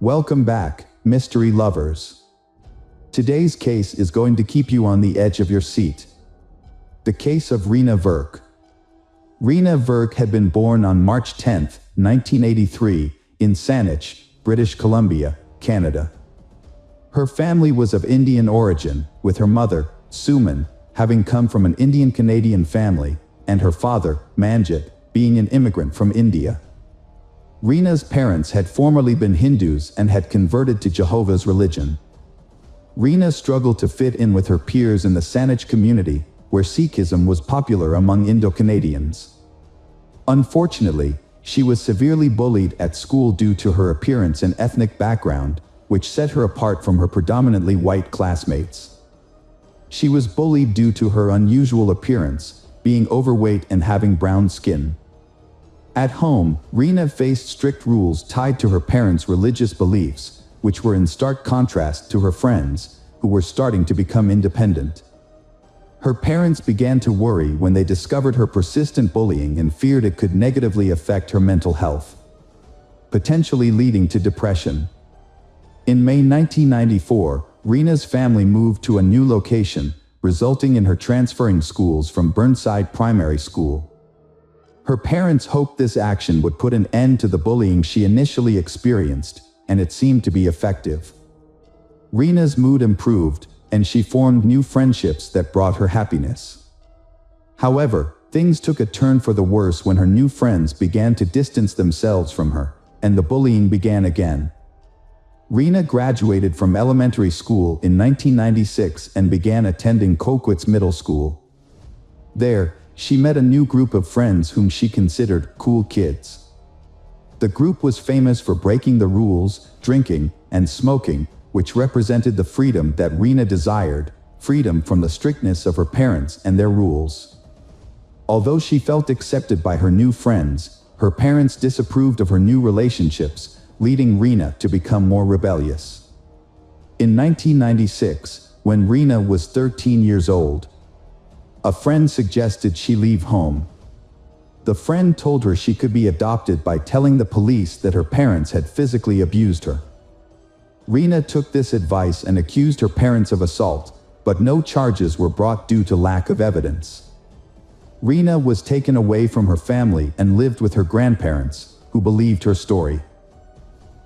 Welcome back, mystery lovers. Today's case is going to keep you on the edge of your seat. The case of Reena Virk. Reena Virk had been born on March 10, 1983, in Saanich, British Columbia, Canada. Her family was of Indian origin, with her mother, Suman, having come from an Indian-Canadian family, and her father, Manjit, being an immigrant from India. Reena's parents had formerly been Hindus and had converted to Jehovah's religion. Reena struggled to fit in with her peers in the Saanich community, where Sikhism was popular among Indo-Canadians. Unfortunately, she was severely bullied at school due to her appearance and ethnic background, which set her apart from her predominantly white classmates. She was bullied due to her unusual appearance, being overweight and having brown skin. At home, Reena faced strict rules tied to her parents' religious beliefs, which were in stark contrast to her friends, who were starting to become independent. Her parents began to worry when they discovered her persistent bullying and feared it could negatively affect her mental health, potentially leading to depression. In May 1994, Reena's family moved to a new location, resulting in her transferring schools from Burnside Primary School. Her parents hoped this action would put an end to the bullying she initially experienced, and it seemed to be effective. Reena's mood improved, and she formed new friendships that brought her happiness. However, things took a turn for the worse when her new friends began to distance themselves from her, and the bullying began again. Reena graduated from elementary school in 1996 and began attending Coquitlam Middle School. There, she met a new group of friends whom she considered cool kids. The group was famous for breaking the rules, drinking, and smoking, which represented the freedom that Reena desired, freedom from the strictness of her parents and their rules. Although she felt accepted by her new friends, her parents disapproved of her new relationships, leading Reena to become more rebellious. In 1996, when Reena was 13 years old, a friend suggested she leave home. The friend told her she could be adopted by telling the police that her parents had physically abused her. Reena took this advice and accused her parents of assault, but no charges were brought due to lack of evidence. Reena was taken away from her family and lived with her grandparents, who believed her story.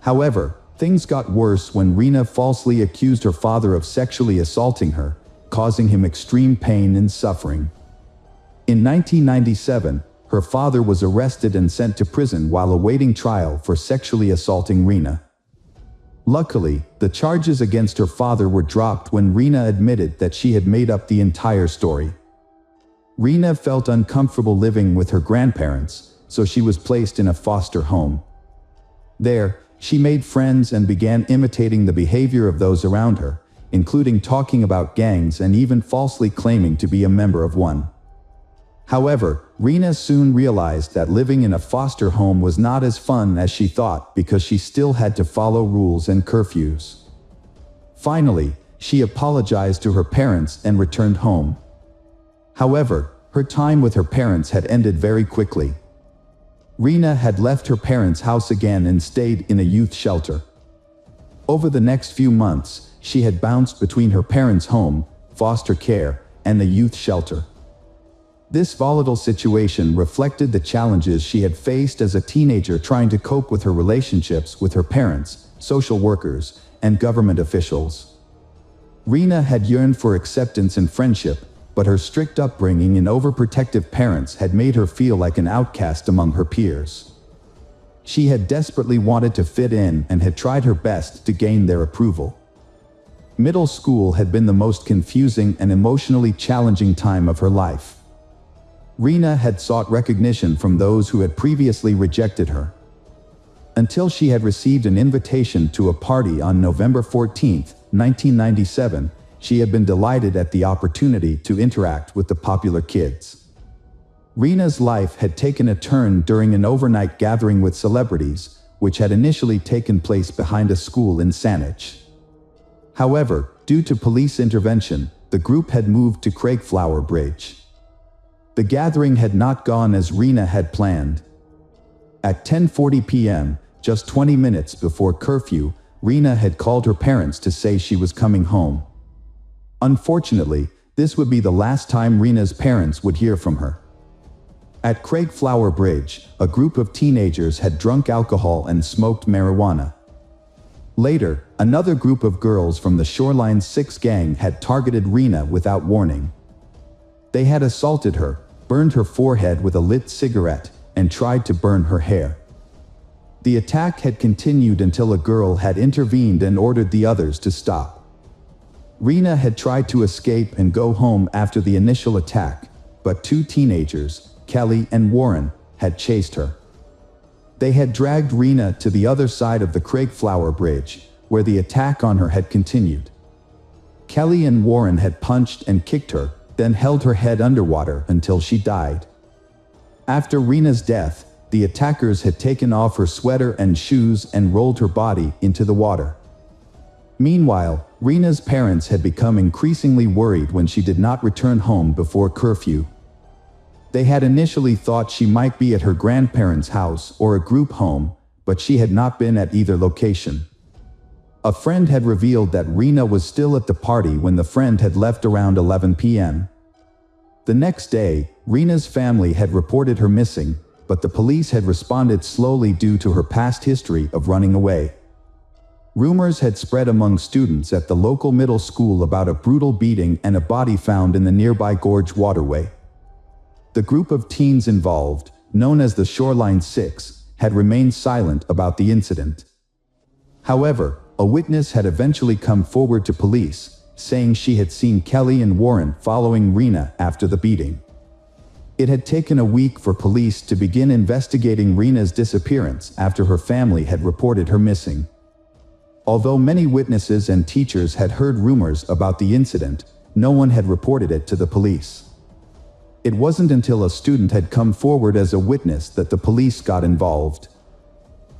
However, things got worse when Reena falsely accused her father of sexually assaulting her, causing him extreme pain and suffering. In 1997, her father was arrested and sent to prison while awaiting trial for sexually assaulting Reena. Luckily, the charges against her father were dropped when Reena admitted that she had made up the entire story. Reena felt uncomfortable living with her grandparents, so she was placed in a foster home. There, she made friends and began imitating the behavior of those around her, including talking about gangs and even falsely claiming to be a member of one. However, Reena soon realized that living in a foster home was not as fun as she thought because she still had to follow rules and curfews. Finally, she apologized to her parents and returned home. However, her time with her parents had ended very quickly. Reena had left her parents' house again and stayed in a youth shelter. Over the next few months, she had bounced between her parents' home, foster care, and the youth shelter. This volatile situation reflected the challenges she had faced as a teenager trying to cope with her relationships with her parents, social workers, and government officials. Reena had yearned for acceptance and friendship, but her strict upbringing and overprotective parents had made her feel like an outcast among her peers. She had desperately wanted to fit in and had tried her best to gain their approval. Middle school had been the most confusing and emotionally challenging time of her life. Reena had sought recognition from those who had previously rejected her. Until she had received an invitation to a party on November 14, 1997, she had been delighted at the opportunity to interact with the popular kids. Reena's life had taken a turn during an overnight gathering with celebrities, which had initially taken place behind a school in Saanich. However, due to police intervention, the group had moved to Craigflower Bridge. The gathering had not gone as Reena had planned. At 10:40 p.m., just 20 minutes before curfew, Reena had called her parents to say she was coming home. Unfortunately, this would be the last time Reena's parents would hear from her. At Craigflower Bridge, a group of teenagers had drunk alcohol and smoked marijuana. Later, another group of girls from the Shoreline 6 gang had targeted Reena without warning. They had assaulted her, burned her forehead with a lit cigarette, and tried to burn her hair. The attack had continued until a girl had intervened and ordered the others to stop. Reena had tried to escape and go home after the initial attack, but two teenagers, Kelly and Warren, had chased her. They had dragged Reena to the other side of the Craigflower Bridge, where the attack on her had continued. Kelly and Warren had punched and kicked her, then held her head underwater until she died. After Reena's death, the attackers had taken off her sweater and shoes and rolled her body into the water. Meanwhile, Reena's parents had become increasingly worried when she did not return home before curfew. They had initially thought she might be at her grandparents' house or a group home, but she had not been at either location. A friend had revealed that Reena was still at the party when the friend had left around 11 p.m. The next day, Reena's family had reported her missing, but the police had responded slowly due to her past history of running away. Rumors had spread among students at the local middle school about a brutal beating and a body found in the nearby gorge waterway. The group of teens involved, known as the Shoreline 6, had remained silent about the incident. However, a witness had eventually come forward to police, saying she had seen Kelly and Warren following Reena after the beating. It had taken a week for police to begin investigating Reena's disappearance after her family had reported her missing. Although many witnesses and teachers had heard rumors about the incident, no one had reported it to the police. It wasn't until a student had come forward as a witness that the police got involved.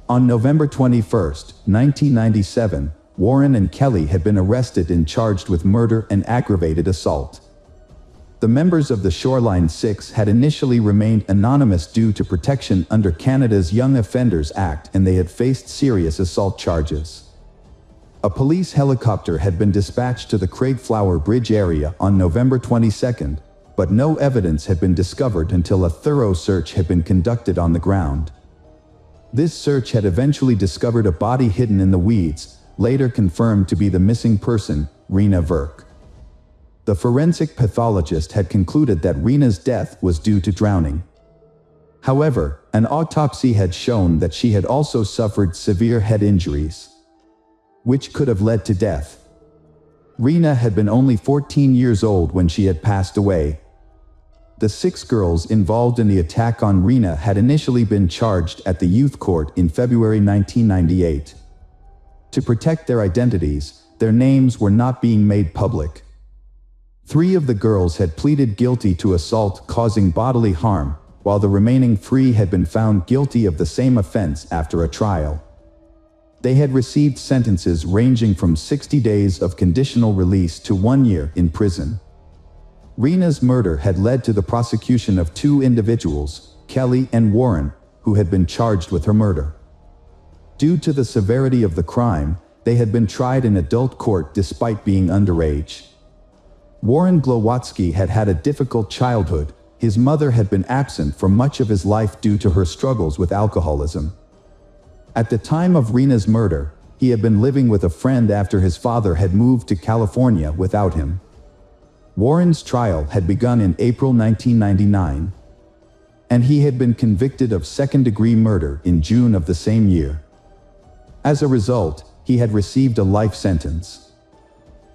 On November 21, 1997, Warren and Kelly had been arrested and charged with murder and aggravated assault. The members of the Shoreline 6 had initially remained anonymous due to protection under Canada's Young Offenders Act, and they had faced serious assault charges. A police helicopter had been dispatched to the Craigflower Bridge area on November 22, but no evidence had been discovered until a thorough search had been conducted on the ground. This search had eventually discovered a body hidden in the weeds, later confirmed to be the missing person, Reena Virk. The forensic pathologist had concluded that Reena's death was due to drowning. However, an autopsy had shown that she had also suffered severe head injuries, which could have led to death. Reena had been only 14 years old when she had passed away. The 6 girls involved in the attack on Reena had initially been charged at the youth court in February 1998. To protect their identities, their names were not being made public. 3 of the girls had pleaded guilty to assault causing bodily harm, while the remaining 3 had been found guilty of the same offense after a trial. They had received sentences ranging from 60 days of conditional release to 1 year in prison. Reena's murder had led to the prosecution of 2 individuals, Kelly and Warren, who had been charged with her murder. Due to the severity of the crime, they had been tried in adult court despite being underage. Warren Glowatsky had had a difficult childhood. His mother had been absent for much of his life due to her struggles with alcoholism. At the time of Reena's murder, he had been living with a friend after his father had moved to California without him. Warren's trial had begun in April 1999, and he had been convicted of second-degree murder in June of the same year. As a result, he had received a life sentence.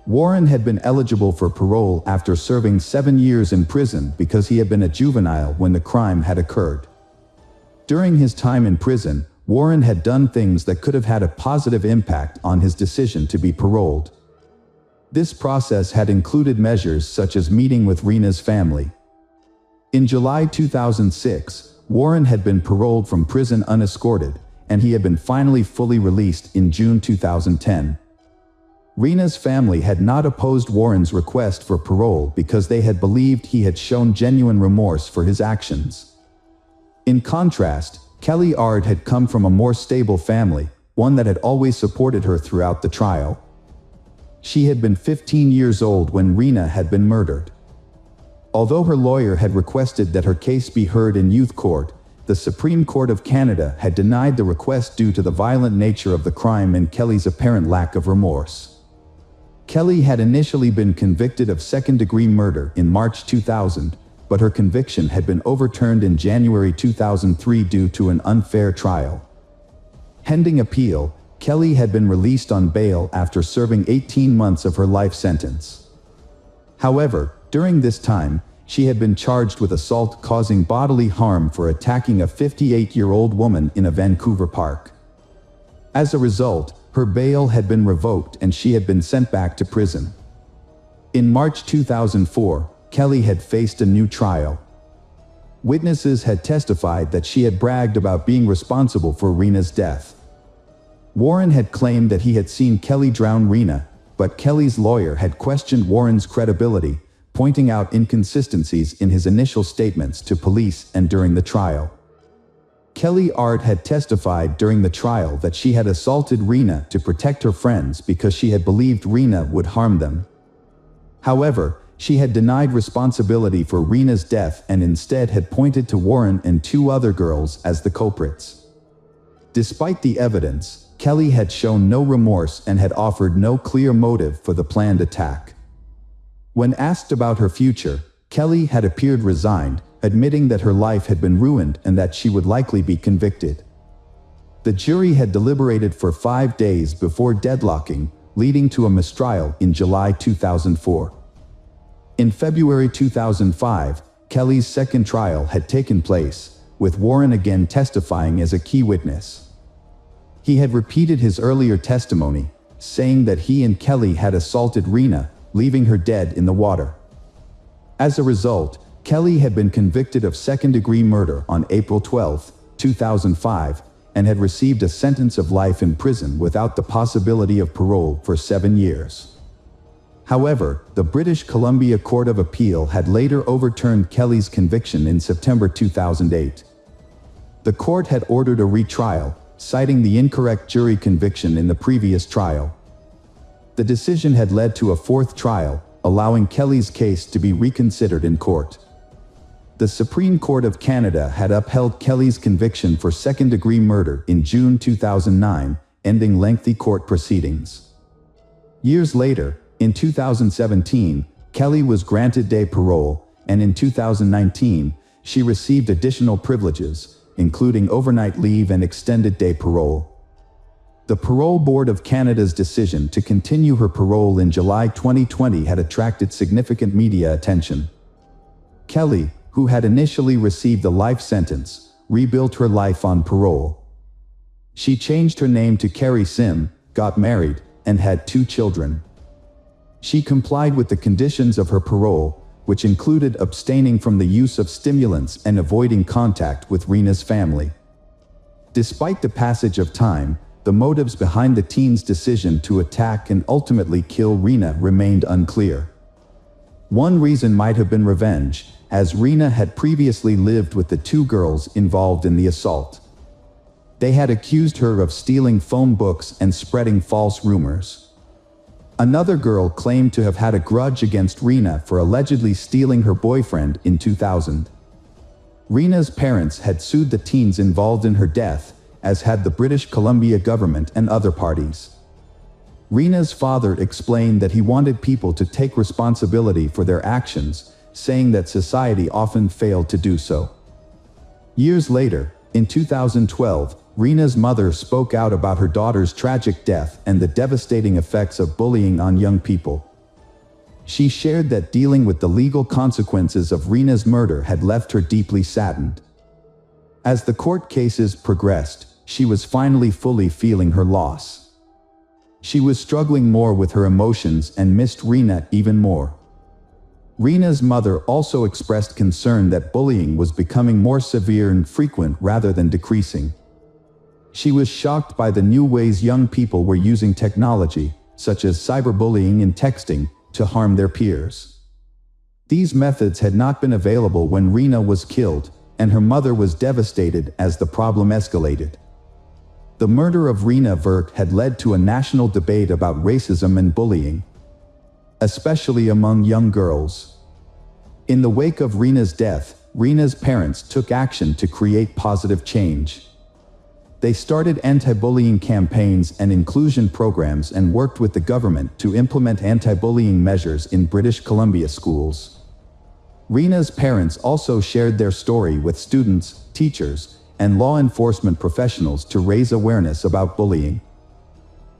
Warren had been eligible for parole after serving 7 years in prison because he had been a juvenile when the crime had occurred. During his time in prison, Warren had done things that could have had a positive impact on his decision to be paroled. This process had included measures such as meeting with Reena's family. In July 2006, Warren had been paroled from prison unescorted, and he had been finally fully released in June 2010. Reena's family had not opposed Warren's request for parole because they had believed he had shown genuine remorse for his actions. In contrast, Kelly Ard had come from a more stable family, one that had always supported her throughout the trial. She had been 15 years old when Reena had been murdered. Although her lawyer had requested that her case be heard in youth court, the Supreme Court of Canada had denied the request due to the violent nature of the crime and Kelly's apparent lack of remorse. Kelly had initially been convicted of second-degree murder in March 2000, but her conviction had been overturned in January 2003 due to an unfair trial. Pending appeal, Kelly had been released on bail after serving 18 months of her life sentence. However, during this time, she had been charged with assault causing bodily harm for attacking a 58-year-old woman in a Vancouver park. As a result, her bail had been revoked and she had been sent back to prison. In March 2004, Kelly had faced a new trial. Witnesses had testified that she had bragged about being responsible for Reena's death. Warren had claimed that he had seen Kelly drown Reena, but Kelly's lawyer had questioned Warren's credibility, pointing out inconsistencies in his initial statements to police and during the trial. Kelly Art had testified during the trial that she had assaulted Reena to protect her friends because she had believed Reena would harm them. However, she had denied responsibility for Reena's death and instead had pointed to Warren and two other girls as the culprits. Despite the evidence, Kelly had shown no remorse and had offered no clear motive for the planned attack. When asked about her future, Kelly had appeared resigned, admitting that her life had been ruined and that she would likely be convicted. The jury had deliberated for 5 days before deadlocking, leading to a mistrial in July 2004. In February 2005, Kelly's second trial had taken place, with Warren again testifying as a key witness. He had repeated his earlier testimony, saying that he and Kelly had assaulted Reena, leaving her dead in the water. As a result, Kelly had been convicted of second-degree murder on April 12, 2005, and had received a sentence of life in prison without the possibility of parole for 7 years. However, the British Columbia Court of Appeal had later overturned Kelly's conviction in September 2008. The court had ordered a retrial, citing the incorrect jury conviction in the previous trial. The decision had led to a fourth trial, allowing Kelly's case to be reconsidered in court. The Supreme Court of Canada had upheld Kelly's conviction for second-degree murder in June 2009, ending lengthy court proceedings. Years later, in 2017, Kelly was granted day parole, and in 2019, she received additional privileges, including overnight leave and extended day parole. The Parole Board of Canada's decision to continue her parole in July 2020 had attracted significant media attention. Kelly, who had initially received a life sentence, rebuilt her life on parole. She changed her name to Carrie Sim, got married, and had 2 children. She complied with the conditions of her parole, which included abstaining from the use of stimulants and avoiding contact with Reena's family. Despite the passage of time, the motives behind the teen's decision to attack and ultimately kill Reena remained unclear. One reason might have been revenge, as Reena had previously lived with the 2 girls involved in the assault. They had accused her of stealing phone books and spreading false rumors. Another girl claimed to have had a grudge against Reena for allegedly stealing her boyfriend in 2000. Reena's parents had sued the teens involved in her death, as had the British Columbia government and other parties. Reena's father explained that he wanted people to take responsibility for their actions, saying that society often failed to do so. Years later, in 2012, Reena's mother spoke out about her daughter's tragic death and the devastating effects of bullying on young people. She shared that dealing with the legal consequences of Reena's murder had left her deeply saddened. As the court cases progressed, she was finally fully feeling her loss. She was struggling more with her emotions and missed Reena even more. Reena's mother also expressed concern that bullying was becoming more severe and frequent rather than decreasing. She was shocked by the new ways young people were using technology, such as cyberbullying and texting, to harm their peers. These methods had not been available when Reena was killed, and her mother was devastated as the problem escalated. The murder of Reena Virk had led to a national debate about racism and bullying, especially among young girls. In the wake of Reena's death, Reena's parents took action to create positive change. They started anti-bullying campaigns and inclusion programs and worked with the government to implement anti-bullying measures in British Columbia schools. Reena's parents also shared their story with students, teachers, and law enforcement professionals to raise awareness about bullying.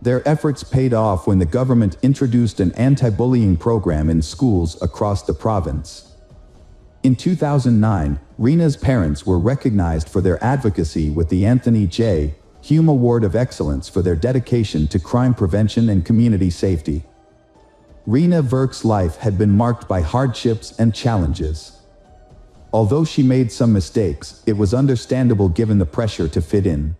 Their efforts paid off when the government introduced an anti-bullying program in schools across the province. In 2009, Reena's parents were recognized for their advocacy with the Anthony J. Hume Award of Excellence for their dedication to crime prevention and community safety. Reena Virk's life had been marked by hardships and challenges. Although she made some mistakes, it was understandable given the pressure to fit in.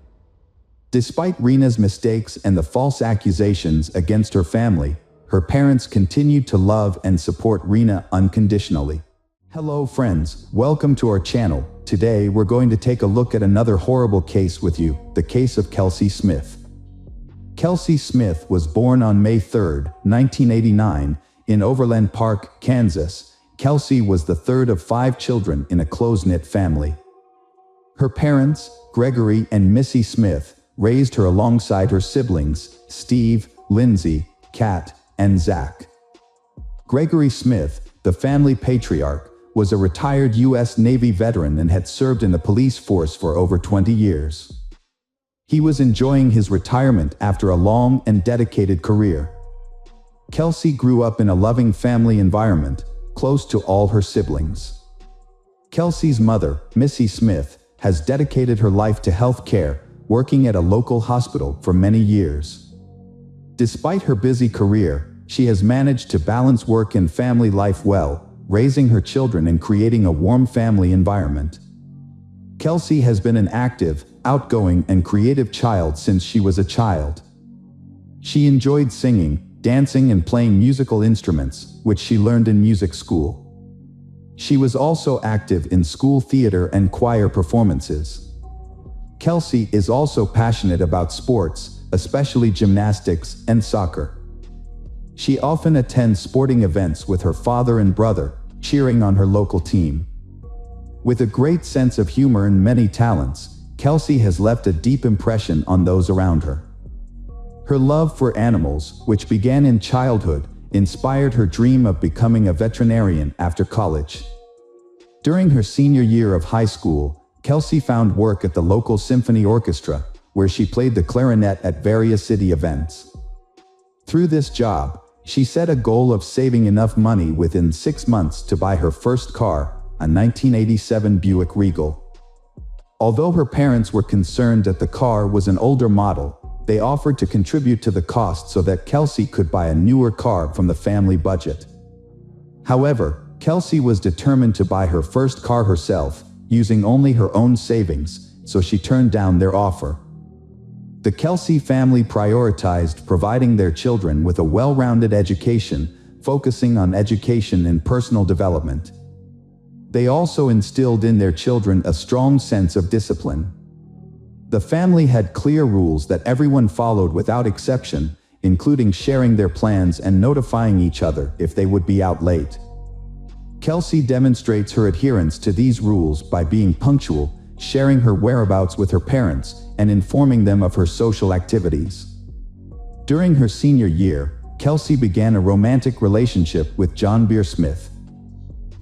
Despite Reena's mistakes and the false accusations against her family, her parents continued to love and support Reena unconditionally. Hello friends, welcome to our channel. Today we're going to take a look at another horrible case with you, the case of Kelsey Smith. Kelsey Smith was born on May 3, 1989, in Overland Park, Kansas. Kelsey was the third of 5 children in a close-knit family. Her parents, Gregory and Missy Smith, raised her alongside her siblings, Steve, Lindsay, Kat, and Zach. Gregory Smith, the family patriarch, was a retired U.S. Navy veteran and had served in the police force for over 20 years. He was enjoying his retirement after a long and dedicated career. Kelsey grew up in a loving family environment, close to all her siblings. Kelsey's mother, Missy Smith, has dedicated her life to health care, working at a local hospital for many years. Despite her busy career, she has managed to balance work and family life well, raising her children and creating a warm family environment. Kelsey has been an active, outgoing, and creative child since she was a child. She enjoyed singing, dancing, and playing musical instruments, which she learned in music school. She was also active in school theater and choir performances. Kelsey is also passionate about sports, especially gymnastics and soccer. She often attends sporting events with her father and brother, cheering on her local team. With a great sense of humor and many talents, Kelsey has left a deep impression on those around her. Her love for animals, which began in childhood, inspired her dream of becoming a veterinarian after college. During her senior year of high school, Kelsey found work at the local symphony orchestra, where she played the clarinet at various city events. Through this job, she set a goal of saving enough money within 6 months to buy her first car, a 1987 Buick Regal. Although her parents were concerned that the car was an older model, they offered to contribute to the cost so that Kelsey could buy a newer car from the family budget. However, Kelsey was determined to buy her first car herself, using only her own savings, so she turned down their offer. The Kelsey family prioritized providing their children with a well-rounded education, focusing on education and personal development. They also instilled in their children a strong sense of discipline. The family had clear rules that everyone followed without exception, including sharing their plans and notifying each other if they would be out late. Kelsey demonstrates her adherence to these rules by being punctual, sharing her whereabouts with her parents, and informing them of her social activities. During her senior year, Kelsey began a romantic relationship with John Beer Smith.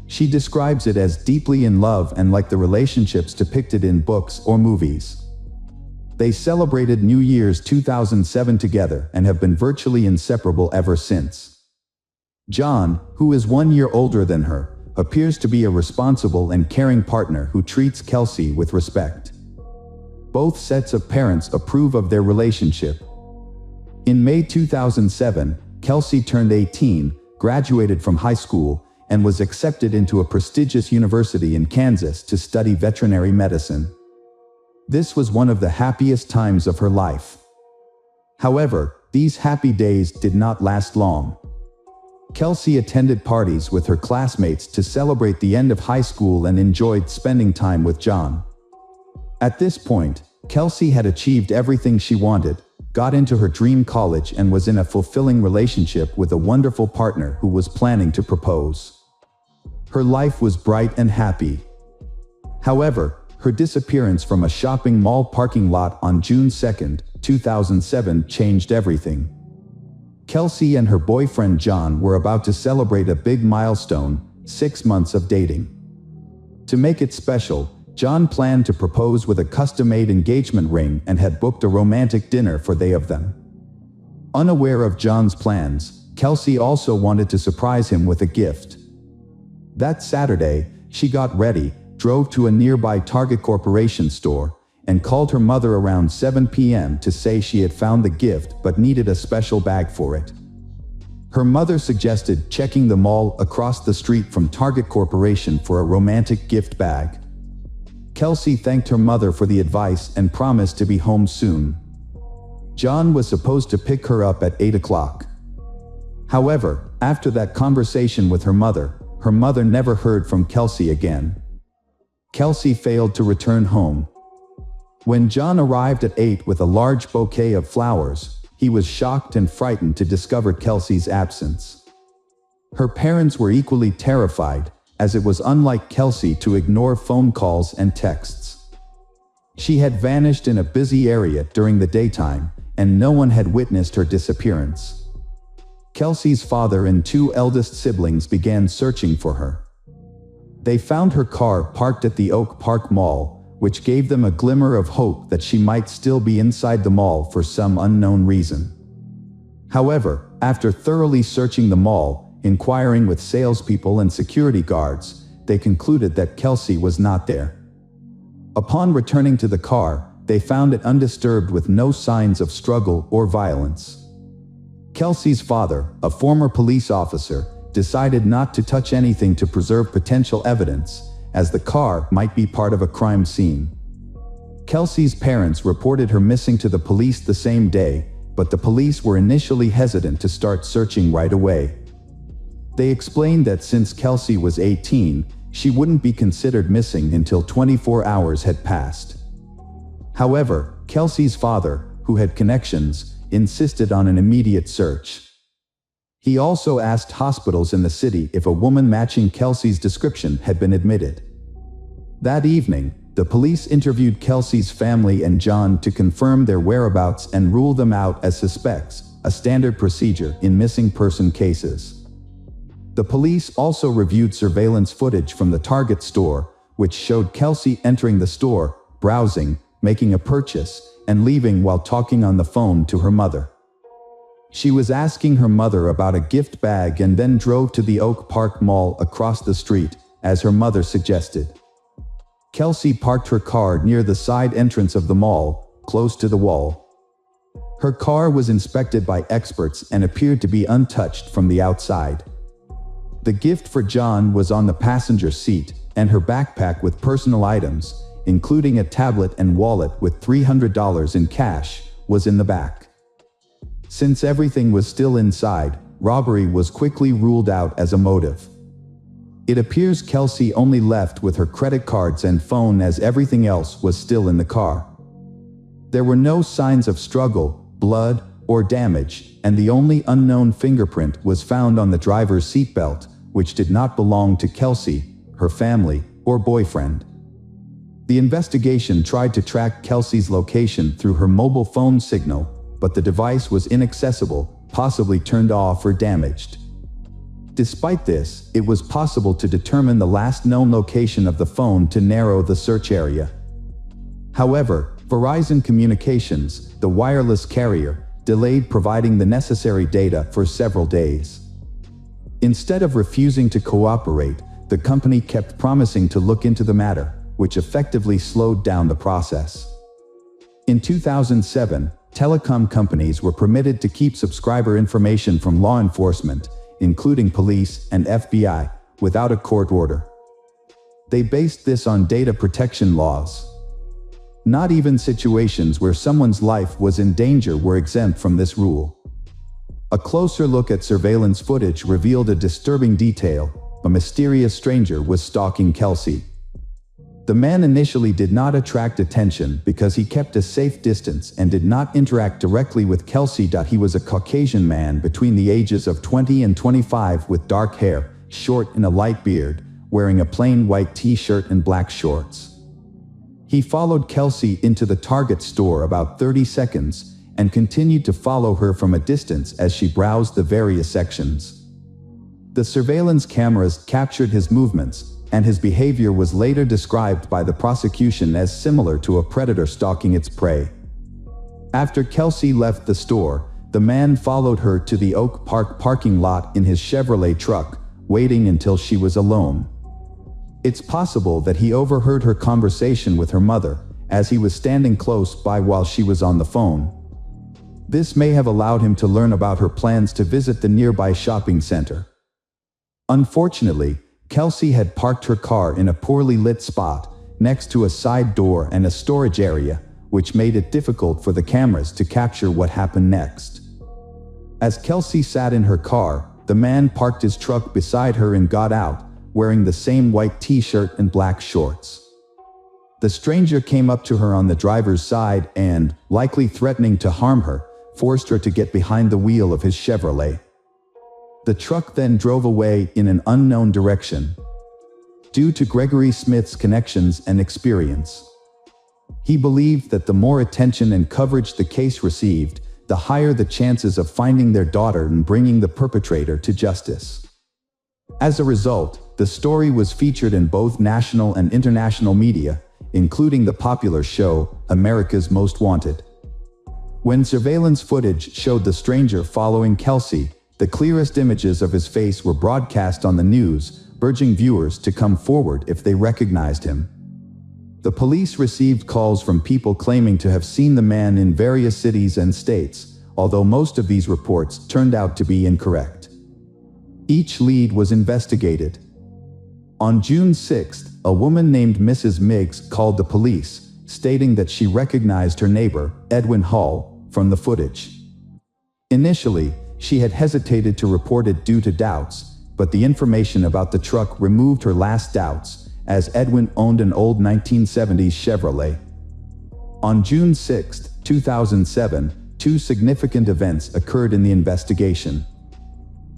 She describes it as deeply in love and like the relationships depicted in books or movies. They celebrated New Year's 2007 together and have been virtually inseparable ever since. John, who is 1 year older than her, appears to be a responsible and caring partner who treats Kelsey with respect. Both sets of parents approve of their relationship. In May 2007, Kelsey turned 18, graduated from high school, and was accepted into a prestigious university in Kansas to study veterinary medicine. This was one of the happiest times of her life. However, these happy days did not last long. Kelsey attended parties with her classmates to celebrate the end of high school and enjoyed spending time with John. At this point, Kelsey had achieved everything she wanted, got into her dream college, and was in a fulfilling relationship with a wonderful partner who was planning to propose. Her life was bright and happy. However, her disappearance from a shopping mall parking lot on June 2, 2007 changed everything. Kelsey and her boyfriend John were about to celebrate a big milestone, 6 months of dating. To make it special, John planned to propose with a custom-made engagement ring and had booked a romantic dinner for they of them. Unaware of John's plans, Kelsey also wanted to surprise him with a gift. That Saturday, she got ready, drove to a nearby Target Corporation store, and called her mother around 7 p.m. to say she had found the gift but needed a special bag for it. Her mother suggested checking the mall across the street from Target Corporation for a romantic gift bag. Kelsey thanked her mother for the advice and promised to be home soon. John was supposed to pick her up at 8 o'clock. However, after that conversation with her mother never heard from Kelsey again. Kelsey failed to return home. When John arrived at 8 with a large bouquet of flowers, he was shocked and frightened to discover Kelsey's absence. Her parents were equally terrified, as it was unlike Kelsey to ignore phone calls and texts. She had vanished in a busy area during the daytime, and no one had witnessed her disappearance. Kelsey's father and 2 eldest siblings began searching for her. They found her car parked at the Oak Park Mall, which gave them a glimmer of hope that she might still be inside the mall for some unknown reason. However, after thoroughly searching the mall, inquiring with salespeople and security guards, they concluded that Kelsey was not there. Upon returning to the car, they found it undisturbed with no signs of struggle or violence. Kelsey's father, a former police officer, decided not to touch anything to preserve potential evidence, as the car might be part of a crime scene. Kelsey's parents reported her missing to the police the same day, but the police were initially hesitant to start searching right away. They explained that since Kelsey was 18, she wouldn't be considered missing until 24 hours had passed. However, Kelsey's father, who had connections, insisted on an immediate search. He also asked hospitals in the city if a woman matching Kelsey's description had been admitted. That evening, the police interviewed Kelsey's family and John to confirm their whereabouts and rule them out as suspects, a standard procedure in missing person cases. The police also reviewed surveillance footage from the Target store, which showed Kelsey entering the store, browsing, making a purchase, and leaving while talking on the phone to her mother. She was asking her mother about a gift bag and then drove to the Oak Park Mall across the street, as her mother suggested. Kelsey parked her car near the side entrance of the mall, close to the wall. Her car was inspected by experts and appeared to be untouched from the outside. The gift for John was on the passenger seat, and her backpack with personal items, including a tablet and wallet with $300 in cash, was in the back. Since everything was still inside, robbery was quickly ruled out as a motive. It appears Kelsey only left with her credit cards and phone, as everything else was still in the car. There were no signs of struggle, blood, or damage, and the only unknown fingerprint was found on the driver's seatbelt, which did not belong to Kelsey, her family, or boyfriend. The investigation tried to track Kelsey's location through her mobile phone signal, but the device was inaccessible, possibly turned off or damaged. Despite this, it was possible to determine the last known location of the phone to narrow the search area. However, Verizon Communications, the wireless carrier, delayed providing the necessary data for several days. Instead of refusing to cooperate, the company kept promising to look into the matter, which effectively slowed down the process. In 2007, telecom companies were permitted to keep subscriber information from law enforcement, including police and FBI, without a court order. They based this on data protection laws. Not even situations where someone's life was in danger were exempt from this rule. A closer look at surveillance footage revealed a disturbing detail: a mysterious stranger was stalking Kelsey. The man initially did not attract attention because he kept a safe distance and did not interact directly with Kelsey. He was a Caucasian man between the ages of 20 and 25 with dark hair, short and a light beard, wearing a plain white t-shirt and black shorts. He followed Kelsey into the Target store about 30 seconds and continued to follow her from a distance as she browsed the various sections. The surveillance cameras captured his movements, and his behavior was later described by the prosecution as similar to a predator stalking its prey. After Kelsey left the store, the man followed her to the Oak Park parking lot in his Chevrolet truck, waiting until she was alone. It's possible that he overheard her conversation with her mother, as he was standing close by while she was on the phone. This may have allowed him to learn about her plans to visit the nearby shopping center. Unfortunately, Kelsey had parked her car in a poorly lit spot, next to a side door and a storage area, which made it difficult for the cameras to capture what happened next. As Kelsey sat in her car, the man parked his truck beside her and got out, wearing the same white t-shirt and black shorts. The stranger came up to her on the driver's side and, likely threatening to harm her, forced her to get behind the wheel of his Chevrolet. The truck then drove away in an unknown direction. Due to Gregory Smith's connections and experience, he believed that the more attention and coverage the case received, the higher the chances of finding their daughter and bringing the perpetrator to justice. As a result, the story was featured in both national and international media, including the popular show, America's Most Wanted. When surveillance footage showed the stranger following Kelsey, the clearest images of his face were broadcast on the news, urging viewers to come forward if they recognized him. The police received calls from people claiming to have seen the man in various cities and states, although most of these reports turned out to be incorrect. Each lead was investigated. On June 6, a woman named Mrs. Miggs called the police, stating that she recognized her neighbor, Edwin Hall, from the footage. Initially, she had hesitated to report it due to doubts, but the information about the truck removed her last doubts, as Edwin owned an old 1970s Chevrolet. On June 6, 2007, two significant events occurred in the investigation.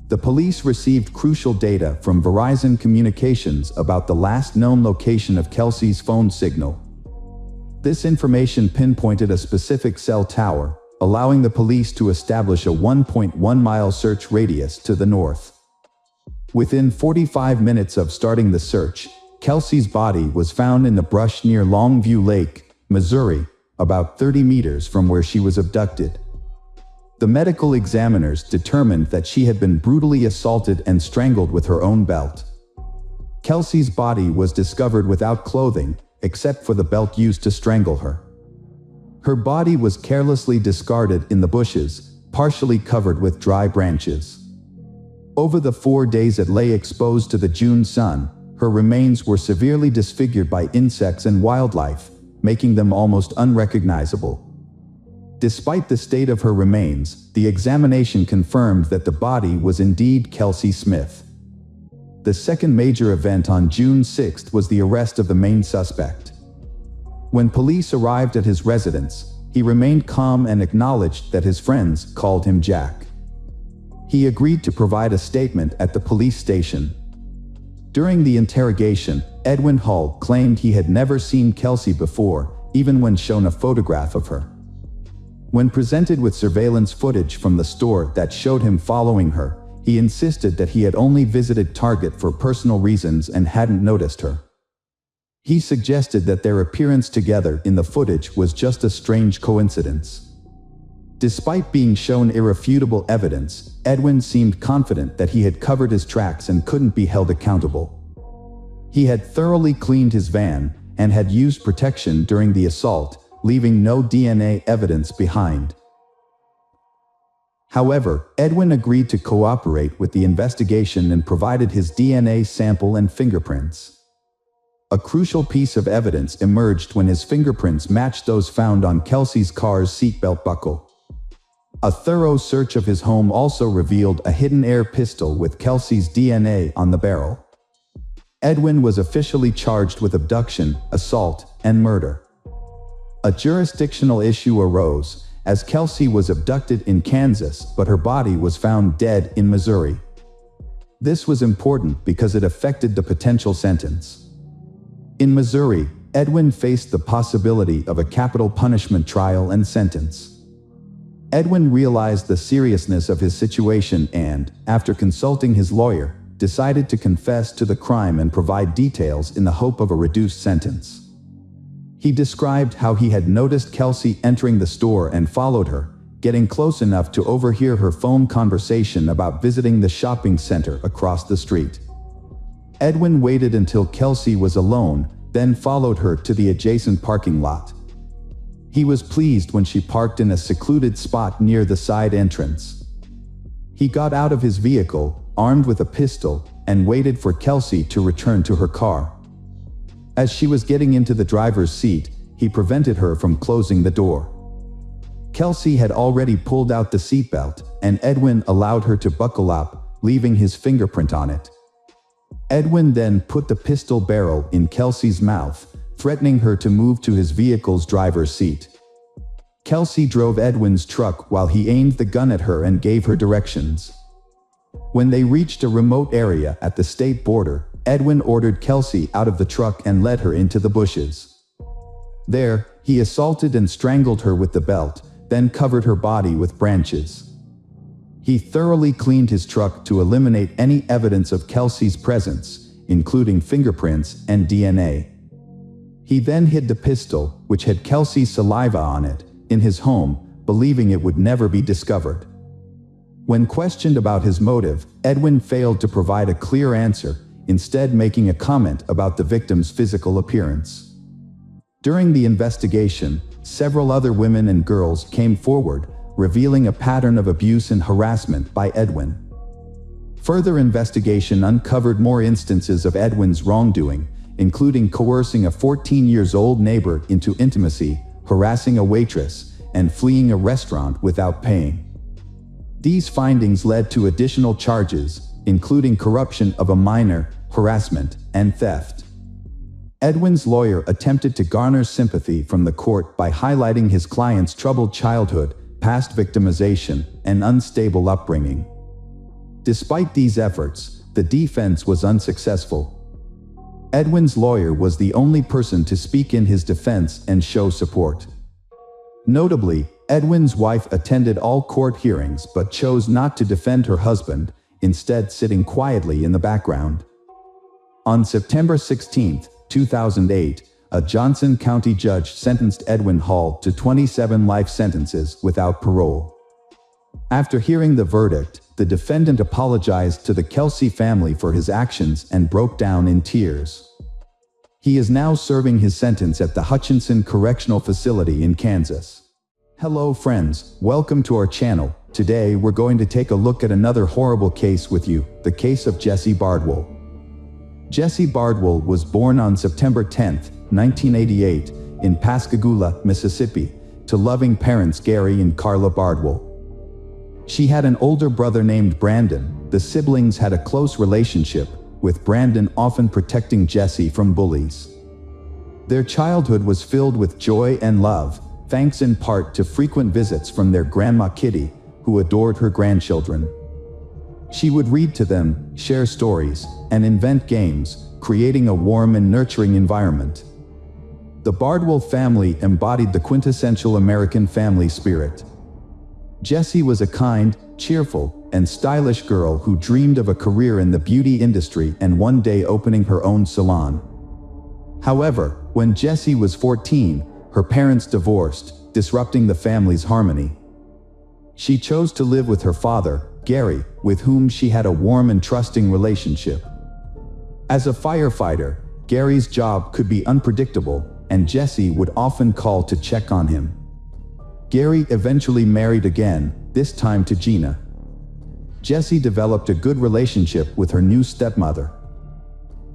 The police received crucial data from Verizon Communications about the last known location of Kelsey's phone signal. This information pinpointed a specific cell tower, allowing the police to establish a 1.1-mile search radius to the north. Within 45 minutes of starting the search, Kelsey's body was found in the brush near Longview Lake, Missouri, about 30 meters from where she was abducted. The medical examiners determined that she had been brutally assaulted and strangled with her own belt. Kelsey's body was discovered without clothing, except for the belt used to strangle her. Her body was carelessly discarded in the bushes, partially covered with dry branches. Over the 4 days it lay exposed to the June sun, her remains were severely disfigured by insects and wildlife, making them almost unrecognizable. Despite the state of her remains, the examination confirmed that the body was indeed Kelsey Smith. The second major event on June 6 was the arrest of the main suspect. When police arrived at his residence, he remained calm and acknowledged that his friends called him Jack. He agreed to provide a statement at the police station. During the interrogation, Edwin Hall claimed he had never seen Kelsey before, even when shown a photograph of her. When presented with surveillance footage from the store that showed him following her, he insisted that he had only visited Target for personal reasons and hadn't noticed her. He suggested that their appearance together in the footage was just a strange coincidence. Despite being shown irrefutable evidence, Edwin seemed confident that he had covered his tracks and couldn't be held accountable. He had thoroughly cleaned his van and had used protection during the assault, leaving no DNA evidence behind. However, Edwin agreed to cooperate with the investigation and provided his DNA sample and fingerprints. A crucial piece of evidence emerged when his fingerprints matched those found on Kelsey's car's seatbelt buckle. A thorough search of his home also revealed a hidden air pistol with Kelsey's DNA on the barrel. Edwin was officially charged with abduction, assault, and murder. A jurisdictional issue arose, as Kelsey was abducted in Kansas but her body was found dead in Missouri. This was important because it affected the potential sentence. In Missouri, Edwin faced the possibility of a capital punishment trial and sentence. Edwin realized the seriousness of his situation and, after consulting his lawyer, decided to confess to the crime and provide details in the hope of a reduced sentence. He described how he had noticed Kelsey entering the store and followed her, getting close enough to overhear her phone conversation about visiting the shopping center across the street. Edwin waited until Kelsey was alone, then followed her to the adjacent parking lot. He was pleased when she parked in a secluded spot near the side entrance. He got out of his vehicle, armed with a pistol, and waited for Kelsey to return to her car. As she was getting into the driver's seat, he prevented her from closing the door. Kelsey had already pulled out the seatbelt, and Edwin allowed her to buckle up, leaving his fingerprint on it. Edwin then put the pistol barrel in Kelsey's mouth, threatening her to move to his vehicle's driver's seat. Kelsey drove Edwin's truck while he aimed the gun at her and gave her directions. When they reached a remote area at the state border, Edwin ordered Kelsey out of the truck and led her into the bushes. There, he assaulted and strangled her with the belt, then covered her body with branches. He thoroughly cleaned his truck to eliminate any evidence of Kelsey's presence, including fingerprints and DNA. He then hid the pistol, which had Kelsey's saliva on it, in his home, believing it would never be discovered. When questioned about his motive, Edwin failed to provide a clear answer, instead making a comment about the victim's physical appearance. During the investigation, several other women and girls came forward, revealing a pattern of abuse and harassment by Edwin. Further investigation uncovered more instances of Edwin's wrongdoing, including coercing a 14-year-old neighbor into intimacy, harassing a waitress, and fleeing a restaurant without paying. These findings led to additional charges, including corruption of a minor, harassment, and theft. Edwin's lawyer attempted to garner sympathy from the court by highlighting his client's troubled childhood, past victimization, and unstable upbringing. Despite these efforts, the defense was unsuccessful. Edwin's lawyer was the only person to speak in his defense and show support. Notably, Edwin's wife attended all court hearings but chose not to defend her husband, instead sitting quietly in the background. On September 16, 2008, a Johnson County judge sentenced Edwin Hall to 27 life sentences without parole. After hearing the verdict, the defendant apologized to the Kelsey family for his actions and broke down in tears. He is now serving his sentence at the Hutchinson Correctional Facility in Kansas. Hello friends, welcome to our channel. Today we're going to take a look at another horrible case with you, the case of Jesse Bardwell. Jesse Bardwell was born on September 10, 1988, in Pascagoula, Mississippi, to loving parents Gary and Carla Bardwell. She had an older brother named Brandon. The siblings had a close relationship, with Brandon often protecting Jesse from bullies. Their childhood was filled with joy and love, thanks in part to frequent visits from their grandma Kitty, who adored her grandchildren. She would read to them, share stories, and invent games, creating a warm and nurturing environment. The Bardwell family embodied the quintessential American family spirit. Jessie was a kind, cheerful, and stylish girl who dreamed of a career in the beauty industry and one day opening her own salon. However, when Jessie was 14, her parents divorced, disrupting the family's harmony. She chose to live with her father, Gary, with whom she had a warm and trusting relationship. As a firefighter, Gary's job could be unpredictable, and Jessie would often call to check on him. Gary eventually married again, this time to Gina. Jessie developed a good relationship with her new stepmother.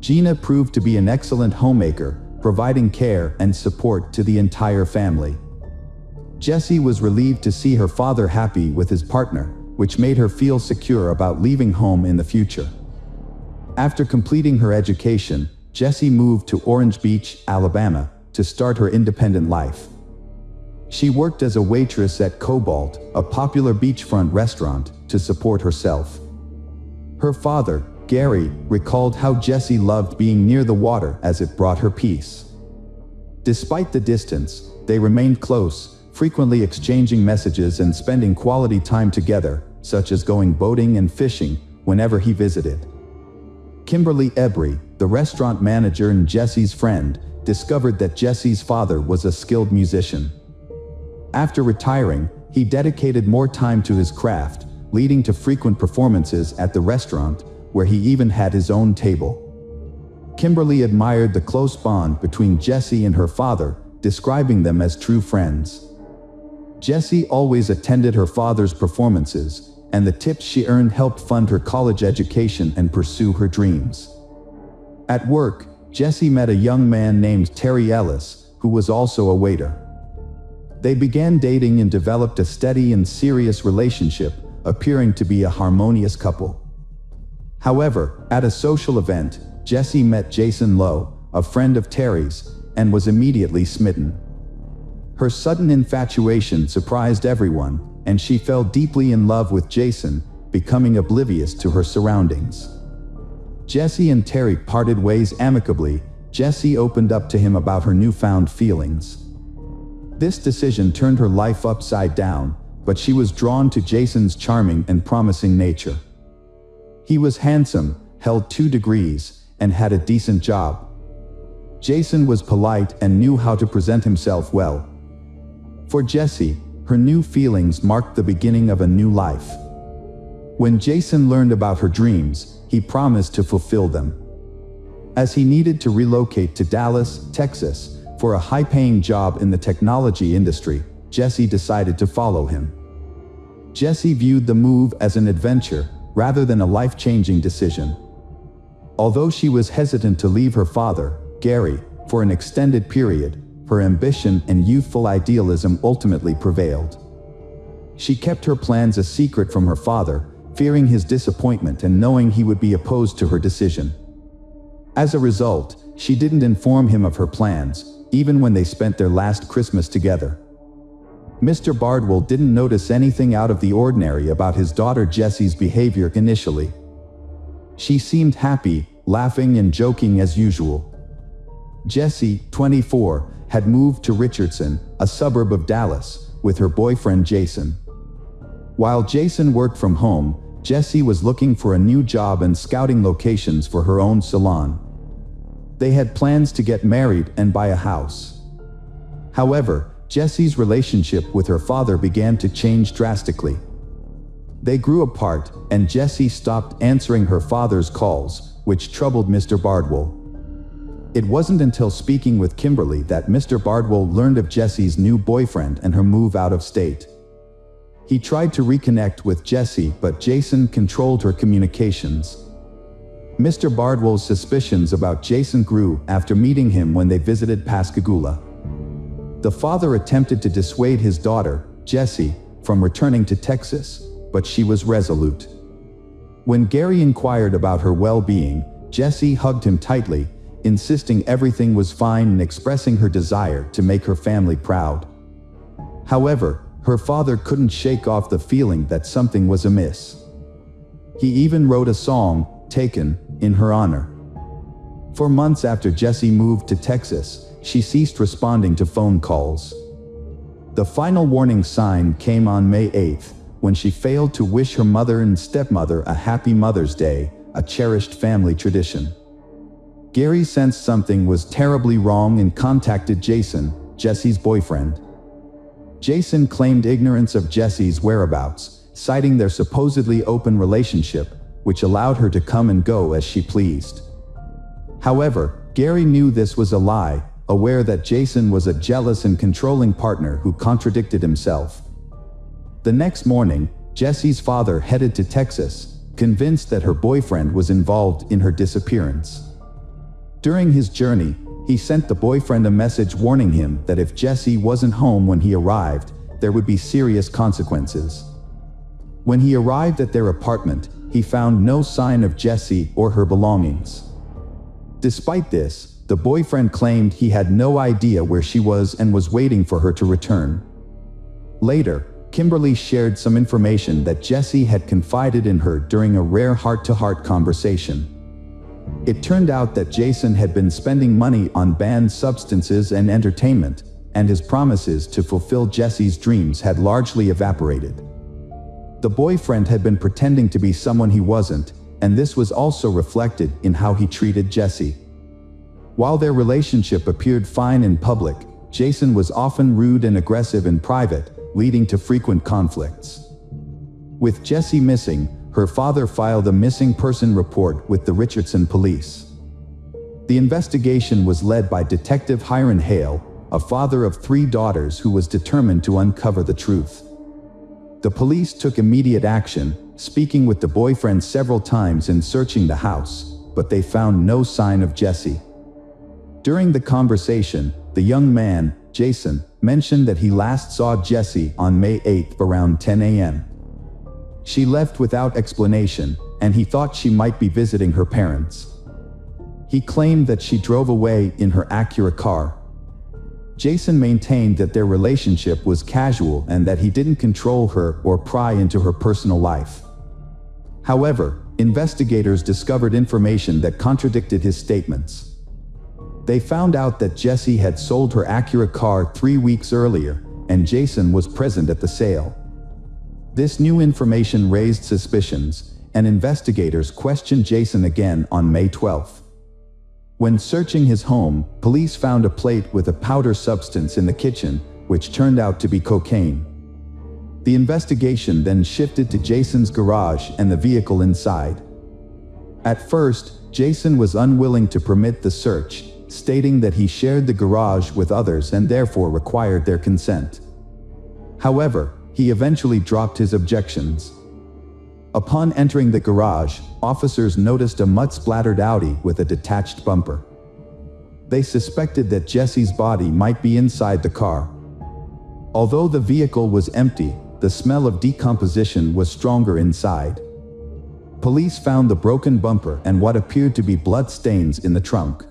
Gina proved to be an excellent homemaker, providing care and support to the entire family. Jessie was relieved to see her father happy with his partner, which made her feel secure about leaving home in the future. After completing her education, Jessie moved to Orange Beach, Alabama, to start her independent life. She worked as a waitress at Cobalt, a popular beachfront restaurant, to support herself. Her father, Gary, recalled how Jessie loved being near the water as it brought her peace. Despite the distance, they remained close, frequently exchanging messages and spending quality time together, such as going boating and fishing, whenever he visited. Kimberly Embry, the restaurant manager and Jessie's friend, discovered that Jessie's father was a skilled musician. After retiring, he dedicated more time to his craft, leading to frequent performances at the restaurant, where he even had his own table. Kimberly admired the close bond between Jessie and her father, describing them as true friends. Jessie always attended her father's performances, and the tips she earned helped fund her college education and pursue her dreams. At work, Jessie met a young man named Terry Ellis, who was also a waiter. They began dating and developed a steady and serious relationship, appearing to be a harmonious couple. However, at a social event, Jessie met Jason Lowe, a friend of Terry's, and was immediately smitten. Her sudden infatuation surprised everyone, and she fell deeply in love with Jason, becoming oblivious to her surroundings. Jessie and Terry parted ways amicably. Jessie opened up to him about her newfound feelings. This decision turned her life upside down, but she was drawn to Jason's charming and promising nature. He was handsome, held 2 degrees, and had a decent job. Jason was polite and knew how to present himself well. For Jessie, her new feelings marked the beginning of a new life. When Jason learned about her dreams, he promised to fulfill them. As he needed to relocate to Dallas, Texas, for a high-paying job in the technology industry, Jessie decided to follow him. Jessie viewed the move as an adventure, rather than a life-changing decision. Although she was hesitant to leave her father, Gary, for an extended period, her ambition and youthful idealism ultimately prevailed. She kept her plans a secret from her father, fearing his disappointment and knowing he would be opposed to her decision. As a result, she didn't inform him of her plans, even when they spent their last Christmas together. Mr. Bardwell didn't notice anything out of the ordinary about his daughter Jessie's behavior initially. She seemed happy, laughing and joking as usual. Jessie, 24, had moved to Richardson, a suburb of Dallas, with her boyfriend Jason. While Jason worked from home, Jessie was looking for a new job and scouting locations for her own salon. They had plans to get married and buy a house. However, Jessie's relationship with her father began to change drastically. They grew apart, and Jessie stopped answering her father's calls, which troubled Mr. Bardwell. It wasn't until speaking with Kimberly that Mr. Bardwell learned of Jessie's new boyfriend and her move out of state. He tried to reconnect with Jessie, but Jason controlled her communications. Mr. Bardwell's suspicions about Jason grew after meeting him when they visited Pascagoula. The father attempted to dissuade his daughter, Jessie, from returning to Texas, but she was resolute. When Gary inquired about her well-being, Jessie hugged him tightly, insisting everything was fine and expressing her desire to make her family proud. However, her father couldn't shake off the feeling that something was amiss. He even wrote a song, "Taken," in her honor. For months after Jessie moved to Texas, she ceased responding to phone calls. The final warning sign came on May 8th, when she failed to wish her mother and stepmother a happy Mother's Day, a cherished family tradition. Gary sensed something was terribly wrong and contacted Jason, Jessie's boyfriend. Jason claimed ignorance of Jessie's whereabouts, citing their supposedly open relationship, which allowed her to come and go as she pleased. However, Gary knew this was a lie, aware that Jason was a jealous and controlling partner who contradicted himself. The next morning, Jessie's father headed to Texas, convinced that her boyfriend was involved in her disappearance. During his journey, he sent the boyfriend a message warning him that if Jessie wasn't home when he arrived, there would be serious consequences. When he arrived at their apartment, he found no sign of Jessie or her belongings. Despite this, the boyfriend claimed he had no idea where she was and was waiting for her to return. Later, Kimberly shared some information that Jessie had confided in her during a rare heart-to-heart conversation. It turned out that Jason had been spending money on banned substances and entertainment, and his promises to fulfill Jessie's dreams had largely evaporated. The boyfriend had been pretending to be someone he wasn't, and this was also reflected in how he treated Jessie. While their relationship appeared fine in public, Jason was often rude and aggressive in private, leading to frequent conflicts. With Jessie missing, her father filed a missing person report with the Richardson police. The investigation was led by Detective Hiram Hale, a father of 3 daughters who was determined to uncover the truth. The police took immediate action, speaking with the boyfriend several times and searching the house, but they found no sign of Jessie. During the conversation, the young man, Jason, mentioned that he last saw Jessie on May 8 around 10 a.m. She left without explanation, and he thought she might be visiting her parents. He claimed that she drove away in her Acura car. Jason maintained that their relationship was casual and that he didn't control her or pry into her personal life. However, investigators discovered information that contradicted his statements. They found out that Jessie had sold her Acura car 3 weeks earlier, and Jason was present at the sale. This new information raised suspicions, and investigators questioned Jason again on May 12. When searching his home, police found a plate with a powder substance in the kitchen, which turned out to be cocaine. The investigation then shifted to Jason's garage and the vehicle inside. At first, Jason was unwilling to permit the search, stating that he shared the garage with others and therefore required their consent. However, he eventually dropped his objections. Upon entering the garage, officers noticed a mud-splattered Audi with a detached bumper. They suspected that Jessie's body might be inside the car. Although the vehicle was empty, the smell of decomposition was stronger inside. Police found the broken bumper and what appeared to be blood stains in the trunk.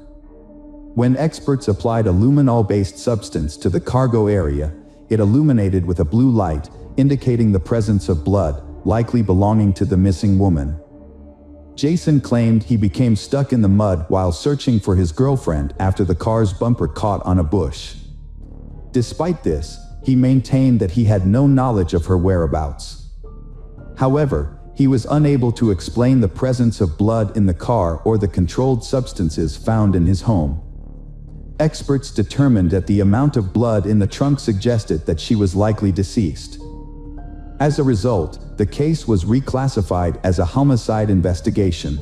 When experts applied a luminol-based substance to the cargo area, it illuminated with a blue light, indicating the presence of blood, likely belonging to the missing woman. Jason claimed he became stuck in the mud while searching for his girlfriend after the car's bumper caught on a bush. Despite this, he maintained that he had no knowledge of her whereabouts. However, he was unable to explain the presence of blood in the car or the controlled substances found in his home. Experts determined that the amount of blood in the trunk suggested that she was likely deceased. As a result, the case was reclassified as a homicide investigation.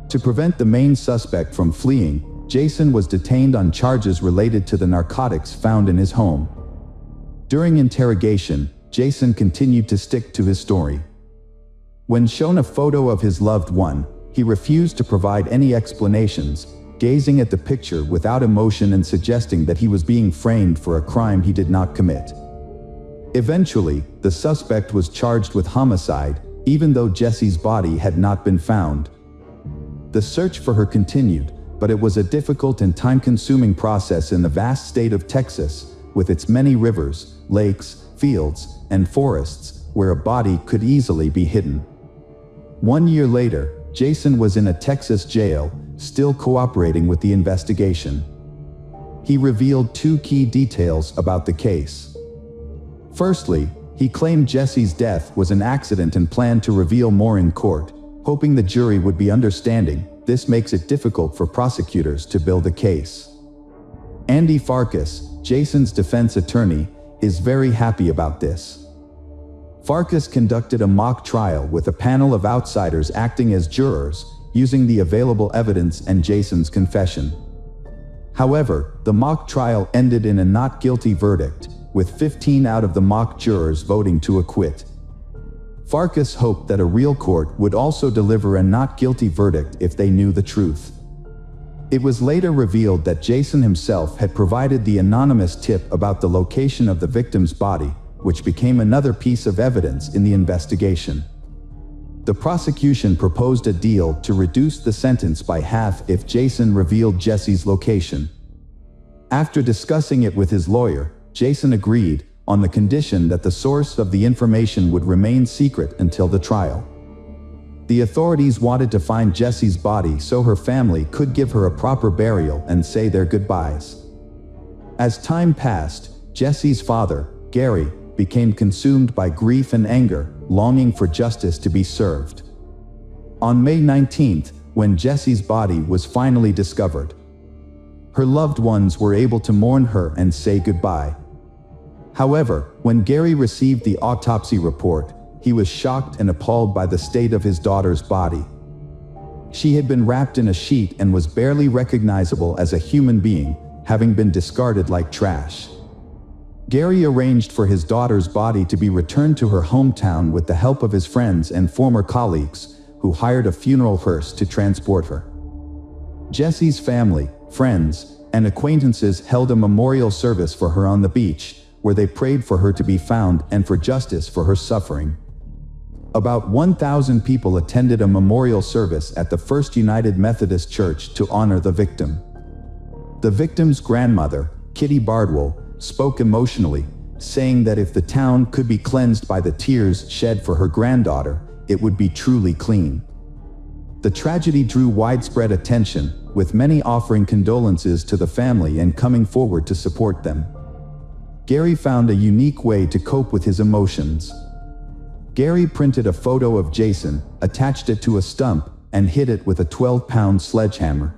To prevent the main suspect from fleeing, Jason was detained on charges related to the narcotics found in his home. During interrogation, Jason continued to stick to his story. When shown a photo of his loved one, he refused to provide any explanations, gazing at the picture without emotion and suggesting that he was being framed for a crime he did not commit. Eventually, the suspect was charged with homicide, even though Jessie's body had not been found. The search for her continued, but it was a difficult and time-consuming process in the vast state of Texas, with its many rivers, lakes, fields, and forests, where a body could easily be hidden. 1 year later, Jason was in a Texas jail, still cooperating with the investigation. He revealed 2 key details about the case. Firstly, he claimed Jessie's death was an accident and planned to reveal more in court, hoping the jury would be understanding. This makes it difficult for prosecutors to build a case. Andy Farkas, Jason's defense attorney, is very happy about this. Farkas conducted a mock trial with a panel of outsiders acting as jurors, using the available evidence and Jason's confession. However, the mock trial ended in a not guilty verdict, with 15 out of the mock jurors voting to acquit. Farkas hoped that a real court would also deliver a not guilty verdict if they knew the truth. It was later revealed that Jason himself had provided the anonymous tip about the location of the victim's body, which became another piece of evidence in the investigation. The prosecution proposed a deal to reduce the sentence by half if Jason revealed Jesse's location. After discussing it with his lawyer, Jason agreed, on the condition that the source of the information would remain secret until the trial. The authorities wanted to find Jesse's body so her family could give her a proper burial and say their goodbyes. As time passed, Jesse's father, Gary, became consumed by grief and anger, longing for justice to be served. On May 19th, when Jesse's body was finally discovered, her loved ones were able to mourn her and say goodbye. However, when Gary received the autopsy report, he was shocked and appalled by the state of his daughter's body. She had been wrapped in a sheet and was barely recognizable as a human being, having been discarded like trash. Gary arranged for his daughter's body to be returned to her hometown with the help of his friends and former colleagues, who hired a funeral hearse to transport her. Jesse's family, friends, and acquaintances held a memorial service for her on the beach, where they prayed for her to be found and for justice for her suffering. About 1,000 people attended a memorial service at the First United Methodist Church to honor the victim. The victim's grandmother, Kitty Bardwell, spoke emotionally, saying that if the town could be cleansed by the tears shed for her granddaughter, it would be truly clean. The tragedy drew widespread attention, with many offering condolences to the family and coming forward to support them. Gary found a unique way to cope with his emotions. Gary printed a photo of Jason, attached it to a stump, and hit it with a 12-pound sledgehammer.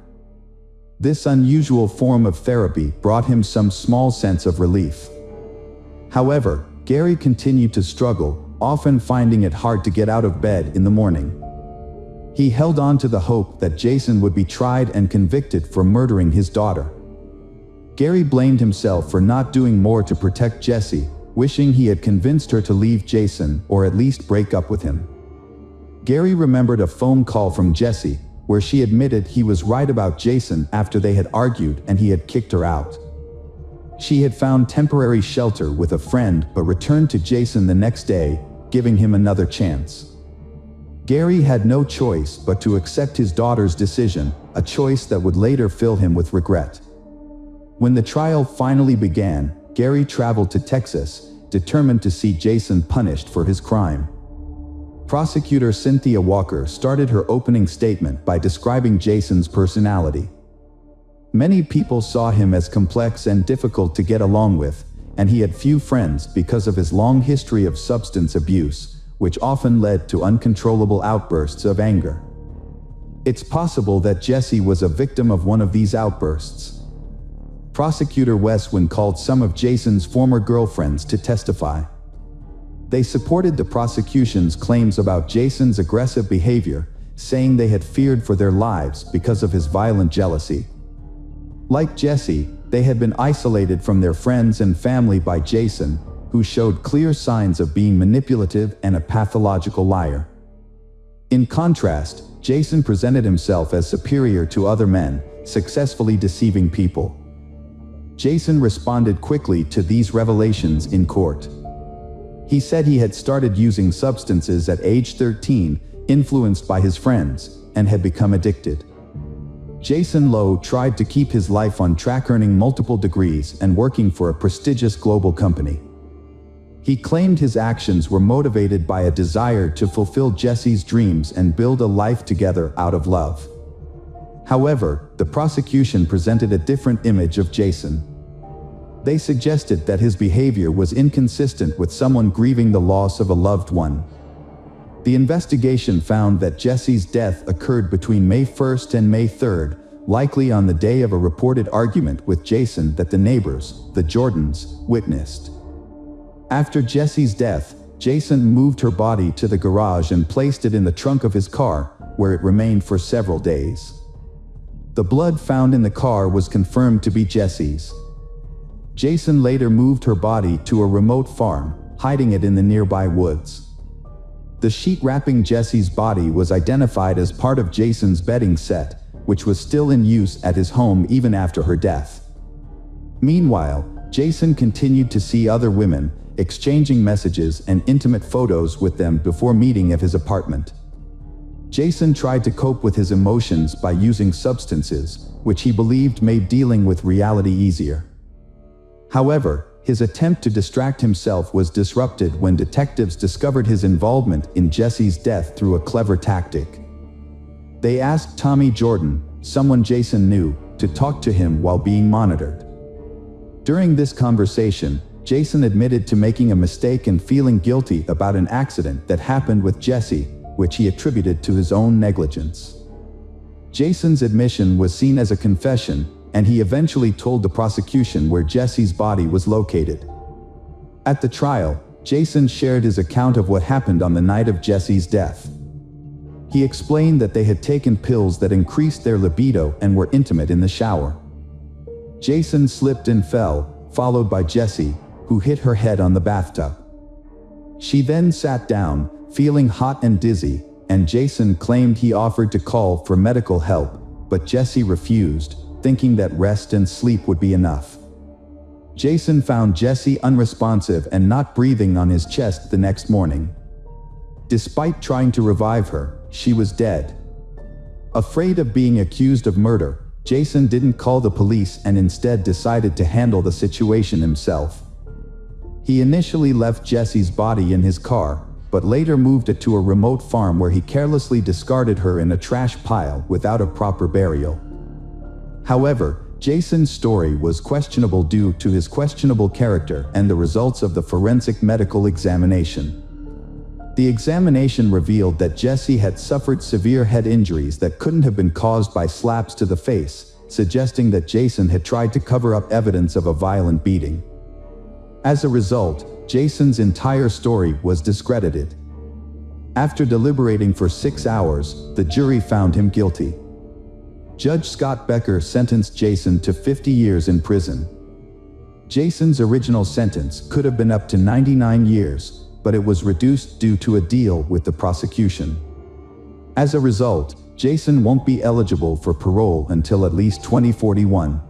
This unusual form of therapy brought him some small sense of relief. However, Gary continued to struggle, often finding it hard to get out of bed in the morning. He held on to the hope that Jason would be tried and convicted for murdering his daughter. Gary blamed himself for not doing more to protect Jessie, wishing he had convinced her to leave Jason or at least break up with him. Gary remembered a phone call from Jessie, where she admitted he was right about Jason after they had argued and he had kicked her out. She had found temporary shelter with a friend but returned to Jason the next day, giving him another chance. Gary had no choice but to accept his daughter's decision, a choice that would later fill him with regret. When the trial finally began, Gary traveled to Texas, determined to see Jason punished for his crime. Prosecutor Cynthia Walker started her opening statement by describing Jason's personality. Many people saw him as complex and difficult to get along with, and he had few friends because of his long history of substance abuse, which often led to uncontrollable outbursts of anger. It's possible that Jesse was a victim of one of these outbursts. Prosecutor Westwin called some of Jason's former girlfriends to testify. They supported the prosecution's claims about Jason's aggressive behavior, saying they had feared for their lives because of his violent jealousy. Like Jesse, they had been isolated from their friends and family by Jason, who showed clear signs of being manipulative and a pathological liar. In contrast, Jason presented himself as superior to other men, successfully deceiving people. Jason responded quickly to these revelations in court. He said he had started using substances at age 13, influenced by his friends, and had become addicted. Jason Lowe tried to keep his life on track, earning multiple degrees and working for a prestigious global company. He claimed his actions were motivated by a desire to fulfill Jesse's dreams and build a life together out of love. However, the prosecution presented a different image of Jason. They suggested that his behavior was inconsistent with someone grieving the loss of a loved one. The investigation found that Jesse's death occurred between May 1st and May 3rd, likely on the day of a reported argument with Jason that the neighbors, the Jordans, witnessed. After Jesse's death, Jason moved her body to the garage and placed it in the trunk of his car, where it remained for several days. The blood found in the car was confirmed to be Jesse's. Jason later moved her body to a remote farm, hiding it in the nearby woods. The sheet wrapping Jesse's body was identified as part of Jason's bedding set, which was still in use at his home even after her death. Meanwhile, Jason continued to see other women, exchanging messages and intimate photos with them before meeting at his apartment. Jason tried to cope with his emotions by using substances, which he believed made dealing with reality easier. However, his attempt to distract himself was disrupted when detectives discovered his involvement in Jesse's death through a clever tactic. They asked Tommy Jordan, someone Jason knew, to talk to him while being monitored. During this conversation, Jason admitted to making a mistake and feeling guilty about an accident that happened with Jesse, which he attributed to his own negligence. Jason's admission was seen as a confession, and he eventually told the prosecution where Jesse's body was located. At the trial, Jason shared his account of what happened on the night of Jesse's death. He explained that they had taken pills that increased their libido and were intimate in the shower. Jason slipped and fell, followed by Jessie, who hit her head on the bathtub. She then sat down, feeling hot and dizzy, and Jason claimed he offered to call for medical help, but Jessie refused, thinking that rest and sleep would be enough. Jason found Jessie unresponsive and not breathing on his chest the next morning. Despite trying to revive her, she was dead. Afraid of being accused of murder, Jason didn't call the police and instead decided to handle the situation himself. He initially left Jessie's body in his car, but later moved it to a remote farm where he carelessly discarded her in a trash pile without a proper burial. However, Jason's story was questionable due to his questionable character and the results of the forensic medical examination. The examination revealed that Jessie had suffered severe head injuries that couldn't have been caused by slaps to the face, suggesting that Jason had tried to cover up evidence of a violent beating. As a result, Jason's entire story was discredited. After deliberating for 6 hours, the jury found him guilty. Judge Scott Becker sentenced Jason to 50 years in prison. Jason's original sentence could have been up to 99 years, but it was reduced due to a deal with the prosecution. As a result, Jason won't be eligible for parole until at least 2041.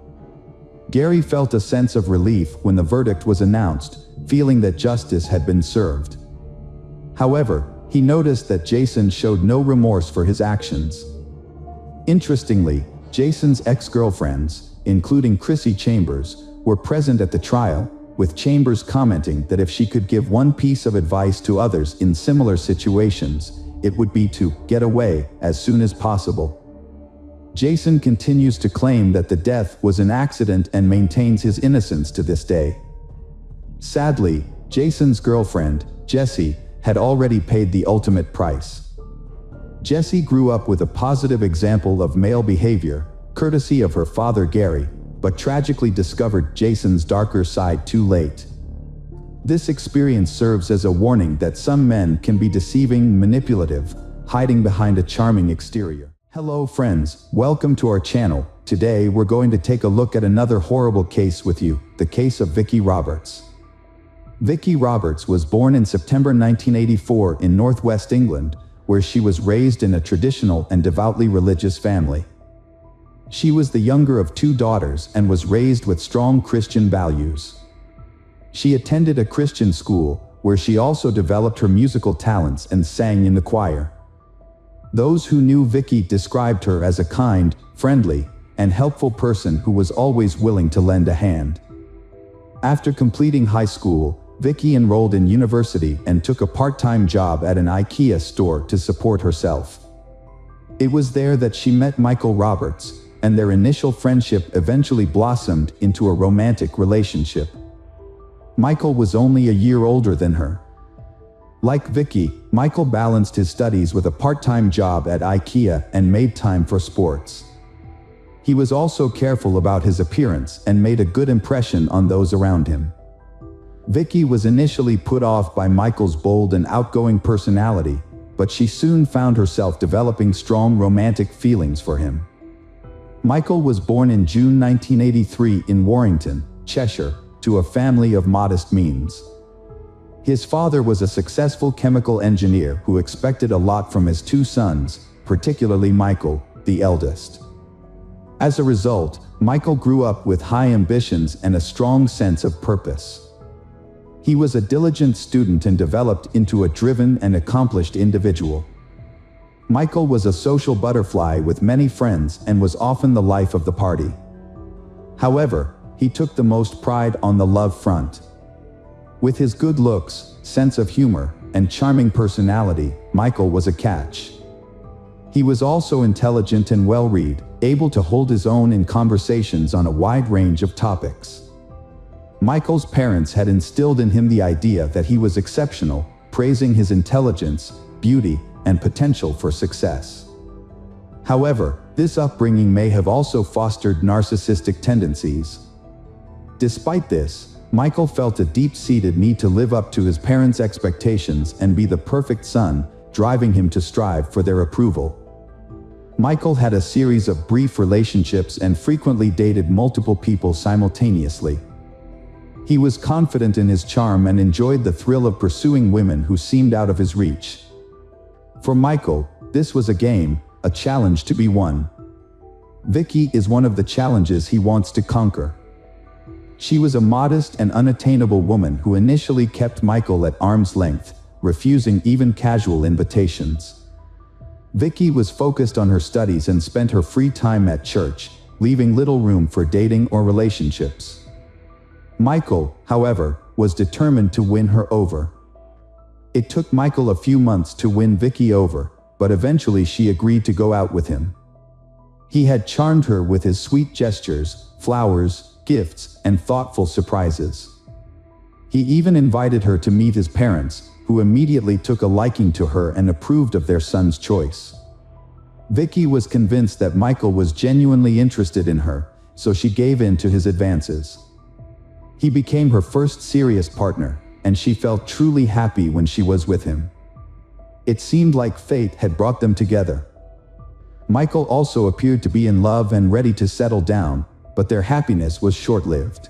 Gary felt a sense of relief when the verdict was announced, feeling that justice had been served. However, he noticed that Jason showed no remorse for his actions. Interestingly, Jason's ex-girlfriends, including Chrissy Chambers, were present at the trial, with Chambers commenting that if she could give one piece of advice to others in similar situations, it would be to get away as soon as possible. Jason continues to claim that the death was an accident and maintains his innocence to this day. Sadly, Jason's girlfriend, Jessie, had already paid the ultimate price. Jessie grew up with a positive example of male behavior, courtesy of her father Gary, but tragically discovered Jason's darker side too late. This experience serves as a warning that some men can be deceiving, manipulative, hiding behind a charming exterior. Hello friends, welcome to our channel. Today we're going to take a look at another horrible case with you, the case of Vicki Roberts. Vicki Roberts was born in September 1984 in northwest England, where she was raised in a traditional and devoutly religious family. She was the younger of 2 daughters and was raised with strong Christian values. She attended a Christian school, where she also developed her musical talents and sang in the choir. Those who knew Vicki described her as a kind, friendly, and helpful person who was always willing to lend a hand. After completing high school, Vicki enrolled in university and took a part-time job at an IKEA store to support herself. It was there that she met Michael Roberts, and their initial friendship eventually blossomed into a romantic relationship. Michael was only a year older than her. Like Vicki, Michael balanced his studies with a part-time job at IKEA and made time for sports. He was also careful about his appearance and made a good impression on those around him. Vicki was initially put off by Michael's bold and outgoing personality, but she soon found herself developing strong romantic feelings for him. Michael was born in June 1983 in Warrington, Cheshire, to a family of modest means. His father was a successful chemical engineer who expected a lot from his 2 sons, particularly Michael, the eldest. As a result, Michael grew up with high ambitions and a strong sense of purpose. He was a diligent student and developed into a driven and accomplished individual. Michael was a social butterfly with many friends and was often the life of the party. However, he took the most pride on the love front. With his good looks, sense of humor, and charming personality, Michael was a catch. He was also intelligent and well-read, able to hold his own in conversations on a wide range of topics. Michael's parents had instilled in him the idea that he was exceptional, praising his intelligence, beauty, and potential for success. However, this upbringing may have also fostered narcissistic tendencies. Despite this, Michael felt a deep-seated need to live up to his parents' expectations and be the perfect son, driving him to strive for their approval. Michael had a series of brief relationships and frequently dated multiple people simultaneously. He was confident in his charm and enjoyed the thrill of pursuing women who seemed out of his reach. For Michael, this was a game, a challenge to be won. Vicky is one of the challenges he wants to conquer. She was a modest and unattainable woman who initially kept Michael at arm's length, refusing even casual invitations. Vicky was focused on her studies and spent her free time at church, leaving little room for dating or relationships. Michael, however, was determined to win her over. It took Michael a few months to win Vicky over, but eventually she agreed to go out with him. He had charmed her with his sweet gestures, flowers, gifts, and thoughtful surprises. He even invited her to meet his parents, who immediately took a liking to her and approved of their son's choice. Vicky was convinced that Michael was genuinely interested in her, so she gave in to his advances. He became her first serious partner, and she felt truly happy when she was with him. It seemed like fate had brought them together. Michael also appeared to be in love and ready to settle down, but their happiness was short-lived.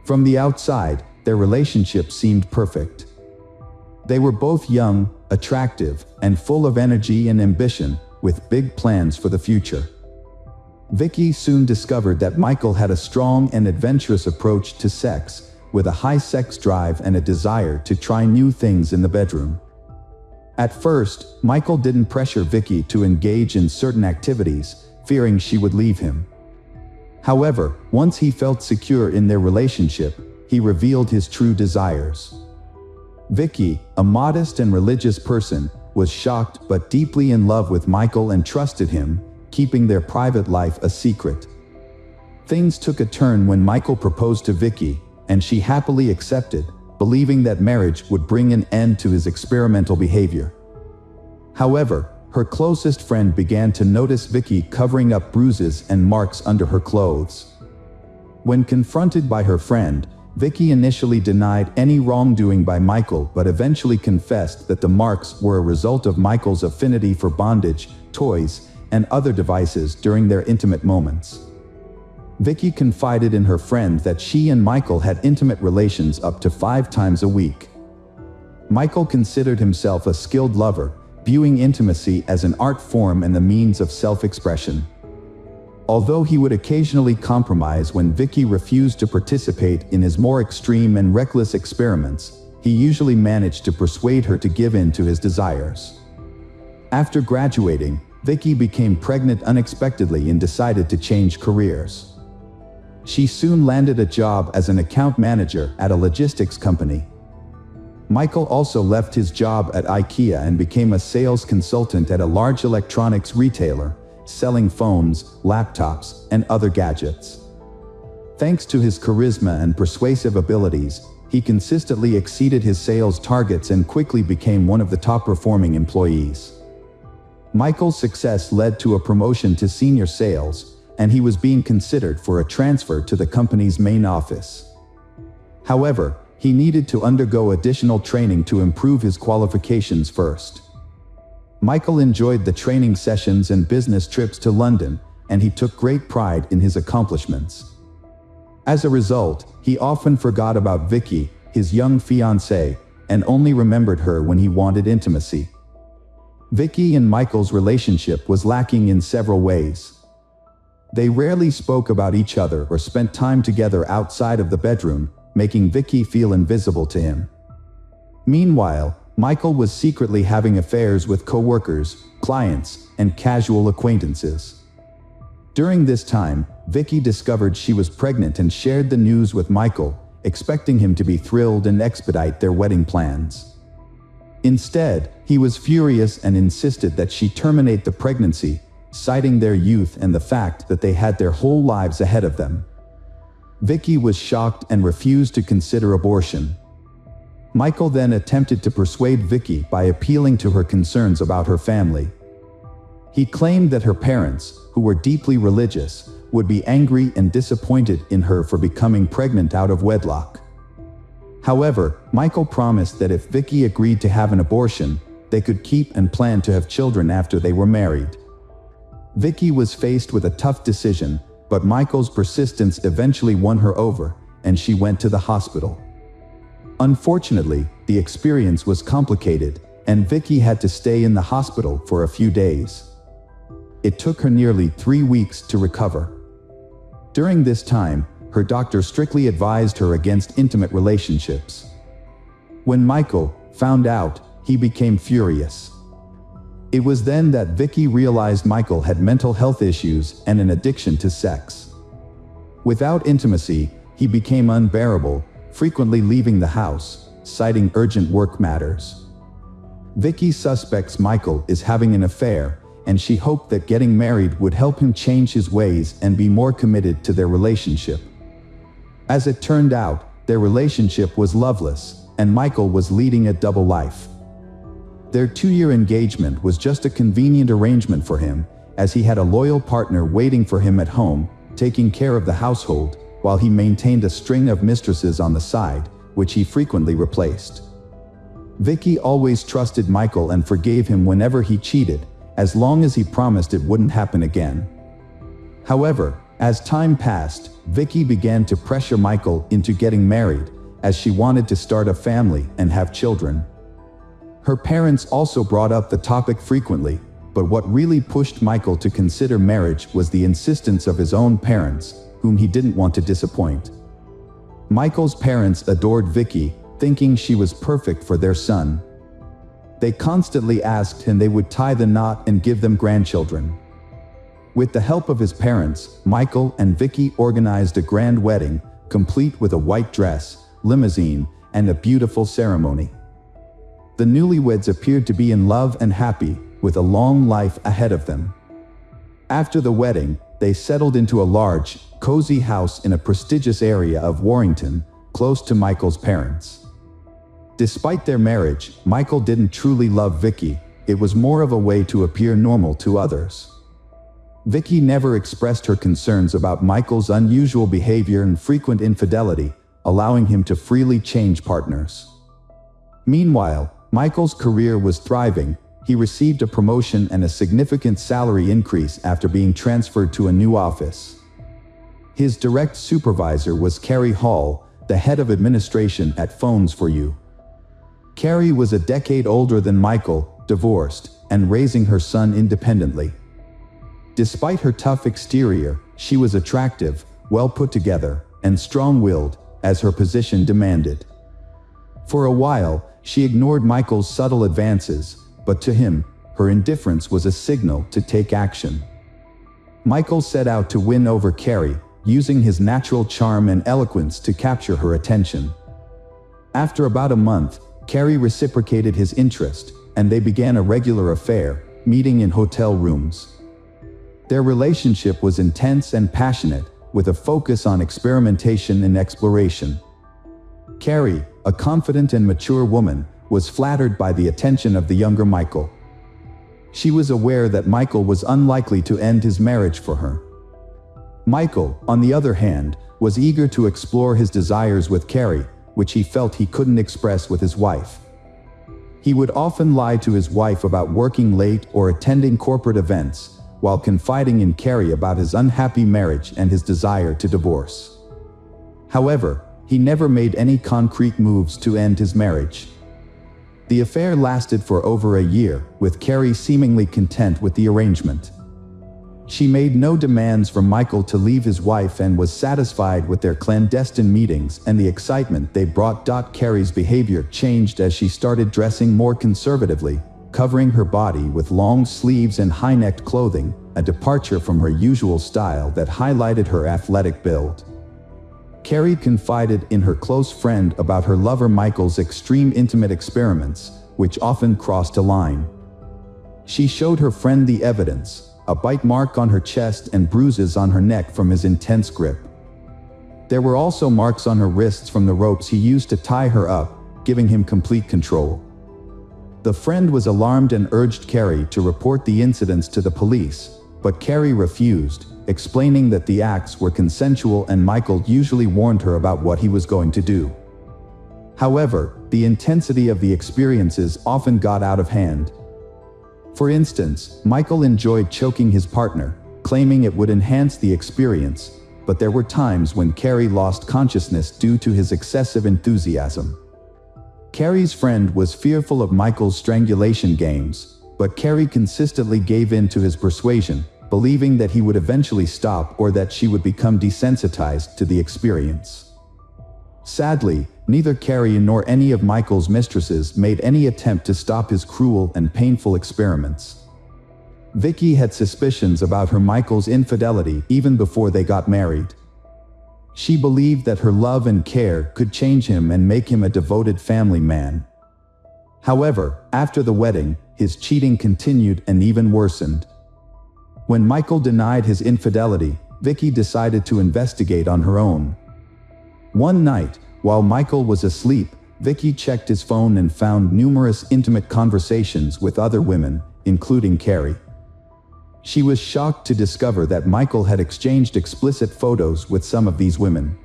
From the outside, their relationship seemed perfect. They were both young, attractive, and full of energy and ambition, with big plans for the future. Vicky soon discovered that Michael had a strong and adventurous approach to sex, with a high sex drive and a desire to try new things in the bedroom. At first, Michael didn't pressure Vicky to engage in certain activities, fearing she would leave him. However, once he felt secure in their relationship, he revealed his true desires. Vicky, a modest and religious person, was shocked but deeply in love with Michael and trusted him, keeping their private life a secret. Things took a turn when Michael proposed to Vicky, and she happily accepted, believing that marriage would bring an end to his experimental behavior. However, her closest friend began to notice Vicky covering up bruises and marks under her clothes. When confronted by her friend, Vicky initially denied any wrongdoing by Michael but eventually confessed that the marks were a result of Michael's affinity for bondage, toys, and other devices during their intimate moments. Vicky confided in her friend that she and Michael had intimate relations up to 5 times a week. Michael considered himself a skilled lover, viewing intimacy as an art form and the means of self-expression. Although he would occasionally compromise when Vicky refused to participate in his more extreme and reckless experiments, he usually managed to persuade her to give in to his desires. After graduating, Vicky became pregnant unexpectedly and decided to change careers. She soon landed a job as an account manager at a logistics company. Michael also left his job at IKEA and became a sales consultant at a large electronics retailer, selling phones, laptops, and other gadgets. Thanks to his charisma and persuasive abilities, he consistently exceeded his sales targets and quickly became one of the top-performing employees. Michael's success led to a promotion to senior sales, and he was being considered for a transfer to the company's main office. However, he needed to undergo additional training to improve his qualifications first. Michael enjoyed the training sessions and business trips to London, and he took great pride in his accomplishments. As a result, he often forgot about Vicky, his young fiancée, and only remembered her when he wanted intimacy. Vicky and Michael's relationship was lacking in several ways. They rarely spoke about each other or spent time together outside of the bedroom, making Vicky feel invisible to him. Meanwhile, Michael was secretly having affairs with co-workers, clients, and casual acquaintances. During this time, Vicky discovered she was pregnant and shared the news with Michael, expecting him to be thrilled and expedite their wedding plans. Instead, he was furious and insisted that she terminate the pregnancy, citing their youth and the fact that they had their whole lives ahead of them. Vicky was shocked and refused to consider abortion. Michael then attempted to persuade Vicky by appealing to her concerns about her family. He claimed that her parents, who were deeply religious, would be angry and disappointed in her for becoming pregnant out of wedlock. However, Michael promised that if Vicky agreed to have an abortion, they could keep and plan to have children after they were married. Vicky was faced with a tough decision, but Michael's persistence eventually won her over, and she went to the hospital. Unfortunately, the experience was complicated, and Vicky had to stay in the hospital for a few days. It took her nearly 3 weeks to recover. During this time, her doctor strictly advised her against intimate relationships. When Michael found out, he became furious. It was then that Vicky realized Michael had mental health issues and an addiction to sex. Without intimacy, he became unbearable, frequently leaving the house, citing urgent work matters. Vicky suspects Michael is having an affair, and she hoped that getting married would help him change his ways and be more committed to their relationship. As it turned out, their relationship was loveless, and Michael was leading a double life. Their 2-year engagement was just a convenient arrangement for him, as he had a loyal partner waiting for him at home, taking care of the household, while he maintained a string of mistresses on the side, which he frequently replaced. Vicky always trusted Michael and forgave him whenever he cheated, as long as he promised it wouldn't happen again. However, as time passed, Vicky began to pressure Michael into getting married, as she wanted to start a family and have children. Her parents also brought up the topic frequently, but what really pushed Michael to consider marriage was the insistence of his own parents, whom he didn't want to disappoint. Michael's parents adored Vicky, thinking she was perfect for their son. They constantly asked him they would tie the knot and give them grandchildren. With the help of his parents, Michael and Vicky organized a grand wedding, complete with a white dress, limousine, and a beautiful ceremony. The newlyweds appeared to be in love and happy, with a long life ahead of them. After the wedding, they settled into a large, cozy house in a prestigious area of Warrington, close to Michael's parents. Despite their marriage, Michael didn't truly love Vicky. It was more of a way to appear normal to others. Vicky never expressed her concerns about Michael's unusual behavior and frequent infidelity, allowing him to freely change partners. Meanwhile, Michael's career was thriving. He received a promotion and a significant salary increase after being transferred to a new office. His direct supervisor was Carrie Hall, the head of administration at Phones for You. Carrie was a decade older than Michael, divorced, and raising her son independently. Despite her tough exterior, she was attractive, well put together, and strong-willed, as her position demanded. For a while, she ignored Michael's subtle advances, but to him, her indifference was a signal to take action. Michael set out to win over Carrie, using his natural charm and eloquence to capture her attention. After about a month, Carrie reciprocated his interest, and they began a regular affair, meeting in hotel rooms. Their relationship was intense and passionate, with a focus on experimentation and exploration. Carrie, a confident and mature woman, was flattered by the attention of the younger Michael. She was aware that Michael was unlikely to end his marriage for her. Michael, on the other hand, was eager to explore his desires with Carrie, which he felt he couldn't express with his wife. He would often lie to his wife about working late or attending corporate events, while confiding in Carrie about his unhappy marriage and his desire to divorce. However, he never made any concrete moves to end his marriage. The affair lasted for over a year, with Carrie seemingly content with the arrangement. She made no demands for Michael to leave his wife and was satisfied with their clandestine meetings and the excitement they brought. Carrie's behavior changed as she started dressing more conservatively, covering her body with long sleeves and high-necked clothing, a departure from her usual style that highlighted her athletic build. Carrie confided in her close friend about her lover Michael's extreme intimate experiments, which often crossed a line. She showed her friend the evidence, a bite mark on her chest and bruises on her neck from his intense grip. There were also marks on her wrists from the ropes he used to tie her up, giving him complete control. The friend was alarmed and urged Carrie to report the incidents to the police, but Carrie refused, explaining that the acts were consensual and Michael usually warned her about what he was going to do. However, the intensity of the experiences often got out of hand. For instance, Michael enjoyed choking his partner, claiming it would enhance the experience, but there were times when Carrie lost consciousness due to his excessive enthusiasm. Carrie's friend was fearful of Michael's strangulation games, but Carrie consistently gave in to his persuasion, believing that he would eventually stop or that she would become desensitized to the experience. Sadly, neither Carrie nor any of Michael's mistresses made any attempt to stop his cruel and painful experiments. Vicky had suspicions about her Michael's infidelity even before they got married. She believed that her love and care could change him and make him a devoted family man. However, after the wedding, his cheating continued and even worsened. When Michael denied his infidelity, Vicky decided to investigate on her own. One night, while Michael was asleep, Vicky checked his phone and found numerous intimate conversations with other women, including Carrie. She was shocked to discover that Michael had exchanged explicit photos with some of these women.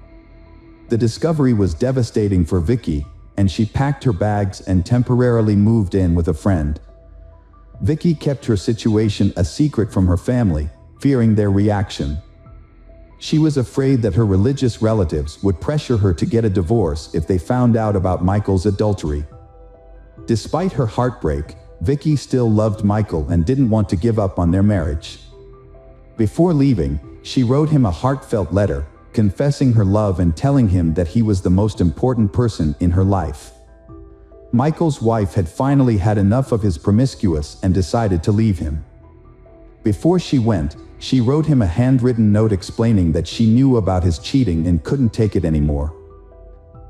The discovery was devastating for Vicky, and she packed her bags and temporarily moved in with a friend. Vicky kept her situation a secret from her family, fearing their reaction. She was afraid that her religious relatives would pressure her to get a divorce if they found out about Michael's adultery. Despite her heartbreak, Vicky still loved Michael and didn't want to give up on their marriage. Before leaving, she wrote him a heartfelt letter, confessing her love and telling him that he was the most important person in her life. Michael's wife had finally had enough of his promiscuous and decided to leave him. Before she went, she wrote him a handwritten note explaining that she knew about his cheating and couldn't take it anymore.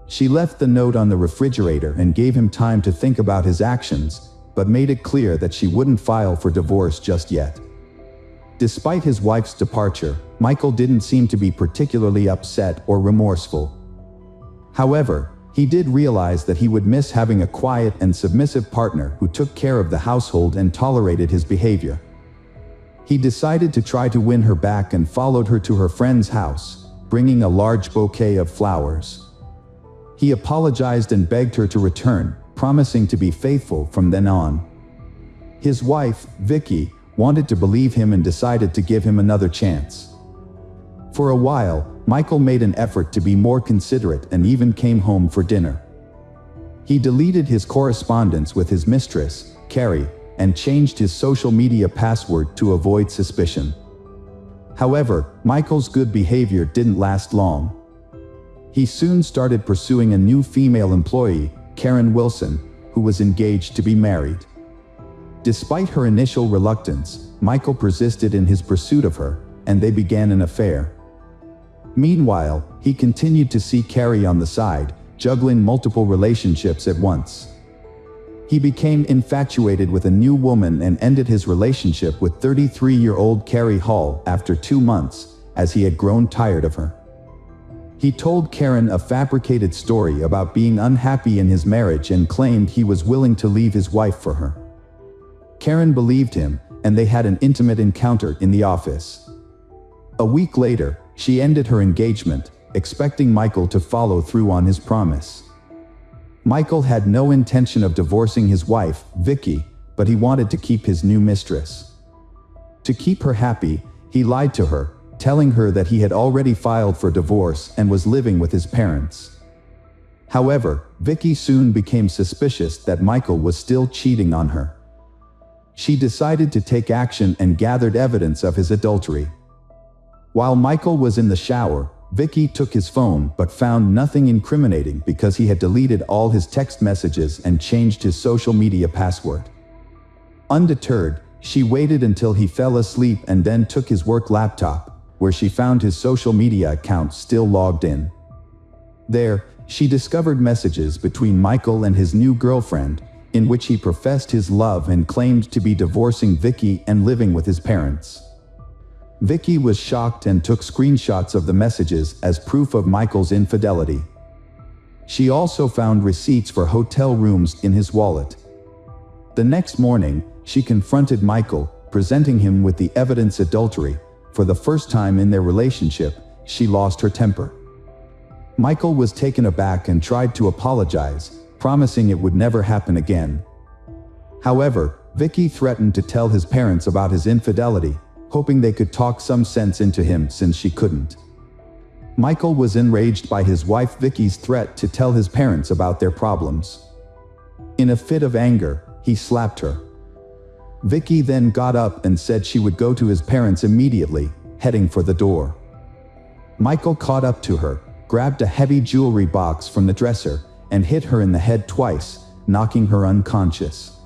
She left the note on the refrigerator and gave him time to think about his actions, but made it clear that she wouldn't file for divorce just yet. Despite his wife's departure, Michael didn't seem to be particularly upset or remorseful. However, he did realize that he would miss having a quiet and submissive partner who took care of the household and tolerated his behavior. He decided to try to win her back and followed her to her friend's house, bringing a large bouquet of flowers. He apologized and begged her to return, promising to be faithful from then on. His wife, Vicky, wanted to believe him and decided to give him another chance. For a while, Michael made an effort to be more considerate and even came home for dinner. He deleted his correspondence with his mistress, Carrie, and changed his social media password to avoid suspicion. However, Michael's good behavior didn't last long. He soon started pursuing a new female employee, Karen Wilson, who was engaged to be married. Despite her initial reluctance, Michael persisted in his pursuit of her, and they began an affair. Meanwhile, he continued to see Carrie on the side, juggling multiple relationships at once. He became infatuated with a new woman and ended his relationship with 33-year-old Carrie Hall after 2 months, as he had grown tired of her. He told Karen a fabricated story about being unhappy in his marriage and claimed he was willing to leave his wife for her. Karen believed him, and they had an intimate encounter in the office. A week later, she ended her engagement, expecting Michael to follow through on his promise. Michael had no intention of divorcing his wife, Vicky, but he wanted to keep his new mistress. To keep her happy, he lied to her, telling her that he had already filed for divorce and was living with his parents. However, Vicky soon became suspicious that Michael was still cheating on her. she decided to take action and gathered evidence of his adultery. While Michael was in the shower, Vicky took his phone but found nothing incriminating because he had deleted all his text messages and changed his social media password. Undeterred, she waited until he fell asleep and then took his work laptop, where she found his social media account still logged in. There, she discovered messages between Michael and his new girlfriend, in which he professed his love and claimed to be divorcing Vicky and living with his parents. Vicky was shocked and took screenshots of the messages as proof of Michael's infidelity. She also found receipts for hotel rooms in his wallet. The next morning, she confronted Michael, presenting him with the evidence adultery. For the first time in their relationship, she lost her temper. Michael was taken aback and tried to apologize, promising it would never happen again. However, Vicky threatened to tell his parents about his infidelity, hoping they could talk some sense into him since she couldn't. Michael was enraged by his wife Vicky's threat to tell his parents about their problems. In a fit of anger, he slapped her. Vicky then got up and said she would go to his parents immediately, heading for the door. Michael caught up to her, grabbed a heavy jewelry box from the dresser, and hit her in the head twice, knocking her unconscious.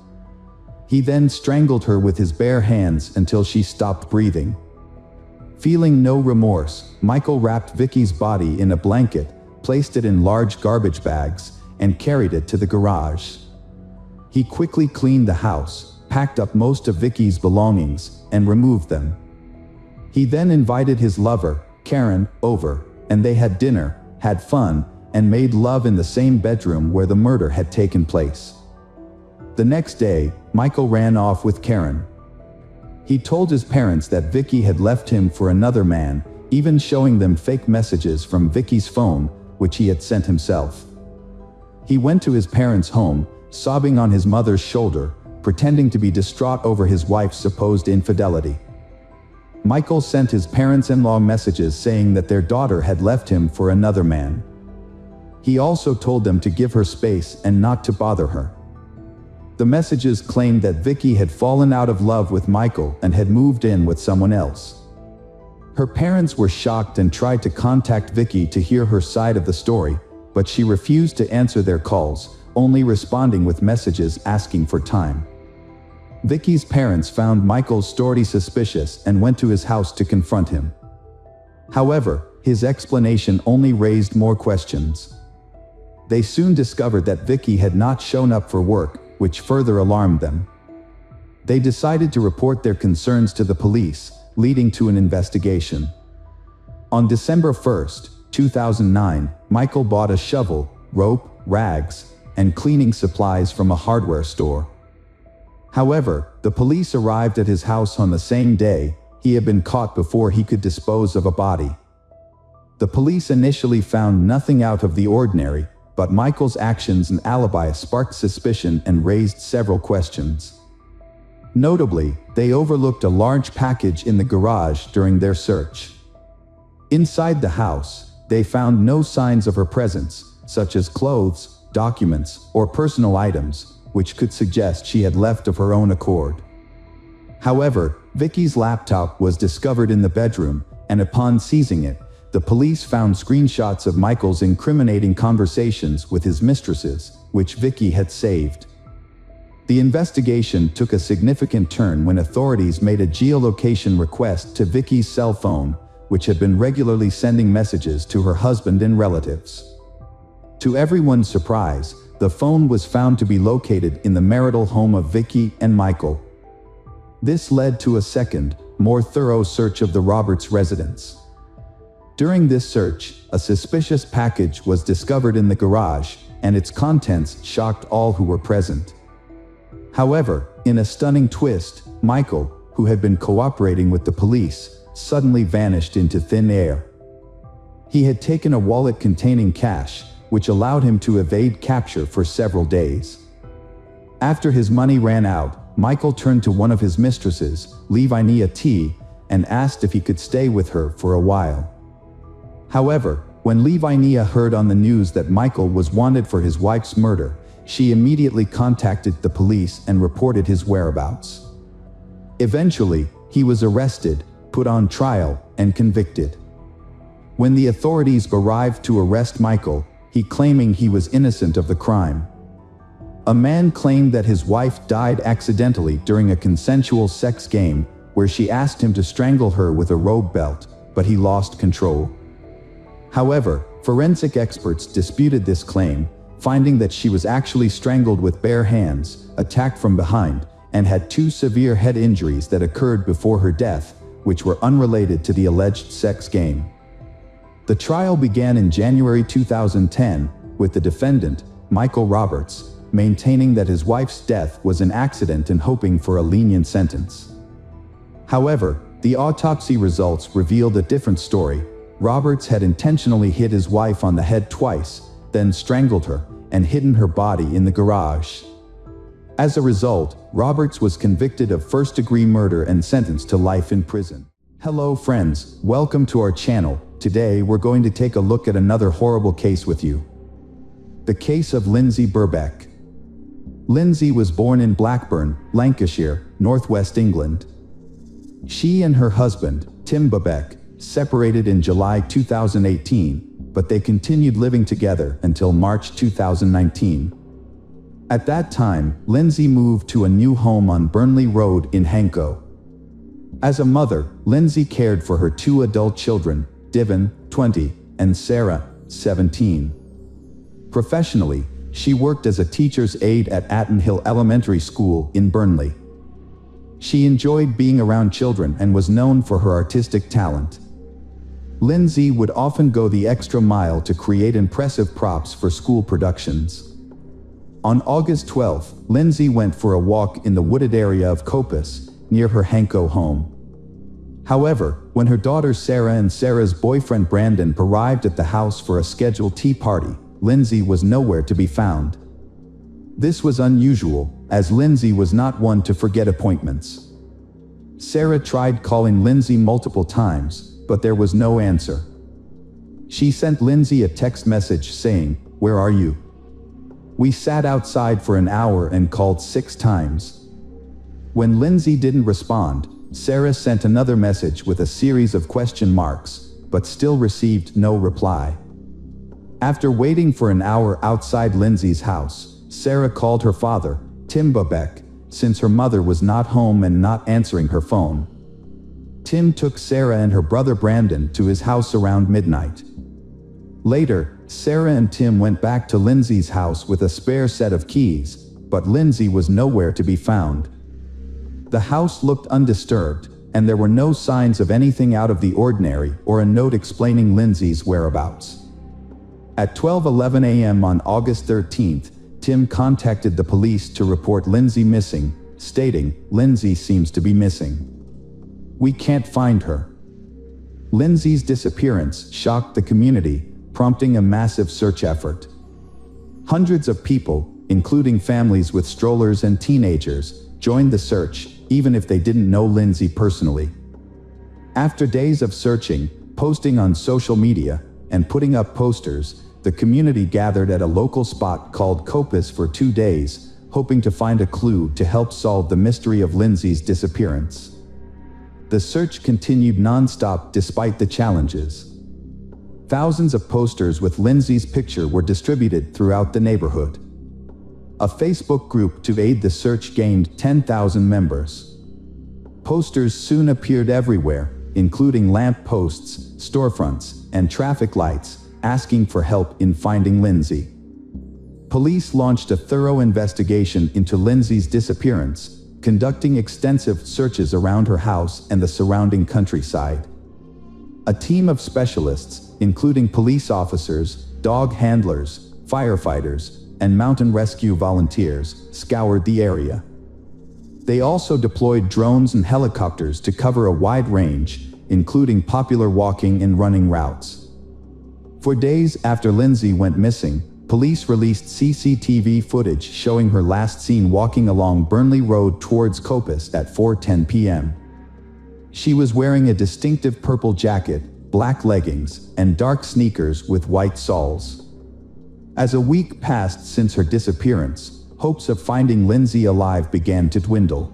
He then strangled her with his bare hands until she stopped breathing. Feeling no remorse, Michael wrapped Vicky's body in a blanket, placed it in large garbage bags, and carried it to the garage. He quickly cleaned the house, packed up most of Vicky's belongings, and removed them. He then invited his lover, Karen, over, and they had dinner, had fun, and made love in the same bedroom where the murder had taken place. The next day, Michael ran off with Karen. He told his parents that Vicky had left him for another man, even showing them fake messages from Vicky's phone, which he had sent himself. He went to his parents' home, sobbing on his mother's shoulder, pretending to be distraught over his wife's supposed infidelity. Michael sent his parents-in-law messages saying that their daughter had left him for another man. He also told them to give her space and not to bother her. The messages claimed that Vicky had fallen out of love with Michael and had moved in with someone else. Her parents were shocked and tried to contact Vicky to hear her side of the story, but she refused to answer their calls, only responding with messages asking for time. Vicky's parents found Michael's story suspicious and went to his house to confront him. However, his explanation only raised more questions. They soon discovered that Vicky had not shown up for work, which further alarmed them. They decided to report their concerns to the police, leading to an investigation. On December 1st, 2009, Michael bought a shovel, rope, rags, and cleaning supplies from a hardware store. However, the police arrived at his house on the same day. He had been caught before he could dispose of a body. The police initially found nothing out of the ordinary, but Michael's actions and alibi sparked suspicion and raised several questions. Notably, they overlooked a large package in the garage during their search. Inside the house, they found no signs of her presence, such as clothes, documents, or personal items, which could suggest she had left of her own accord. However, Vicky's laptop was discovered in the bedroom, and upon seizing it, the police found screenshots of Michael's incriminating conversations with his mistresses, which Vicky had saved. The investigation took a significant turn when authorities made a geolocation request to Vicky's cell phone, which had been regularly sending messages to her husband and relatives. To everyone's surprise, the phone was found to be located in the marital home of Vicky and Michael. This led to a second, more thorough search of the Roberts residence. During this search, a suspicious package was discovered in the garage, and its contents shocked all who were present. However, in a stunning twist, Michael, who had been cooperating with the police, suddenly vanished into thin air. He had taken a wallet containing cash, which allowed him to evade capture for several days. After his money ran out, Michael turned to one of his mistresses, Reena Virk, and asked if he could stay with her for a while. However, when Reena heard on the news that Michael was wanted for his wife's murder, she immediately contacted the police and reported his whereabouts. Eventually, he was arrested, put on trial, and convicted. When the authorities arrived to arrest Michael, he claiming he was innocent of the crime. A man claimed that his wife died accidentally during a consensual sex game where she asked him to strangle her with a rope belt, but he lost control. However, forensic experts disputed this claim, finding that she was actually strangled with bare hands, attacked from behind, and had 2 severe head injuries that occurred before her death, which were unrelated to the alleged sex game. The trial began in January 2010, with the defendant, Michael Roberts, maintaining that his wife's death was an accident and hoping for a lenient sentence. However, the autopsy results revealed a different story. Roberts had intentionally hit his wife on the head twice, then strangled her, and hidden her body in the garage. As a result, Roberts was convicted of first-degree murder and sentenced to life in prison. Hello friends, welcome to our channel. Today we're going to take a look at another horrible case with you. The case of Lindsay Birbeck. Lindsay was born in Blackburn, Lancashire, northwest England. She and her husband, Tim Birbeck, separated in July 2018, but they continued living together until March 2019. At that time, Lindsay moved to a new home on Burnley Road in Hanko. As a mother, Lindsay cared for her 2 adult children, Divin, 20, and Sarah, 17. Professionally, she worked as a teacher's aide at Atton Hill Elementary School in Burnley. She enjoyed being around children and was known for her artistic talent. Lindsay would often go the extra mile to create impressive props for school productions. On August 12, Lindsay went for a walk in the wooded area of Coppice, near her Hanko home. However, when her daughter Sarah and Sarah's boyfriend Brandon arrived at the house for a scheduled tea party, Lindsay was nowhere to be found. This was unusual, as Lindsay was not one to forget appointments. Sarah tried calling Lindsay multiple times, but there was no answer. She sent Lindsay a text message saying, "Where are you?" "We sat outside for an hour and called 6 times. When Lindsay didn't respond, Sarah sent another message with a series of question marks, but still received no reply. After waiting for an hour outside Lindsay's house, Sarah called her father, Tim Birbeck, since her mother was not home and not answering her phone. Tim took Sarah and her brother Brandon to his house around midnight. Later, Sarah and Tim went back to Lindsay's house with a spare set of keys, but Lindsay was nowhere to be found. The house looked undisturbed, and there were no signs of anything out of the ordinary or a note explaining Lindsay's whereabouts. At 12:11 a.m. on August 13th, Tim contacted the police to report Lindsay missing, stating, "Lindsay seems to be missing. We can't find her." Lindsay's disappearance shocked the community, prompting a massive search effort. Hundreds of people, including families with strollers and teenagers, joined the search, even if they didn't know Lindsay personally. After days of searching, posting on social media, and putting up posters, the community gathered at a local spot called Coppice for 2 days, hoping to find a clue to help solve the mystery of Lindsay's disappearance. The search continued non-stop despite the challenges. Thousands of posters with Lindsay's picture were distributed throughout the neighborhood. A Facebook group to aid the search gained 10,000 members. Posters soon appeared everywhere, including lamp posts, storefronts, and traffic lights, asking for help in finding Lindsay. Police launched a thorough investigation into Lindsay's disappearance, conducting extensive searches around her house and the surrounding countryside. A team of specialists, including police officers, dog handlers, firefighters, and mountain rescue volunteers, scoured the area. They also deployed drones and helicopters to cover a wide range, including popular walking and running routes. For days after Lindsay went missing, police released CCTV footage showing her last seen walking along Burnley Road towards Coppice at 4:10 p.m. She was wearing a distinctive purple jacket, black leggings, and dark sneakers with white soles. As a week passed since her disappearance, hopes of finding Lindsay alive began to dwindle.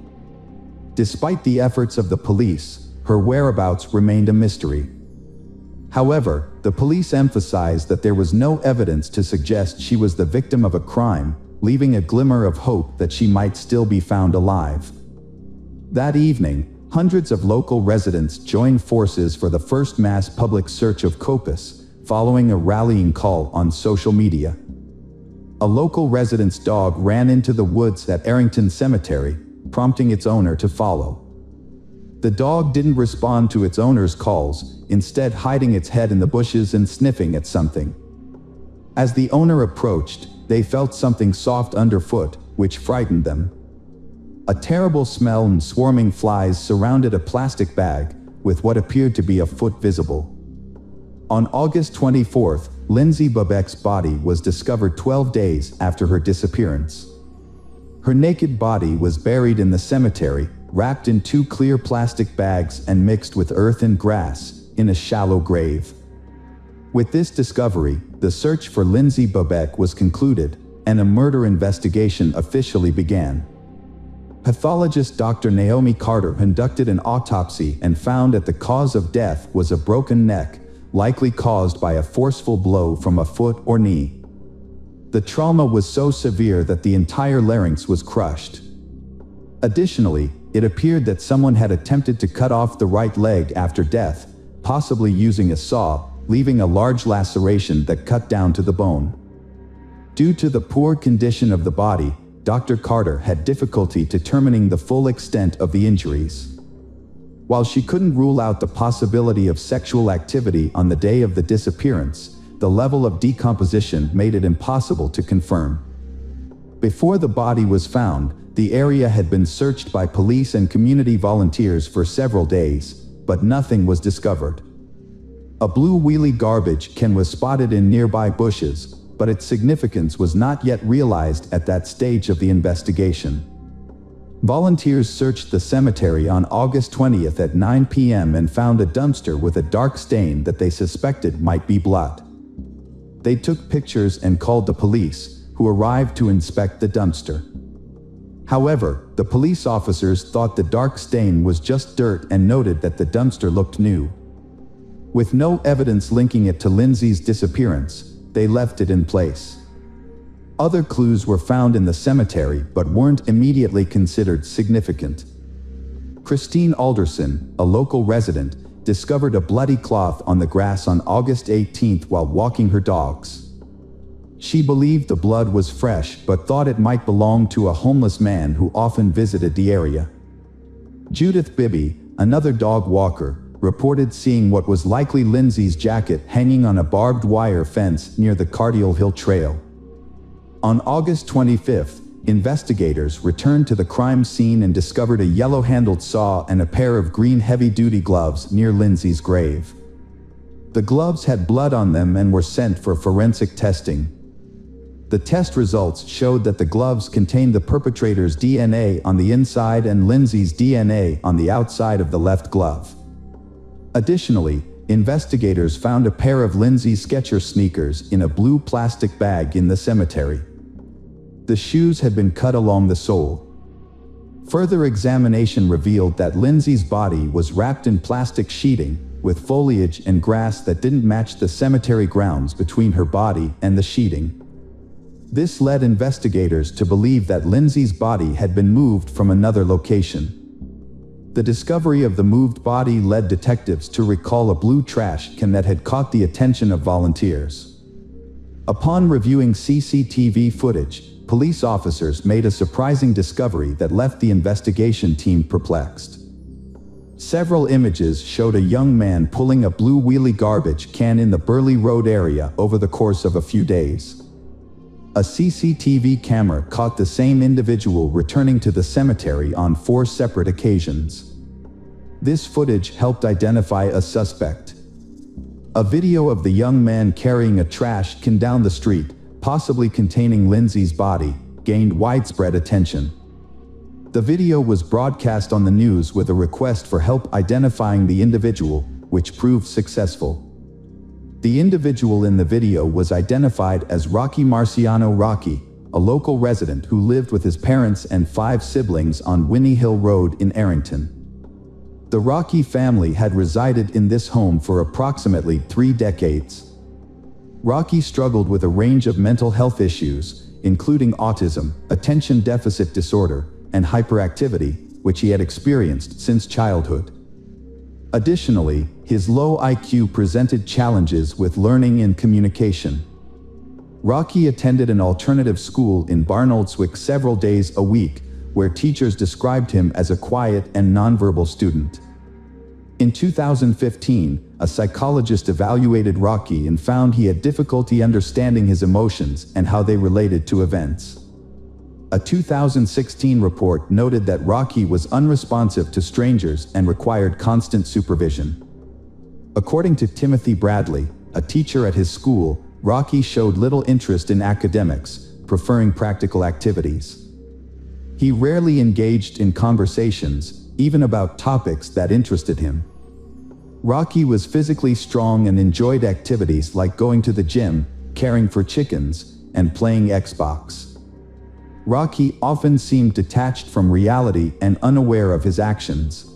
Despite the efforts of the police, her whereabouts remained a mystery. However, the police emphasized that there was no evidence to suggest she was the victim of a crime, leaving a glimmer of hope that she might still be found alive. That evening, hundreds of local residents joined forces for the first mass public search of Copus, following a rallying call on social media. A local resident's dog ran into the woods at Arrington Cemetery, prompting its owner to follow. The dog didn't respond to its owner's calls, instead hiding its head in the bushes and sniffing at something. As the owner approached, they felt something soft underfoot, which frightened them. A terrible smell and swarming flies surrounded a plastic bag, with what appeared to be a foot visible. On August 24th, Lindsay Bobek's body was discovered 12 days after her disappearance. Her naked body was buried in the cemetery, wrapped in 2 clear plastic bags and mixed with earth and grass, in a shallow grave. With this discovery, the search for Lindsay Bobek was concluded, and a murder investigation officially began. Pathologist Dr. Naomi Carter conducted an autopsy and found that the cause of death was a broken neck, likely caused by a forceful blow from a foot or knee. The trauma was so severe that the entire larynx was crushed. Additionally, it appeared that someone had attempted to cut off the right leg after death, possibly using a saw, leaving a large laceration that cut down to the bone. Due to the poor condition of the body, Dr. Carter had difficulty determining the full extent of the injuries. While she couldn't rule out the possibility of sexual activity on the day of the disappearance, the level of decomposition made it impossible to confirm. Before the body was found, the area had been searched by police and community volunteers for several days, but nothing was discovered. A blue wheelie garbage can was spotted in nearby bushes, but its significance was not yet realized at that stage of the investigation. Volunteers searched the cemetery on August 20th at 9 p.m. and found a dumpster with a dark stain that they suspected might be blood. They took pictures and called the police, who arrived to inspect the dumpster. However, the police officers thought the dark stain was just dirt and noted that the dumpster looked new. With no evidence linking it to Lindsay's disappearance, they left it in place. Other clues were found in the cemetery but weren't immediately considered significant. Christine Alderson, a local resident, discovered a bloody cloth on the grass on August 18th while walking her dogs. She believed the blood was fresh but thought it might belong to a homeless man who often visited the area. Judith Bibby, another dog walker, reported seeing what was likely Lindsay's jacket hanging on a barbed wire fence near the Cardial Hill Trail. On August 25th, investigators returned to the crime scene and discovered a yellow-handled saw and a pair of green heavy-duty gloves near Lindsay's grave. The gloves had blood on them and were sent for forensic testing. The test results showed that the gloves contained the perpetrator's DNA on the inside and Lindsay's DNA on the outside of the left glove. Additionally, investigators found a pair of Lindsay's Skechers sneakers in a blue plastic bag in the cemetery. The shoes had been cut along the sole. Further examination revealed that Lindsay's body was wrapped in plastic sheeting, with foliage and grass that didn't match the cemetery grounds between her body and the sheeting. This led investigators to believe that Lindsay's body had been moved from another location. The discovery of the moved body led detectives to recall a blue trash can that had caught the attention of volunteers. Upon reviewing CCTV footage, police officers made a surprising discovery that left the investigation team perplexed. Several images showed a young man pulling a blue wheelie garbage can in the Burley Road area over the course of a few days. A CCTV camera caught the same individual returning to the cemetery on 4 separate occasions. This footage helped identify a suspect. A video of the young man carrying a trash can down the street, possibly containing Lindsay's body, gained widespread attention. The video was broadcast on the news with a request for help identifying the individual, which proved successful. The individual in the video was identified as Rocky Marciano Rocky, a local resident who lived with his parents and 5 siblings on Winnie Hill Road in Arrington. The Rocky family had resided in this home for approximately 3 decades. Rocky struggled with a range of mental health issues, including autism, attention deficit disorder, and hyperactivity, which he had experienced since childhood. Additionally, his low IQ presented challenges with learning and communication. Rocky attended an alternative school in Barnoldswick several days a week, where teachers described him as a quiet and nonverbal student. In 2015, a psychologist evaluated Rocky and found he had difficulty understanding his emotions and how they related to events. A 2016 report noted that Rocky was unresponsive to strangers and required constant supervision. According to Timothy Bradley, a teacher at his school, Rocky showed little interest in academics, preferring practical activities. He rarely engaged in conversations, even about topics that interested him. Rocky was physically strong and enjoyed activities like going to the gym, caring for chickens, and playing Xbox. Rocky often seemed detached from reality and unaware of his actions.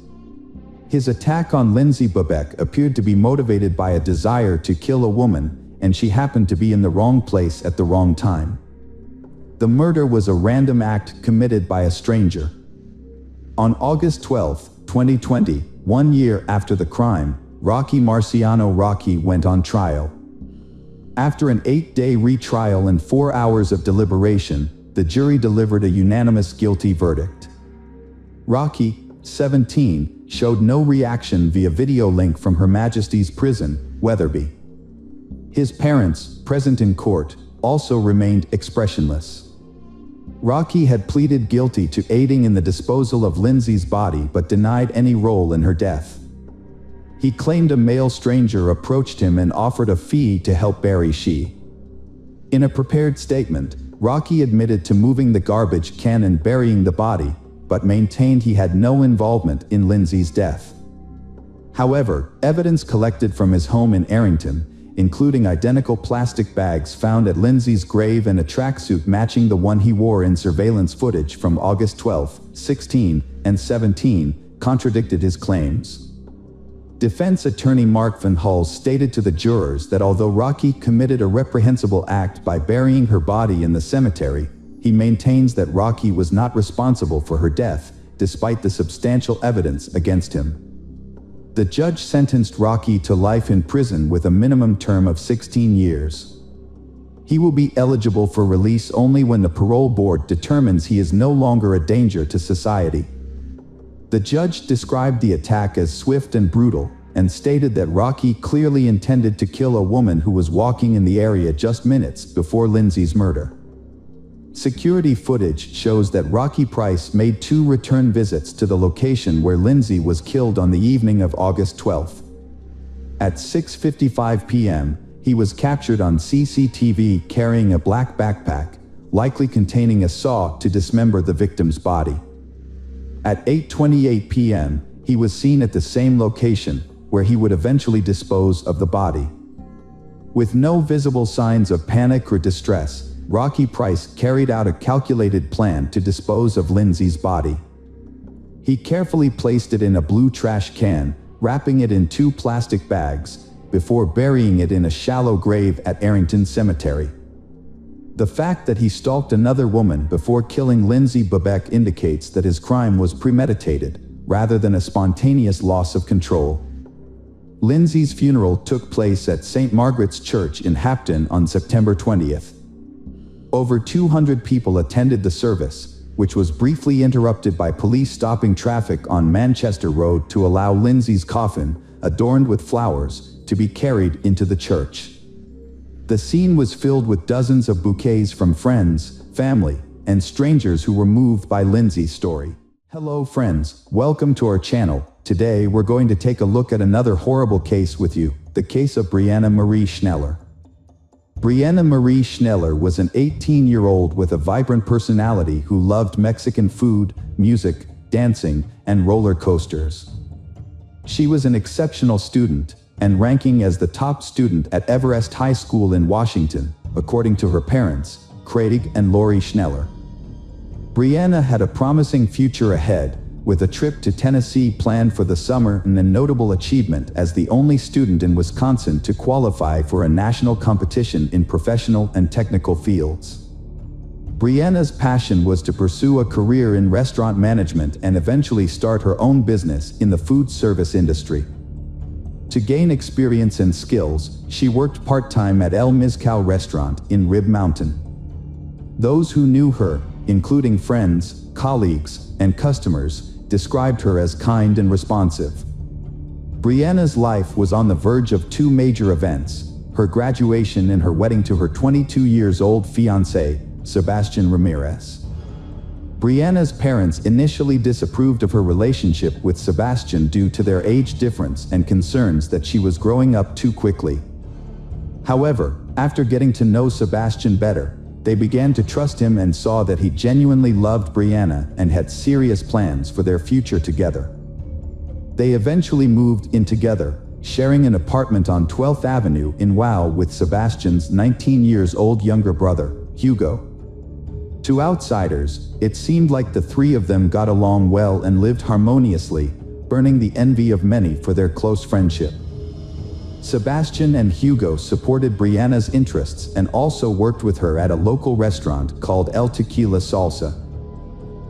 His attack on Lindsay Bubeck appeared to be motivated by a desire to kill a woman, and she happened to be in the wrong place at the wrong time. The murder was a random act committed by a stranger. On August 12, 2020, 1 year after the crime, Rocky Marciano Rocky went on trial. After an 8-day retrial and 4 hours of deliberation, the jury delivered a unanimous guilty verdict. Rocky, 17, showed no reaction via video link from Her Majesty's Prison, Wetherby. His parents, present in court, also remained expressionless. Rocky had pleaded guilty to aiding in the disposal of Lindsay's body but denied any role in her death. He claimed a male stranger approached him and offered a fee to help bury she. In a prepared statement, Rocky admitted to moving the garbage can and burying the body, but maintained he had no involvement in Lindsay's death. However, evidence collected from his home in Arrington, including identical plastic bags found at Lindsay's grave and a tracksuit matching the one he wore in surveillance footage from August 12, 16, and 17, contradicted his claims. Defense attorney Mark Van Hull stated to the jurors that although Rocky committed a reprehensible act by burying her body in the cemetery, he maintains that Rocky was not responsible for her death, despite the substantial evidence against him. The judge sentenced Rocky to life in prison with a minimum term of 16 years. He will be eligible for release only when the parole board determines he is no longer a danger to society. The judge described the attack as swift and brutal, and stated that Rocky clearly intended to kill a woman who was walking in the area just minutes before Lindsay's murder. Security footage shows that Rocky Price made 2 return visits to the location where Lindsay was killed on the evening of August 12. At 6:55 p.m., he was captured on CCTV carrying a black backpack, likely containing a saw to dismember the victim's body. At 8:28 p.m., he was seen at the same location, where he would eventually dispose of the body. With no visible signs of panic or distress, Rocky Price carried out a calculated plan to dispose of Lindsay's body. He carefully placed it in a blue trash can, wrapping it in 2 plastic bags, before burying it in a shallow grave at Arrington Cemetery. The fact that he stalked another woman before killing Lindsay Bubeck indicates that his crime was premeditated, rather than a spontaneous loss of control. Lindsay's funeral took place at St. Margaret's Church in Hapton on September 20th. Over 200 people attended the service, which was briefly interrupted by police stopping traffic on Manchester Road to allow Lindsay's coffin, adorned with flowers, to be carried into the church. The scene was filled with dozens of bouquets from friends, family, and strangers who were moved by Lindsay's story. Hello friends, welcome to our channel. Today we're going to take a look at another horrible case with you, the case of Brianna Marie Schneller. Brianna Marie Schneller was an 18-year-old with a vibrant personality who loved Mexican food, music, dancing, and roller coasters. She was an exceptional student, and ranking as the top student at Everest High School in Washington, according to her parents, Craig and Lori Schneller. Brianna had a promising future ahead, with a trip to Tennessee planned for the summer and a notable achievement as the only student in Wisconsin to qualify for a national competition in professional and technical fields. Brianna's passion was to pursue a career in restaurant management and eventually start her own business in the food service industry. To gain experience and skills, she worked part-time at El Mezcal restaurant in Rib Mountain. Those who knew her, including friends, colleagues, and customers, described her as kind and responsive. Brianna's life was on the verge of two major events: her graduation and her wedding to her 22 years old fiancé, Sebastian Ramirez. Brianna's parents initially disapproved of her relationship with Sebastian due to their age difference and concerns that she was growing up too quickly. However, after getting to know Sebastian better, they began to trust him and saw that he genuinely loved Brianna and had serious plans for their future together. They eventually moved in together, sharing an apartment on 12th Avenue in Wow with Sebastian's 19 years old younger brother, Hugo. To outsiders, it seemed like the three of them got along well and lived harmoniously, burning the envy of many for their close friendship. Sebastian and Hugo supported Brianna's interests and also worked with her at a local restaurant called El Tequila Salsa.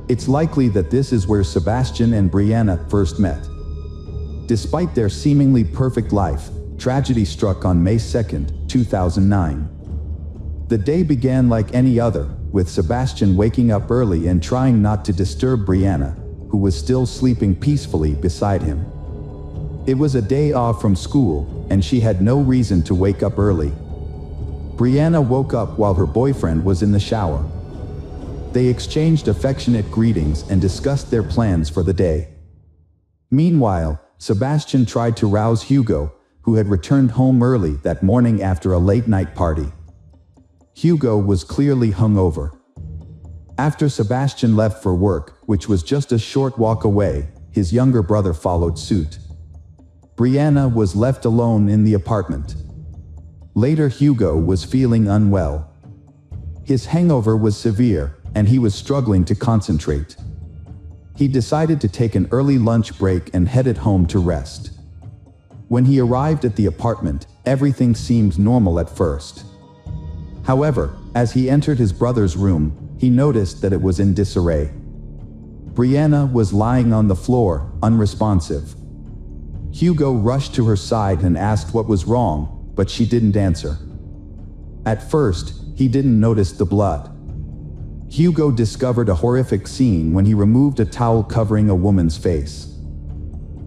It's likely that this is where Sebastian and Brianna first met. Despite their seemingly perfect life, tragedy struck on May 2, 2009. The day began like any other, with Sebastian waking up early and trying not to disturb Brianna, who was still sleeping peacefully beside him. It was a day off from school, and she had no reason to wake up early. Brianna woke up while her boyfriend was in the shower. They exchanged affectionate greetings and discussed their plans for the day. Meanwhile, Sebastian tried to rouse Hugo, who had returned home early that morning after a late-night party. Hugo was clearly hungover. After Sebastian left for work, which was just a short walk away, his younger brother followed suit. Brianna was left alone in the apartment. Later, Hugo was feeling unwell. His hangover was severe, and he was struggling to concentrate. He decided to take an early lunch break and headed home to rest. When he arrived at the apartment, everything seemed normal at first. However, as he entered his brother's room, he noticed that it was in disarray. Brianna was lying on the floor, unresponsive. Hugo rushed to her side and asked what was wrong, but she didn't answer. At first, he didn't notice the blood. Hugo discovered a horrific scene when he removed a towel covering a woman's face.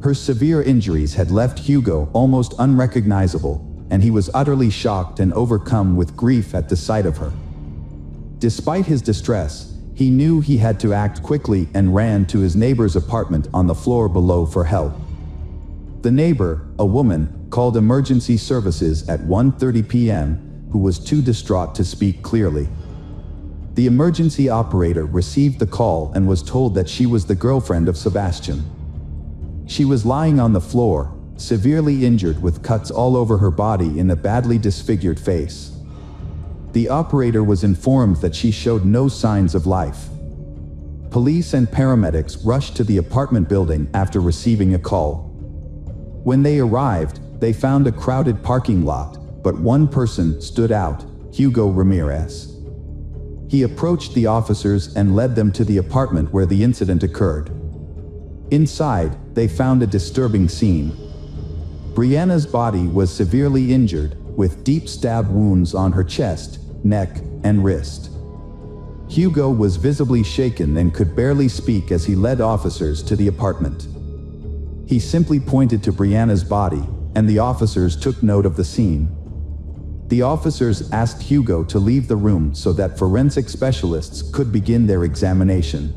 Her severe injuries had left Hugo almost unrecognizable, and he was utterly shocked and overcome with grief at the sight of her. Despite his distress, he knew he had to act quickly and ran to his neighbor's apartment on the floor below for help. The neighbor, a woman, called emergency services at 1:30 p.m., who was too distraught to speak clearly. The emergency operator received the call and was told that she was the girlfriend of Sebastian. She was lying on the floor, severely injured with cuts all over her body and a badly disfigured face. The operator was informed that she showed no signs of life. Police and paramedics rushed to the apartment building after receiving a call. When they arrived, they found a crowded parking lot, but one person stood out, Hugo Ramirez. He approached the officers and led them to the apartment where the incident occurred. Inside, they found a disturbing scene. Brianna's body was severely injured, with deep stab wounds on her chest, neck, and wrist. Hugo was visibly shaken and could barely speak as he led officers to the apartment. He simply pointed to Brianna's body, and the officers took note of the scene. The officers asked Hugo to leave the room so that forensic specialists could begin their examination.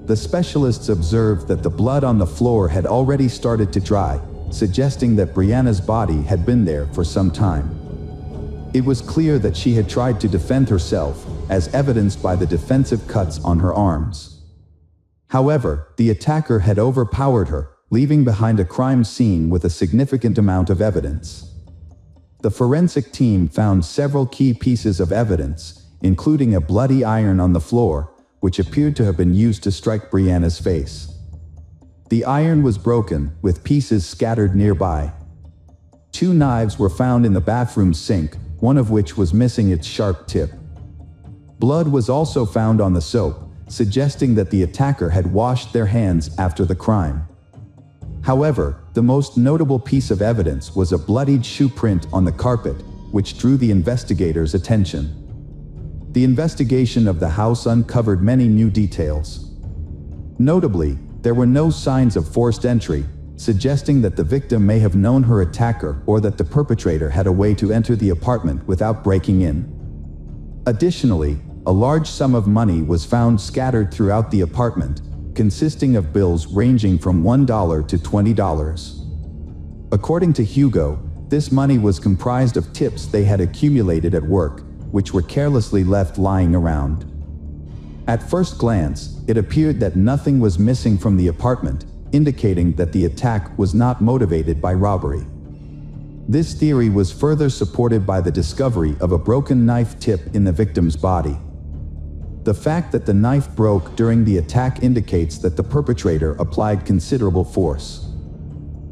The specialists observed that the blood on the floor had already started to dry, suggesting that Brianna's body had been there for some time. It was clear that she had tried to defend herself, as evidenced by the defensive cuts on her arms. However, the attacker had overpowered her, leaving behind a crime scene with a significant amount of evidence. The forensic team found several key pieces of evidence, including a bloody iron on the floor, which appeared to have been used to strike Brianna's face. The iron was broken, with pieces scattered nearby. 2 knives were found in the bathroom sink, one of which was missing its sharp tip. Blood was also found on the soap, suggesting that the attacker had washed their hands after the crime. However, the most notable piece of evidence was a bloodied shoe print on the carpet, which drew the investigators' attention. The investigation of the house uncovered many new details. Notably, there were no signs of forced entry, suggesting that the victim may have known her attacker or that the perpetrator had a way to enter the apartment without breaking in. Additionally, a large sum of money was found scattered throughout the apartment, consisting of bills ranging from $1 to $20. According to Hugo, this money was comprised of tips they had accumulated at work, which were carelessly left lying around. At first glance, it appeared that nothing was missing from the apartment, indicating that the attack was not motivated by robbery. This theory was further supported by the discovery of a broken knife tip in the victim's body. The fact that the knife broke during the attack indicates that the perpetrator applied considerable force.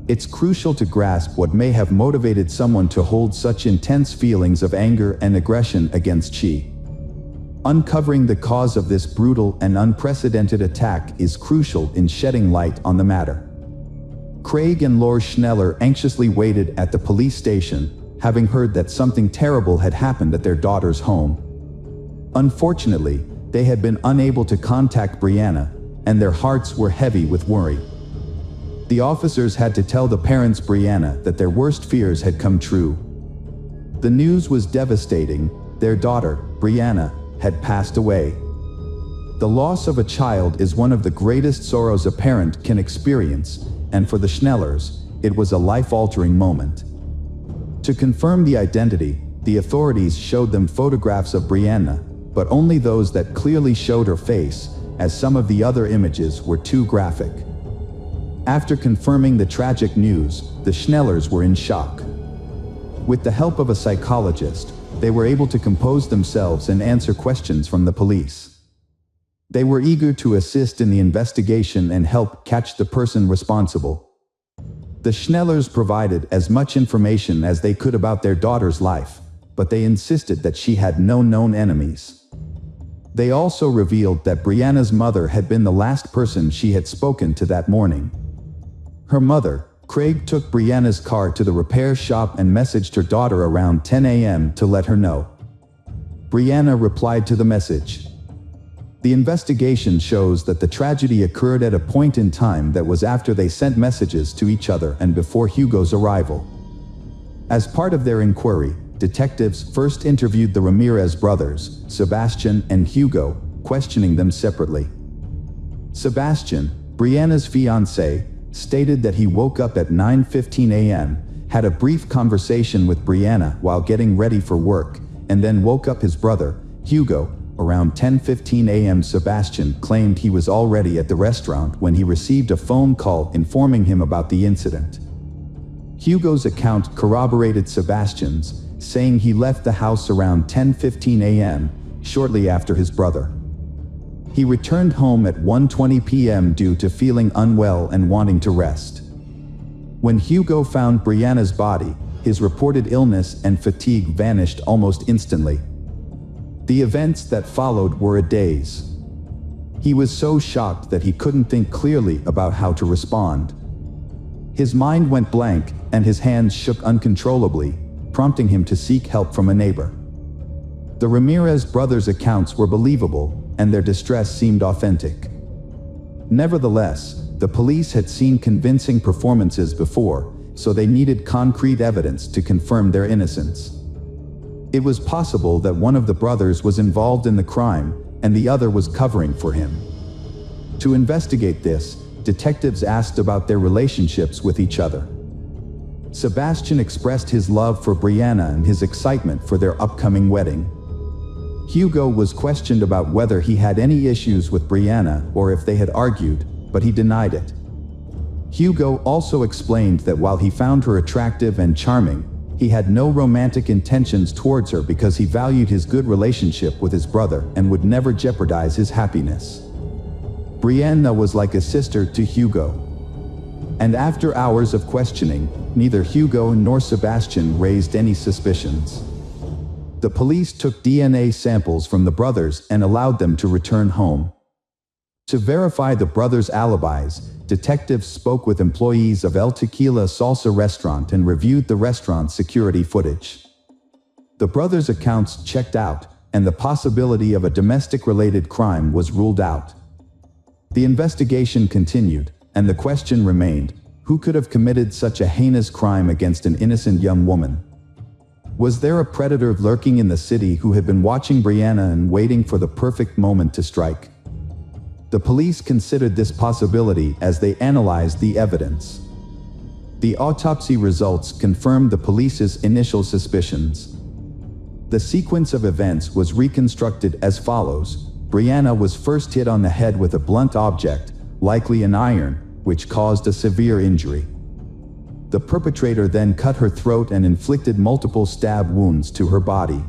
It's crucial to grasp what may have motivated someone to hold such intense feelings of anger and aggression against she. Uncovering the cause of this brutal and unprecedented attack is crucial in shedding light on the matter. Craig and Laura Schneller anxiously waited at the police station, having heard that something terrible had happened at their daughter's home. Unfortunately, they had been unable to contact Brianna, and their hearts were heavy with worry. The officers had to tell the parents Brianna that their worst fears had come true. The news was devastating. Their daughter, Brianna, had passed away. The loss of a child is one of the greatest sorrows a parent can experience, and for the Schnellers, it was a life-altering moment. To confirm the identity, the authorities showed them photographs of Brianna, but only those that clearly showed her face, as some of the other images were too graphic. After confirming the tragic news, the Schnellers were in shock. With the help of a psychologist, they were able to compose themselves and answer questions from the police. They were eager to assist in the investigation and help catch the person responsible. The Schnellers provided as much information as they could about their daughter's life, but they insisted that she had no known enemies. They also revealed that Brianna's mother had been the last person she had spoken to that morning. Her mother, Craig, took Brianna's car to the repair shop and messaged her daughter around 10 a.m. to let her know. Brianna replied to the message. The investigation shows that the tragedy occurred at a point in time that was after they sent messages to each other and before Hugo's arrival. As part of their inquiry, detectives first interviewed the Ramirez brothers, Sebastian and Hugo, questioning them separately. Sebastian, Brianna's fiancé, stated that he woke up at 9:15 a.m., had a brief conversation with Brianna while getting ready for work, and then woke up his brother, Hugo, around 10:15 a.m. Sebastian claimed he was already at the restaurant when he received a phone call informing him about the incident. Hugo's account corroborated Sebastian's, saying he left the house around 10:15 a.m., shortly after his brother. He returned home at 1:20 p.m. due to feeling unwell and wanting to rest. When Hugo found Brianna's body, his reported illness and fatigue vanished almost instantly. The events that followed were a daze. He was so shocked that he couldn't think clearly about how to respond. His mind went blank, and his hands shook uncontrollably, prompting him to seek help from a neighbor. The Ramirez brothers' accounts were believable, and their distress seemed authentic. Nevertheless, the police had seen convincing performances before, so they needed concrete evidence to confirm their innocence. It was possible that one of the brothers was involved in the crime, and the other was covering for him. To investigate this, detectives asked about their relationships with each other. Sebastian expressed his love for Brianna and his excitement for their upcoming wedding. Hugo was questioned about whether he had any issues with Brianna or if they had argued, but he denied it. Hugo also explained that while he found her attractive and charming, He had no romantic intentions towards her because he valued his good relationship with his brother and would never jeopardize his happiness. Brianna was like a sister to Hugo. And after hours of questioning, neither Hugo nor Sebastian raised any suspicions. The police took DNA samples from the brothers and allowed them to return home. To verify the brothers' alibis, detectives spoke with employees of El Tequila Salsa restaurant and reviewed the restaurant's security footage. The brothers' accounts checked out, and the possibility of a domestic-related crime was ruled out. The investigation continued, and the question remained, who could have committed such a heinous crime against an innocent young woman? Was there a predator lurking in the city who had been watching Brianna and waiting for the perfect moment to strike? The police considered this possibility as they analyzed the evidence. The autopsy results confirmed the police's initial suspicions. The sequence of events was reconstructed as follows. Brianna was first hit on the head with a blunt object, likely an iron, which caused a severe injury. The perpetrator then cut her throat and inflicted multiple stab wounds to her body.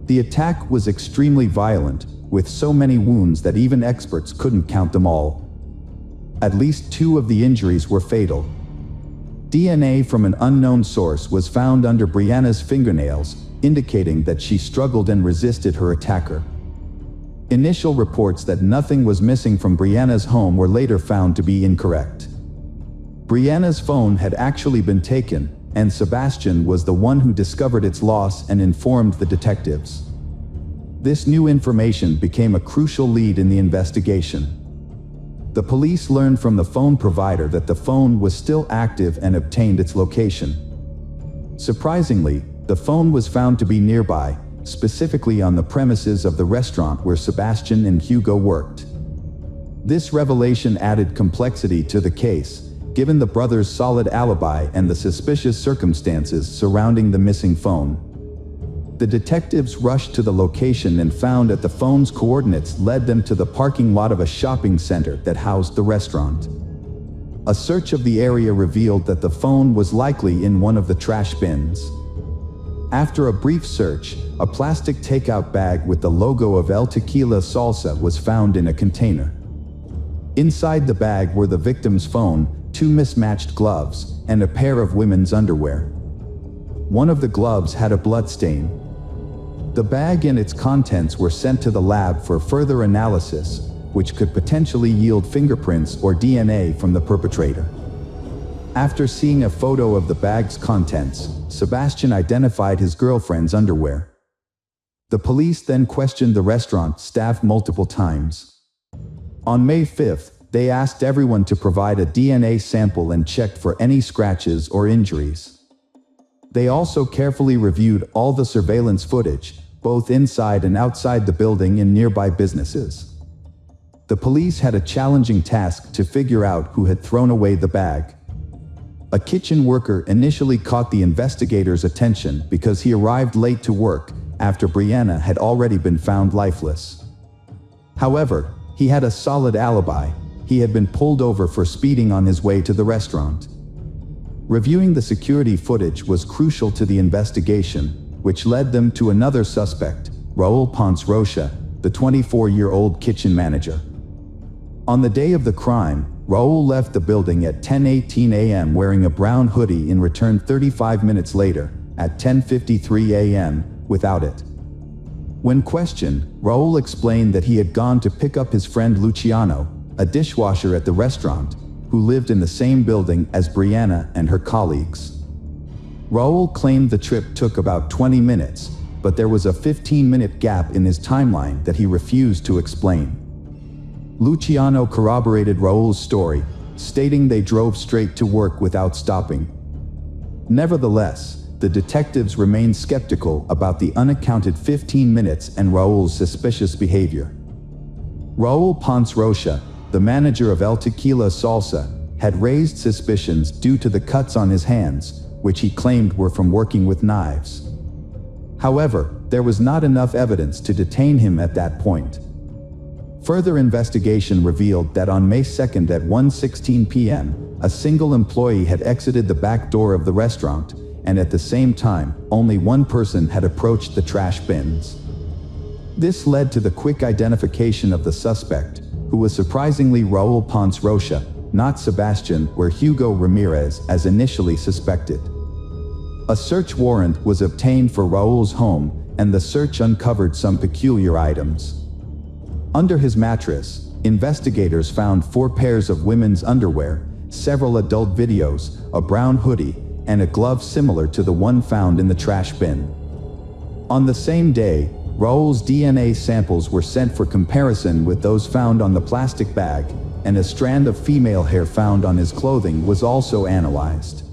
The attack was extremely violent, with so many wounds that even experts couldn't count them all. At least 2 of the injuries were fatal. DNA from an unknown source was found under Brianna's fingernails, indicating that she struggled and resisted her attacker. Initial reports that nothing was missing from Brianna's home were later found to be incorrect. Brianna's phone had actually been taken, and Sebastian was the one who discovered its loss and informed the detectives. This new information became a crucial lead in the investigation. The police learned from the phone provider that the phone was still active and obtained its location. Surprisingly, the phone was found to be nearby, specifically on the premises of the restaurant where Sebastian and Hugo worked. This revelation added complexity to the case, given the brothers' solid alibi and the suspicious circumstances surrounding the missing phone. The detectives rushed to the location and found that the phone's coordinates led them to the parking lot of a shopping center that housed the restaurant. A search of the area revealed that the phone was likely in one of the trash bins. After a brief search, a plastic takeout bag with the logo of El Tequila Salsa was found in a container. Inside the bag were the victim's phone, 2 mismatched gloves, and a pair of women's underwear. One of the gloves had a blood stain. The bag and its contents were sent to the lab for further analysis, which could potentially yield fingerprints or DNA from the perpetrator. After seeing a photo of the bag's contents, Sebastian identified his girlfriend's underwear. The police then questioned the restaurant staff multiple times. On May 5th, they asked everyone to provide a DNA sample and checked for any scratches or injuries. They also carefully reviewed all the surveillance footage, both inside and outside the building and nearby businesses. The police had a challenging task to figure out who had thrown away the bag. A kitchen worker initially caught the investigators' attention because he arrived late to work after Brianna had already been found lifeless. However, he had a solid alibi. He had been pulled over for speeding on his way to the restaurant. Reviewing the security footage was crucial to the investigation, which led them to another suspect, Raul Ponce Rocha, the 24-year-old kitchen manager. On the day of the crime, Raul left the building at 10:18 a.m. wearing a brown hoodie and returned 35 minutes later, at 10:53 a.m., without it. When questioned, Raul explained that he had gone to pick up his friend Luciano, a dishwasher at the restaurant, who lived in the same building as Brianna and her colleagues. Raul claimed the trip took about 20 minutes, but there was a 15-minute gap in his timeline that he refused to explain. Luciano corroborated Raul's story, stating they drove straight to work without stopping. Nevertheless, the detectives remained skeptical about the unaccounted 15 minutes and Raul's suspicious behavior. Raul Ponce Rocha, the manager of El Tequila Salsa, had raised suspicions due to the cuts on his hands, which he claimed were from working with knives. However, there was not enough evidence to detain him at that point. Further investigation revealed that on May 2nd at 1:16 p.m., a single employee had exited the back door of the restaurant, and at the same time, only one person had approached the trash bins. This led to the quick identification of the suspect, who was surprisingly Raul Ponce Rocha, not Sebastian or Hugo Ramirez as initially suspected. A search warrant was obtained for Raul's home, and the search uncovered some peculiar items. Under his mattress, investigators found 4 pairs of women's underwear, several adult videos, a brown hoodie, and a glove similar to the one found in the trash bin. On the same day, Raul's DNA samples were sent for comparison with those found on the plastic bag, and a strand of female hair found on his clothing was also analyzed.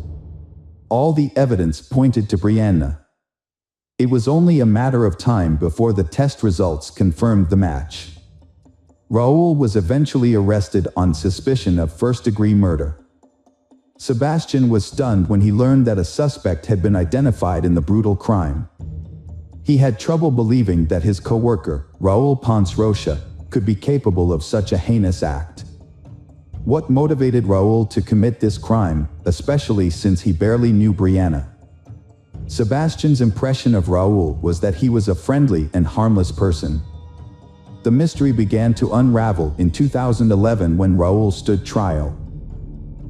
All the evidence pointed to Brianna. It was only a matter of time before the test results confirmed the match. Raul was eventually arrested on suspicion of first-degree murder. Sebastian was stunned when he learned that a suspect had been identified in the brutal crime. He had trouble believing that his co-worker, Raul Ponce Rocha, could be capable of such a heinous act. What motivated Raul to commit this crime, especially since he barely knew Brianna? Sebastian's impression of Raul was that he was a friendly and harmless person. The mystery began to unravel in 2011 when Raul stood trial.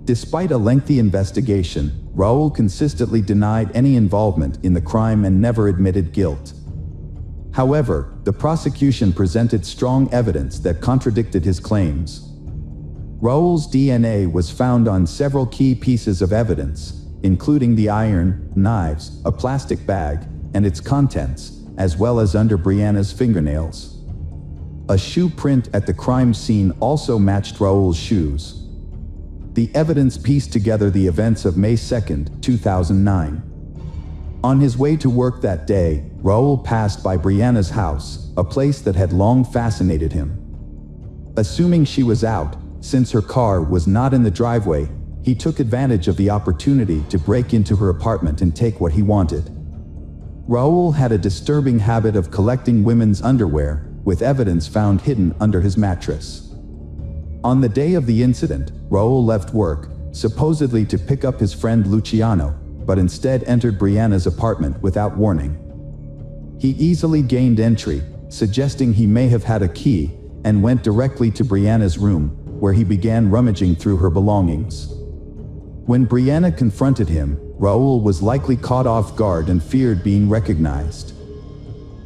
Despite a lengthy investigation, Raul consistently denied any involvement in the crime and never admitted guilt. However, the prosecution presented strong evidence that contradicted his claims. Raul's DNA was found on several key pieces of evidence, including the iron, knives, a plastic bag, and its contents, as well as under Brianna's fingernails. A shoe print at the crime scene also matched Raul's shoes. The evidence pieced together the events of May 2, 2009. On his way to work that day, Raul passed by Brianna's house, a place that had long fascinated him. Assuming she was out, since her car was not in the driveway, he took advantage of the opportunity to break into her apartment and take what he wanted. Raul had a disturbing habit of collecting women's underwear, with evidence found hidden under his mattress. On the day of the incident, Raul left work, supposedly to pick up his friend Luciano, but instead entered Brianna's apartment without warning. He easily gained entry, suggesting he may have had a key, and went directly to Brianna's room, where he began rummaging through her belongings. When Brianna confronted him, Raul was likely caught off guard and feared being recognized.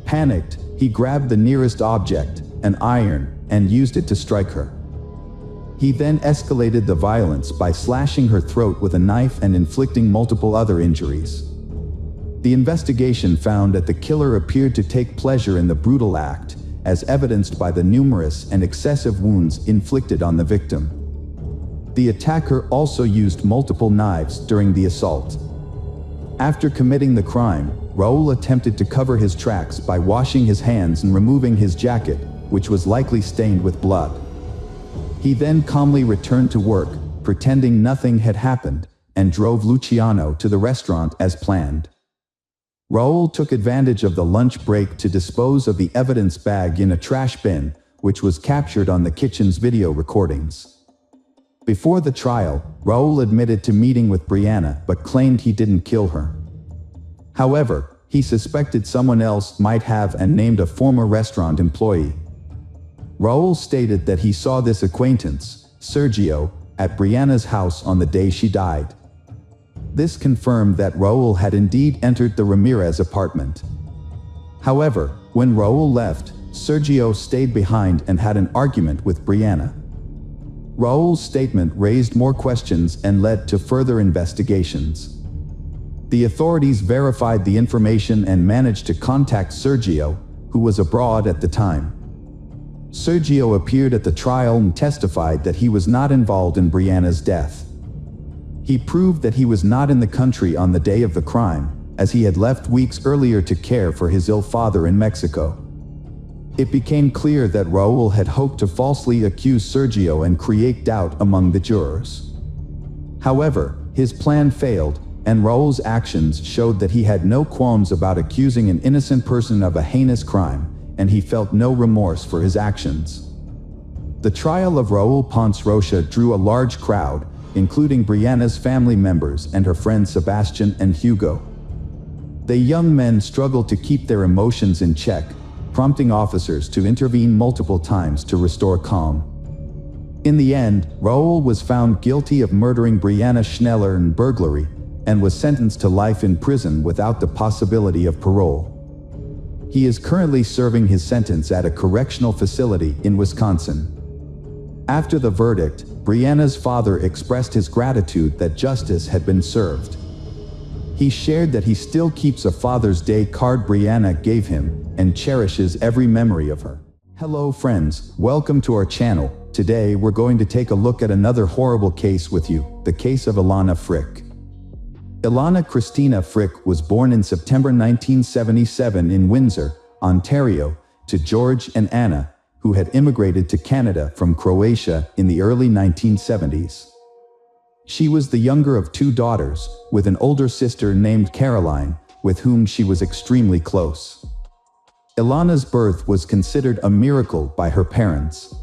Panicked, he grabbed the nearest object, an iron, and used it to strike her. He then escalated the violence by slashing her throat with a knife and inflicting multiple other injuries. The investigation found that the killer appeared to take pleasure in the brutal act, as evidenced by the numerous and excessive wounds inflicted on the victim. The attacker also used multiple knives during the assault. After committing the crime, Raul attempted to cover his tracks by washing his hands and removing his jacket, which was likely stained with blood. He then calmly returned to work, pretending nothing had happened, and drove Luciano to the restaurant as planned. Raul took advantage of the lunch break to dispose of the evidence bag in a trash bin, which was captured on the kitchen's video recordings. Before the trial, Raul admitted to meeting with Brianna but claimed he didn't kill her. However, he suspected someone else might have and named a former restaurant employee. Raul stated that he saw this acquaintance, Sergio, at Brianna's house on the day she died. This confirmed that Raul had indeed entered the Ramirez apartment. However, when Raul left, Sergio stayed behind and had an argument with Brianna. Raul's statement raised more questions and led to further investigations. The authorities verified the information and managed to contact Sergio, who was abroad at the time. Sergio appeared at the trial and testified that he was not involved in Brianna's death. He proved that he was not in the country on the day of the crime, as he had left weeks earlier to care for his ill father in Mexico. It became clear that Raul had hoped to falsely accuse Sergio and create doubt among the jurors. However, his plan failed, and Raul's actions showed that he had no qualms about accusing an innocent person of a heinous crime, and he felt no remorse for his actions. The trial of Raul Ponce Rocha drew a large crowd, including Brianna's family members and her friends Sebastian and Hugo. The young men struggled to keep their emotions in check, prompting officers to intervene multiple times to restore calm. In the end, Raoul was found guilty of murdering Brianna Schneller and burglary, and was sentenced to life in prison without the possibility of parole. He is currently serving his sentence at a correctional facility in Wisconsin. After the verdict, Brianna's father expressed his gratitude that justice had been served. He shared that he still keeps a Father's Day card Brianna gave him and cherishes every memory of her. Hello friends, welcome to our channel. Today we're going to take a look at another horrible case with you, the case of Ilana Frick. Ilana Christina Frick was born in September 1977 in Windsor, Ontario, to George and Anna, who had immigrated to Canada from Croatia in the early 1970s. She was the younger of two daughters, with an older sister named Caroline, with whom she was extremely close. Ilana's birth was considered a miracle by her parents.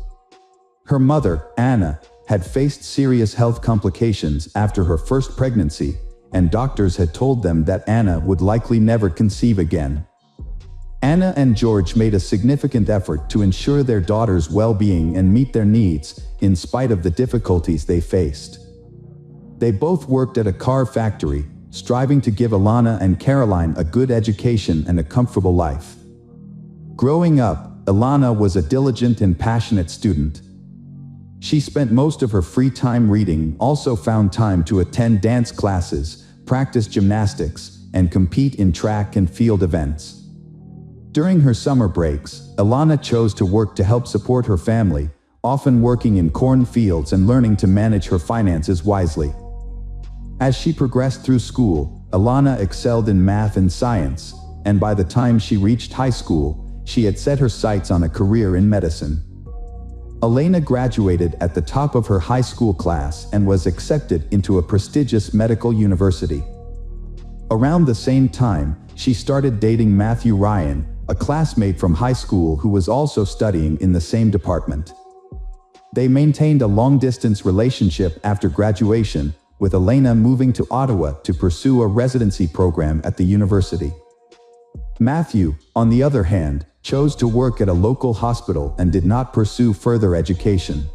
Her mother, Anna, had faced serious health complications after her first pregnancy, and doctors had told them that Anna would likely never conceive again. Anna and George made a significant effort to ensure their daughter's well-being and meet their needs, in spite of the difficulties they faced. They both worked at a car factory, striving to give Ilana and Caroline a good education and a comfortable life. Growing up, Ilana was a diligent and passionate student. She spent most of her free time reading, also found time to attend dance classes, practice gymnastics, and compete in track and field events. During her summer breaks, Ilana chose to work to help support her family, often working in cornfields and learning to manage her finances wisely. As she progressed through school, Ilana excelled in math and science, and by the time she reached high school, she had set her sights on a career in medicine. Ilana graduated at the top of her high school class and was accepted into a prestigious medical university. Around the same time, she started dating Matthew Ryan, a classmate from high school who was also studying in the same department. They maintained a long-distance relationship after graduation, with Ilana moving to Ottawa to pursue a residency program at the university. Matthew, on the other hand, chose to work at a local hospital and did not pursue further education.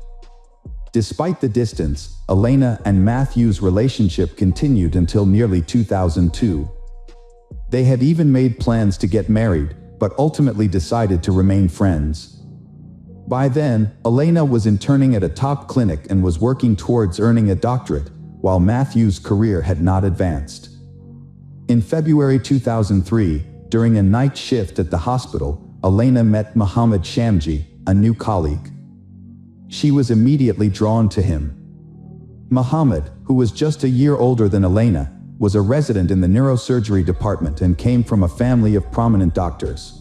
Despite the distance, Ilana and Matthew's relationship continued until nearly 2002. They had even made plans to get married, but ultimately decided to remain friends. By then, Ilana was interning at a top clinic and was working towards earning a doctorate, while Matthew's career had not advanced. In February 2003, during a night shift at the hospital, Ilana met Mohammed Shamji, a new colleague. She was immediately drawn to him. Mohammed, who was just a year older than Ilana, was a resident in the neurosurgery department and came from a family of prominent doctors.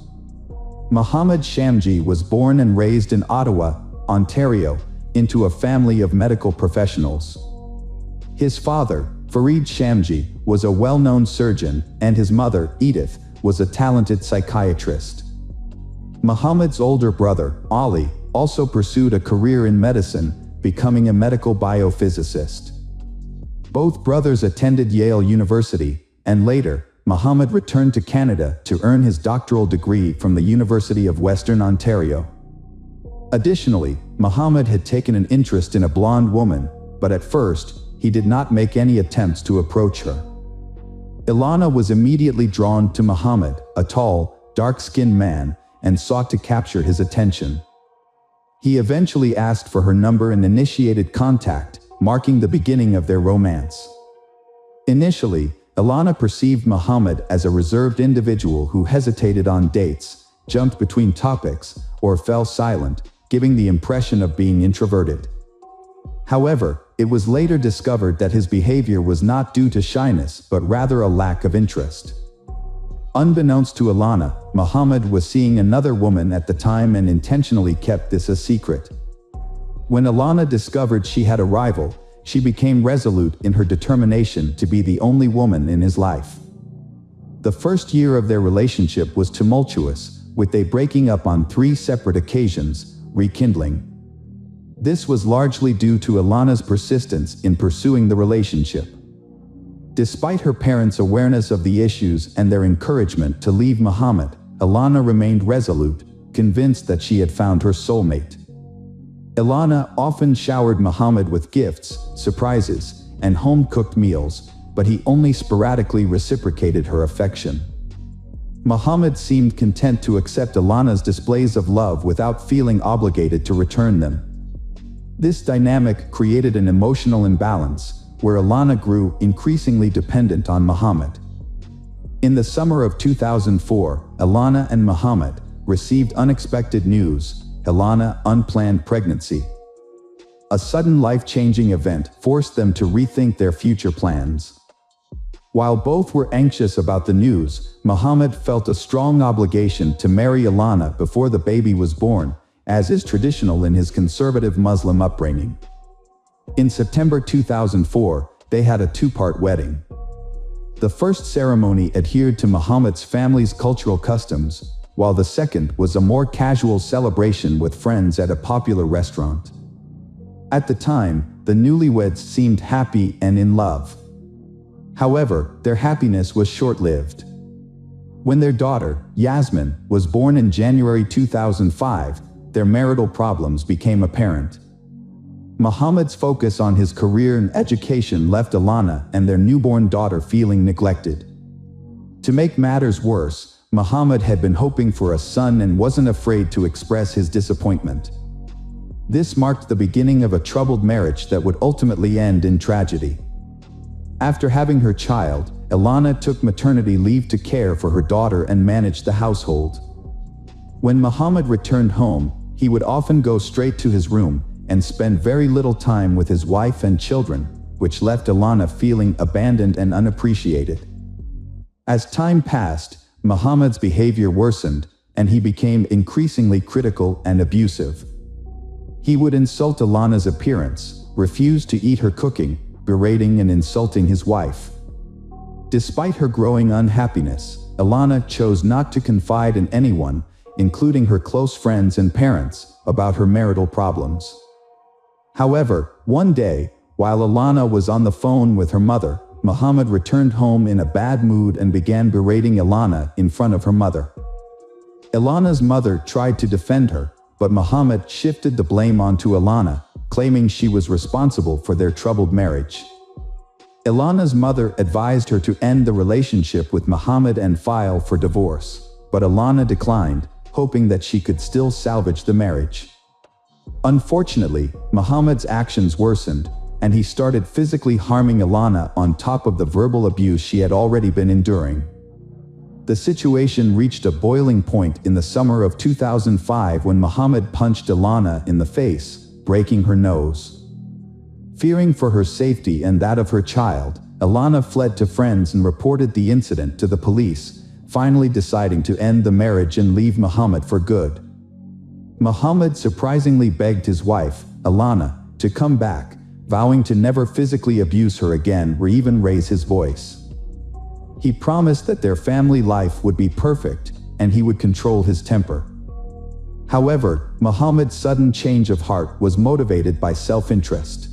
Mohammed Shamji was born and raised in Ottawa, Ontario, into a family of medical professionals. His father, Farid Shamji, was a well-known surgeon, and his mother, Edith, was a talented psychiatrist. Mohammed's older brother, Ali, also pursued a career in medicine, becoming a medical biophysicist. Both brothers attended Yale University, and later, Mohammed returned to Canada to earn his doctoral degree from the University of Western Ontario. Additionally, Mohammed had taken an interest in a blonde woman, but at first, he did not make any attempts to approach her. Ilana was immediately drawn to Mohammed, a tall, dark-skinned man, and sought to capture his attention. He eventually asked for her number and initiated contact, marking the beginning of their romance. Initially, Ilana perceived Mohammed as a reserved individual who hesitated on dates, jumped between topics, or fell silent, giving the impression of being introverted. However, it was later discovered that his behavior was not due to shyness but rather a lack of interest. Unbeknownst to Ilana, Mohammed was seeing another woman at the time and intentionally kept this a secret. When Ilana discovered she had a rival, she became resolute in her determination to be the only woman in his life. The first year of their relationship was tumultuous, with they breaking up on 3 separate occasions, rekindling. This was largely due to Ilana's persistence in pursuing the relationship. Despite her parents' awareness of the issues and their encouragement to leave Muhammad, Ilana remained resolute, convinced that she had found her soulmate. Ilana often showered Muhammad with gifts, surprises, and home-cooked meals, but he only sporadically reciprocated her affection. Muhammad seemed content to accept Ilana's displays of love without feeling obligated to return them. This dynamic created an emotional imbalance, where Ilana grew increasingly dependent on Muhammad. In the summer of 2004, Ilana and Muhammad received unexpected news: Ilana unplanned pregnancy. A sudden life-changing event forced them to rethink their future plans. While both were anxious about the news, Muhammad felt a strong obligation to marry Ilana before the baby was born, as is traditional in his conservative Muslim upbringing. In September 2004, they had a two-part wedding. The first ceremony adhered to Muhammad's family's cultural customs, while the second was a more casual celebration with friends at a popular restaurant. At the time, the newlyweds seemed happy and in love. However, their happiness was short-lived. When their daughter, Yasmin, was born in January 2005, their marital problems became apparent. Muhammad's focus on his career and education left Ilana and their newborn daughter feeling neglected. To make matters worse, Muhammad had been hoping for a son and wasn't afraid to express his disappointment. This marked the beginning of a troubled marriage that would ultimately end in tragedy. After having her child, Ilana took maternity leave to care for her daughter and manage the household. When Muhammad returned home, he would often go straight to his room and spend very little time with his wife and children, which left Ilana feeling abandoned and unappreciated. As time passed, Muhammad's behavior worsened, and he became increasingly critical and abusive. He would insult Ilana's appearance, refuse to eat her cooking, berating and insulting his wife. Despite her growing unhappiness, Ilana chose not to confide in anyone, including her close friends and parents, about her marital problems. However, one day, while Ilana was on the phone with her mother, Muhammad returned home in a bad mood and began berating Ilana in front of her mother. Ilana's mother tried to defend her, but Muhammad shifted the blame onto Ilana, claiming she was responsible for their troubled marriage. Ilana's mother advised her to end the relationship with Muhammad and file for divorce, but Ilana declined, hoping that she could still salvage the marriage. Unfortunately, Muhammad's actions worsened, and he started physically harming Ilana on top of the verbal abuse she had already been enduring. The situation reached a boiling point in the summer of 2005 when Muhammad punched Ilana in the face, breaking her nose. Fearing for her safety and that of her child, Ilana fled to friends and reported the incident to the police, finally deciding to end the marriage and leave Muhammad for good. Muhammad surprisingly begged his wife, Ilana, to come back, vowing to never physically abuse her again or even raise his voice. He promised that their family life would be perfect, and he would control his temper. However, Muhammad's sudden change of heart was motivated by self-interest.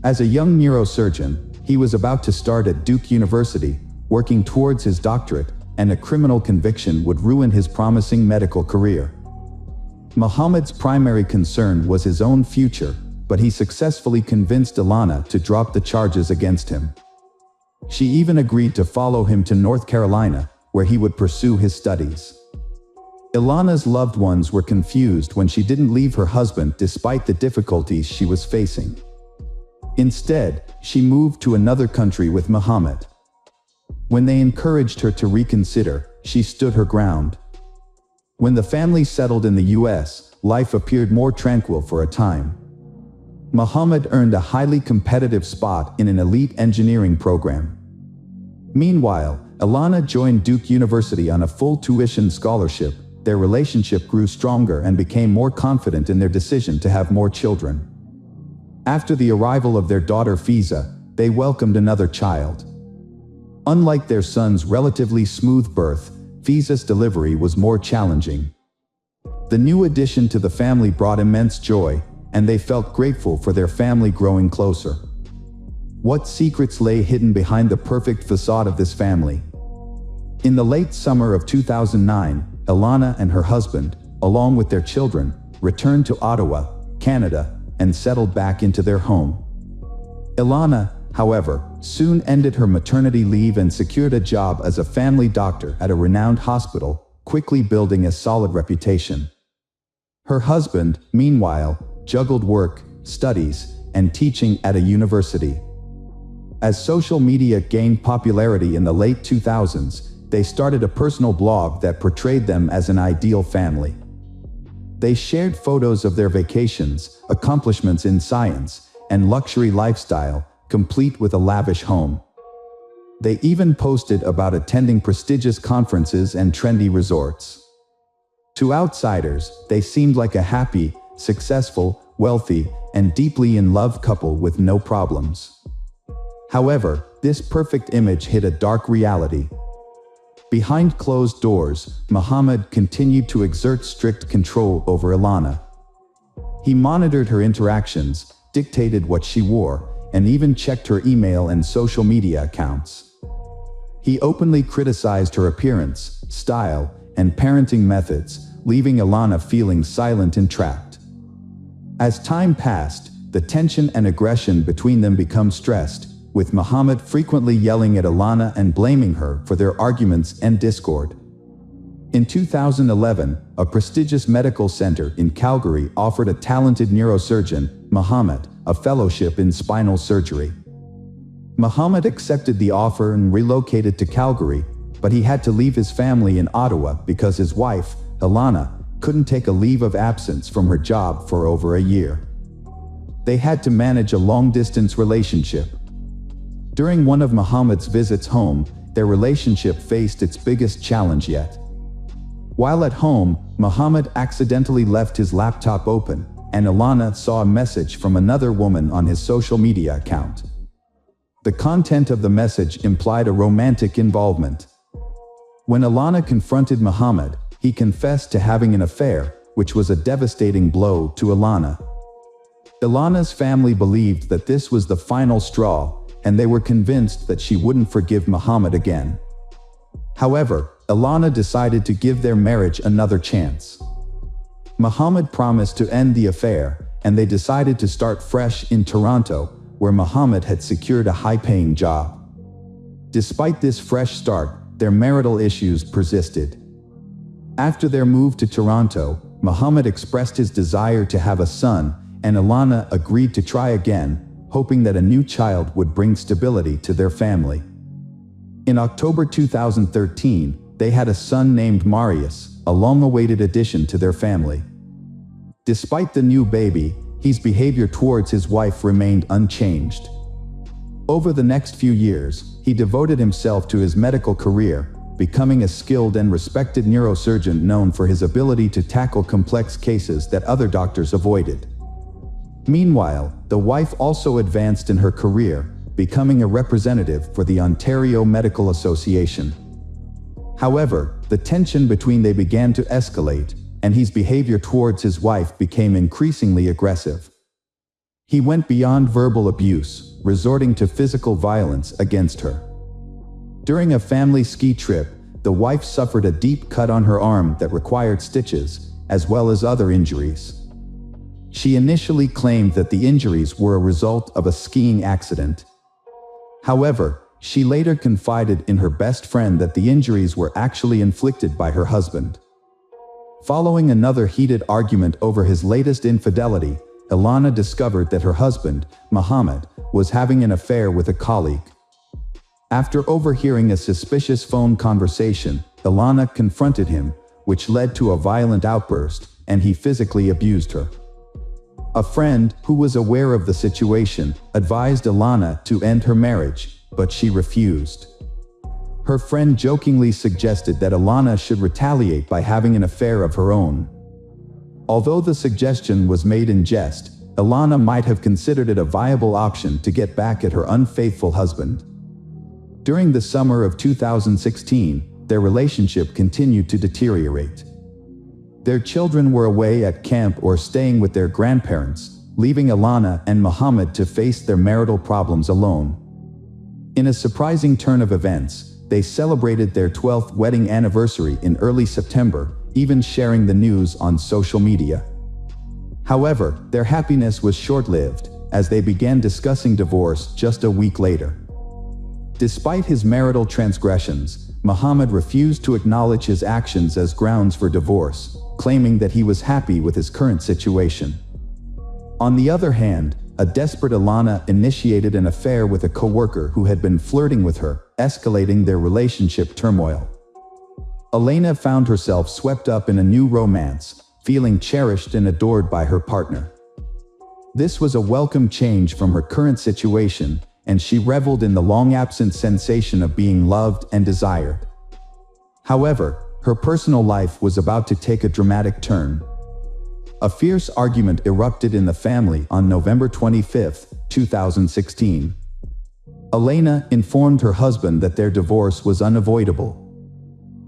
As a young neurosurgeon, he was about to start at Duke University, working towards his doctorate, and a criminal conviction would ruin his promising medical career. Muhammad's primary concern was his own future, but he successfully convinced Ilana to drop the charges against him. She even agreed to follow him to North Carolina, where he would pursue his studies. Ilana's loved ones were confused when she didn't leave her husband despite the difficulties she was facing. Instead, she moved to another country with Muhammad. When they encouraged her to reconsider, she stood her ground. When the family settled in the US, life appeared more tranquil for a time. Muhammad earned a highly competitive spot in an elite engineering program. Meanwhile, Ilana joined Duke University on a full tuition scholarship. Their relationship grew stronger and became more confident in their decision to have more children. After the arrival of their daughter Fiza, they welcomed another child. Unlike their son's relatively smooth birth, Fiza's delivery was more challenging. The new addition to the family brought immense joy, and they felt grateful for their family growing closer. What secrets lay hidden behind the perfect facade of this family? In the late summer of 2009, Ilana and her husband, along with their children, returned to Ottawa, Canada, and settled back into their home. Ilana, however, soon ended her maternity leave and secured a job as a family doctor at a renowned hospital, quickly building a solid reputation. Her husband, meanwhile, juggled work, studies, and teaching at a university. As social media gained popularity in the late 2000s, they started a personal blog that portrayed them as an ideal family. They shared photos of their vacations, accomplishments in science, and luxury lifestyle, complete with a lavish home. They even posted about attending prestigious conferences and trendy resorts. To outsiders, they seemed like a happy, successful, wealthy, and deeply in love couple with no problems. However, this perfect image hid a dark reality. Behind closed doors, Muhammad continued to exert strict control over Ilana. He monitored her interactions, dictated what she wore, and even checked her email and social media accounts. He openly criticized her appearance, style, and parenting methods, leaving Ilana feeling silent and trapped. As time passed, the tension and aggression between them became stressed, with Muhammad frequently yelling at Ilana and blaming her for their arguments and discord. In 2011, a prestigious medical center in Calgary offered a talented neurosurgeon, Muhammad, a fellowship in spinal surgery. Muhammad accepted the offer and relocated to Calgary, but he had to leave his family in Ottawa because his wife, Ilana, couldn't take a leave of absence from her job for over a year. They had to manage a long-distance relationship. During one of Muhammad's visits home, their relationship faced its biggest challenge yet. While at home, Muhammad accidentally left his laptop open, and Ilana saw a message from another woman on his social media account. The content of the message implied a romantic involvement. When Ilana confronted Muhammad, he confessed to having an affair, which was a devastating blow to Ilana. Ilana's family believed that this was the final straw, and they were convinced that she wouldn't forgive Muhammad again. However, Ilana decided to give their marriage another chance. Muhammad promised to end the affair, and they decided to start fresh in Toronto, where Muhammad had secured a high-paying job. Despite this fresh start, their marital issues persisted. After their move to Toronto, Muhammad expressed his desire to have a son, and Ilana agreed to try again, hoping that a new child would bring stability to their family. In October 2013, they had a son named Marius, a long-awaited addition to their family. Despite the new baby, his behavior towards his wife remained unchanged. Over the next few years, he devoted himself to his medical career, becoming a skilled and respected neurosurgeon known for his ability to tackle complex cases that other doctors avoided. Meanwhile, the wife also advanced in her career, becoming a representative for the Ontario Medical Association. However, the tension between them began to escalate, and his behavior towards his wife became increasingly aggressive. He went beyond verbal abuse, resorting to physical violence against her. During a family ski trip, the wife suffered a deep cut on her arm that required stitches, as well as other injuries. She initially claimed that the injuries were a result of a skiing accident. However, she later confided in her best friend that the injuries were actually inflicted by her husband. Following another heated argument over his latest infidelity, Ilana discovered that her husband, Muhammad, was having an affair with a colleague. After overhearing a suspicious phone conversation, Ilana confronted him, which led to a violent outburst, and he physically abused her. A friend, who was aware of the situation, advised Ilana to end her marriage, but she refused. Her friend jokingly suggested that Ilana should retaliate by having an affair of her own. Although the suggestion was made in jest, Ilana might have considered it a viable option to get back at her unfaithful husband. During the summer of 2016, their relationship continued to deteriorate. Their children were away at camp or staying with their grandparents, leaving Alana and Muhammad to face their marital problems alone. In a surprising turn of events, they celebrated their 12th wedding anniversary in early September, even sharing the news on social media. However, their happiness was short-lived, as they began discussing divorce just a week later. Despite his marital transgressions, Muhammad refused to acknowledge his actions as grounds for divorce, claiming that he was happy with his current situation. On the other hand, a desperate Alana initiated an affair with a co-worker who had been flirting with her, escalating their relationship turmoil. Elena found herself swept up in a new romance, feeling cherished and adored by her partner. This was a welcome change from her current situation, and she reveled in the long-absent sensation of being loved and desired. However, her personal life was about to take a dramatic turn. A fierce argument erupted in the family on November 25, 2016. Elena informed her husband that their divorce was unavoidable.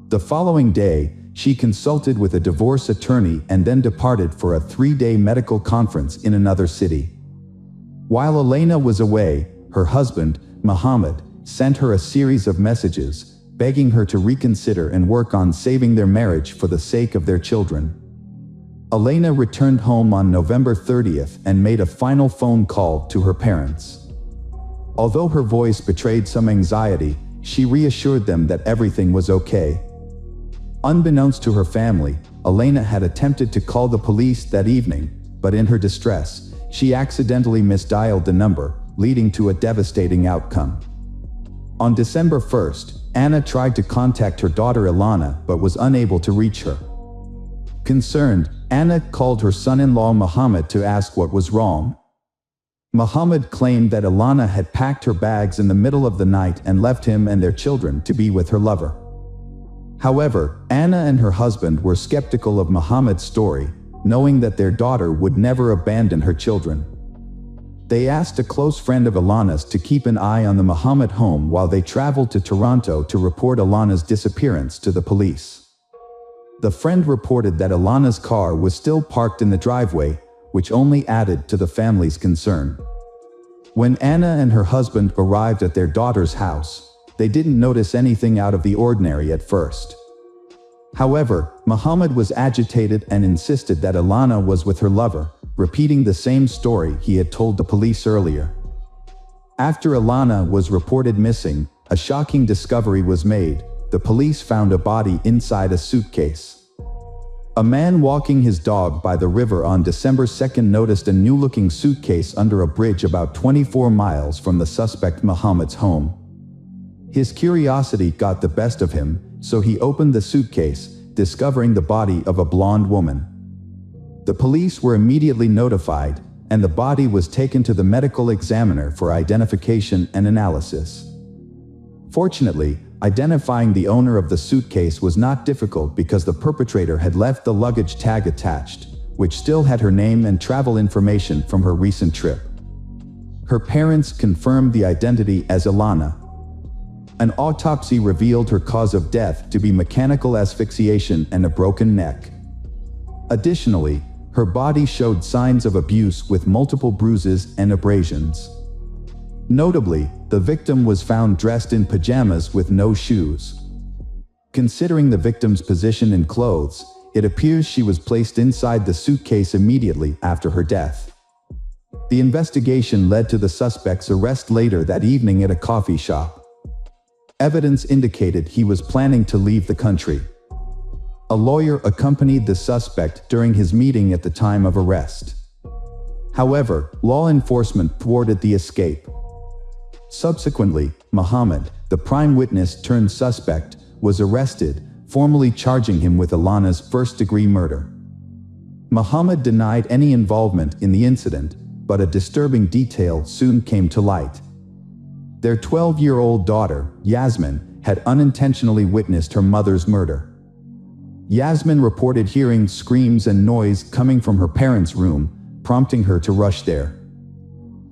The following day, she consulted with a divorce attorney and then departed for a 3-day medical conference in another city. While Elena was away, her husband, Muhammad, sent her a series of messages, begging her to reconsider and work on saving their marriage for the sake of their children. Elena returned home on November 30th and made a final phone call to her parents. Although her voice betrayed some anxiety, she reassured them that everything was okay. Unbeknownst to her family, Elena had attempted to call the police that evening, but in her distress, she accidentally misdialed the number, leading to a devastating outcome. On December 1st, Anna tried to contact her daughter Ilana but was unable to reach her. Concerned, Anna called her son-in-law Muhammad to ask what was wrong. Muhammad claimed that Ilana had packed her bags in the middle of the night and left him and their children to be with her lover. However, Anna and her husband were skeptical of Muhammad's story, knowing that their daughter would never abandon her children. They asked a close friend of Ilana's to keep an eye on the Muhammad home while they traveled to Toronto to report Ilana's disappearance to the police. The friend reported that Ilana's car was still parked in the driveway, which only added to the family's concern. When Anna and her husband arrived at their daughter's house, they didn't notice anything out of the ordinary at first. However, Muhammad was agitated and insisted that Ilana was with her lover, repeating the same story he had told the police earlier. After Ilana was reported missing, a shocking discovery was made. The police found a body inside a suitcase. A man walking his dog by the river on December 2nd noticed a new-looking suitcase under a bridge about 24 miles from the suspect Muhammad's home. His curiosity got the best of him, so he opened the suitcase, discovering the body of a blonde woman. The police were immediately notified, and the body was taken to the medical examiner for identification and analysis. Fortunately, identifying the owner of the suitcase was not difficult because the perpetrator had left the luggage tag attached, which still had her name and travel information from her recent trip. Her parents confirmed the identity as Ilana. An autopsy revealed her cause of death to be mechanical asphyxiation and a broken neck. Additionally, her body showed signs of abuse with multiple bruises and abrasions. Notably, the victim was found dressed in pajamas with no shoes. Considering the victim's position in clothes, it appears she was placed inside the suitcase immediately after her death. The investigation led to the suspect's arrest later that evening at a coffee shop. Evidence indicated he was planning to leave the country. A lawyer accompanied the suspect during his meeting at the time of arrest. However, law enforcement thwarted the escape. Subsequently, Muhammad, the prime witness turned suspect, was arrested, formally charging him with Ilana's first-degree murder. Muhammad denied any involvement in the incident, but a disturbing detail soon came to light. Their 12-year-old daughter, Yasmin, had unintentionally witnessed her mother's murder. Yasmin reported hearing screams and noise coming from her parents' room, prompting her to rush there.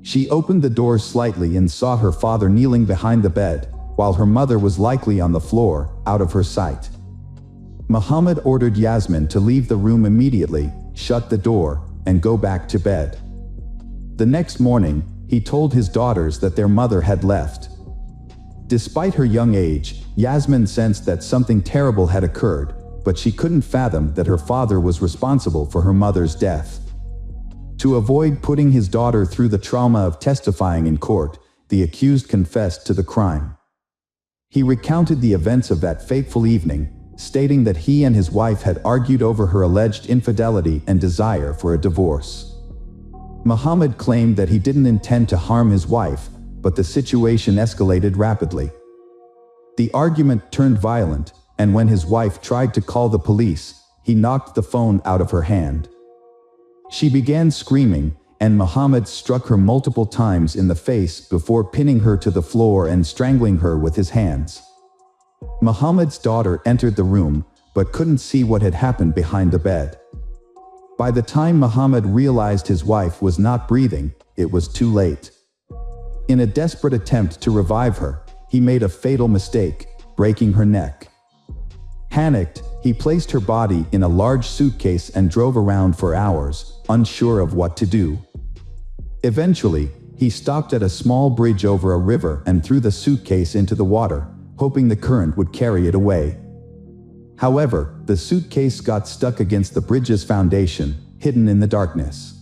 She opened the door slightly and saw her father kneeling behind the bed, while her mother was likely on the floor, out of her sight. Muhammad ordered Yasmin to leave the room immediately, shut the door, and go back to bed. The next morning, he told his daughters that their mother had left. Despite her young age, Yasmin sensed that something terrible had occurred, but she couldn't fathom that her father was responsible for her mother's death. To avoid putting his daughter through the trauma of testifying in court, the accused confessed to the crime. He recounted the events of that fateful evening, stating that he and his wife had argued over her alleged infidelity and desire for a divorce. Muhammad claimed that he didn't intend to harm his wife, but the situation escalated rapidly. The argument turned violent, and when his wife tried to call the police, he knocked the phone out of her hand. She began screaming, and Muhammad struck her multiple times in the face before pinning her to the floor and strangling her with his hands. Muhammad's daughter entered the room, but couldn't see what had happened behind the bed. By the time Muhammad realized his wife was not breathing, it was too late. In a desperate attempt to revive her, he made a fatal mistake, breaking her neck. Panicked, he placed her body in a large suitcase and drove around for hours, unsure of what to do. Eventually, he stopped at a small bridge over a river and threw the suitcase into the water, hoping the current would carry it away. However, the suitcase got stuck against the bridge's foundation, hidden in the darkness.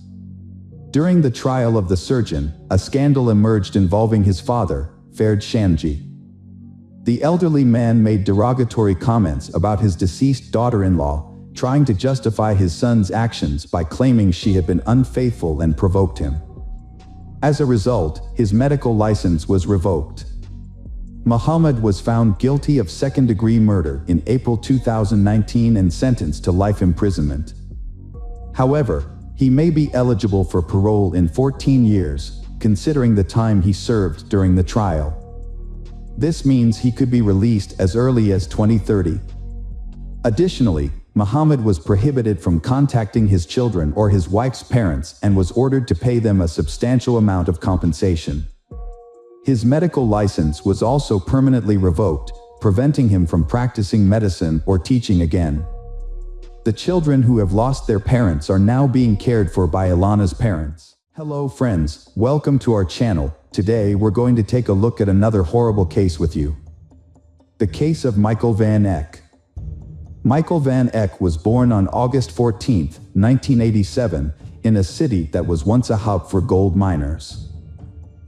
During the trial of the surgeon, a scandal emerged involving his father, Ferd Shanji. The elderly man made derogatory comments about his deceased daughter-in-law, trying to justify his son's actions by claiming she had been unfaithful and provoked him. As a result, his medical license was revoked. Muhammad was found guilty of second-degree murder in April 2019 and sentenced to life imprisonment. However, he may be eligible for parole in 14 years, considering the time he served during the trial. This means he could be released as early as 2030. Additionally, Muhammad was prohibited from contacting his children or his wife's parents and was ordered to pay them a substantial amount of compensation. His medical license was also permanently revoked, preventing him from practicing medicine or teaching again. The children who have lost their parents are now being cared for by Ilana's parents. Hello friends, welcome to our channel. Today we're going to take a look at another horrible case with you. The case of Michael Van Eck. Michael Van Eck was born on August 14, 1987, in a city that was once a hub for gold miners.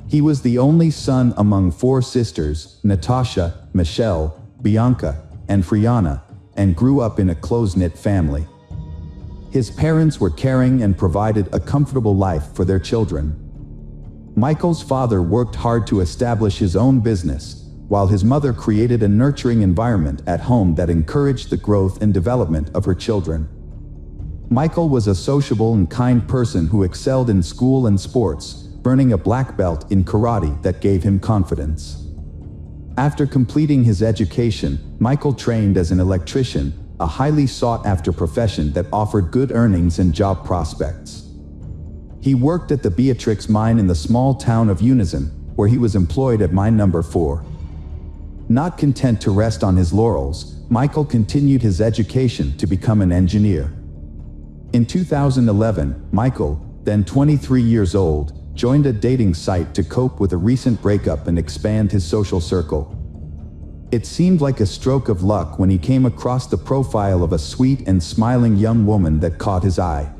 He was the only son among four sisters, Natasha, Michelle, Bianca, and Friana, and grew up in a close-knit family. His parents were caring and provided a comfortable life for their children. Michael's father worked hard to establish his own business, while his mother created a nurturing environment at home that encouraged the growth and development of her children. Michael was a sociable and kind person who excelled in school and sports, earning a black belt in karate that gave him confidence. After completing his education, Michael trained as an electrician, a highly sought-after profession that offered good earnings and job prospects. He worked at the Beatrix mine in the small town of Unison, where he was employed at mine number 4. Not content to rest on his laurels, Michael continued his education to become an engineer. In 2011, Michael, then 23 years old, joined a dating site to cope with a recent breakup and expand his social circle. It seemed like a stroke of luck when he came across the profile of a sweet and smiling young woman that caught his eye.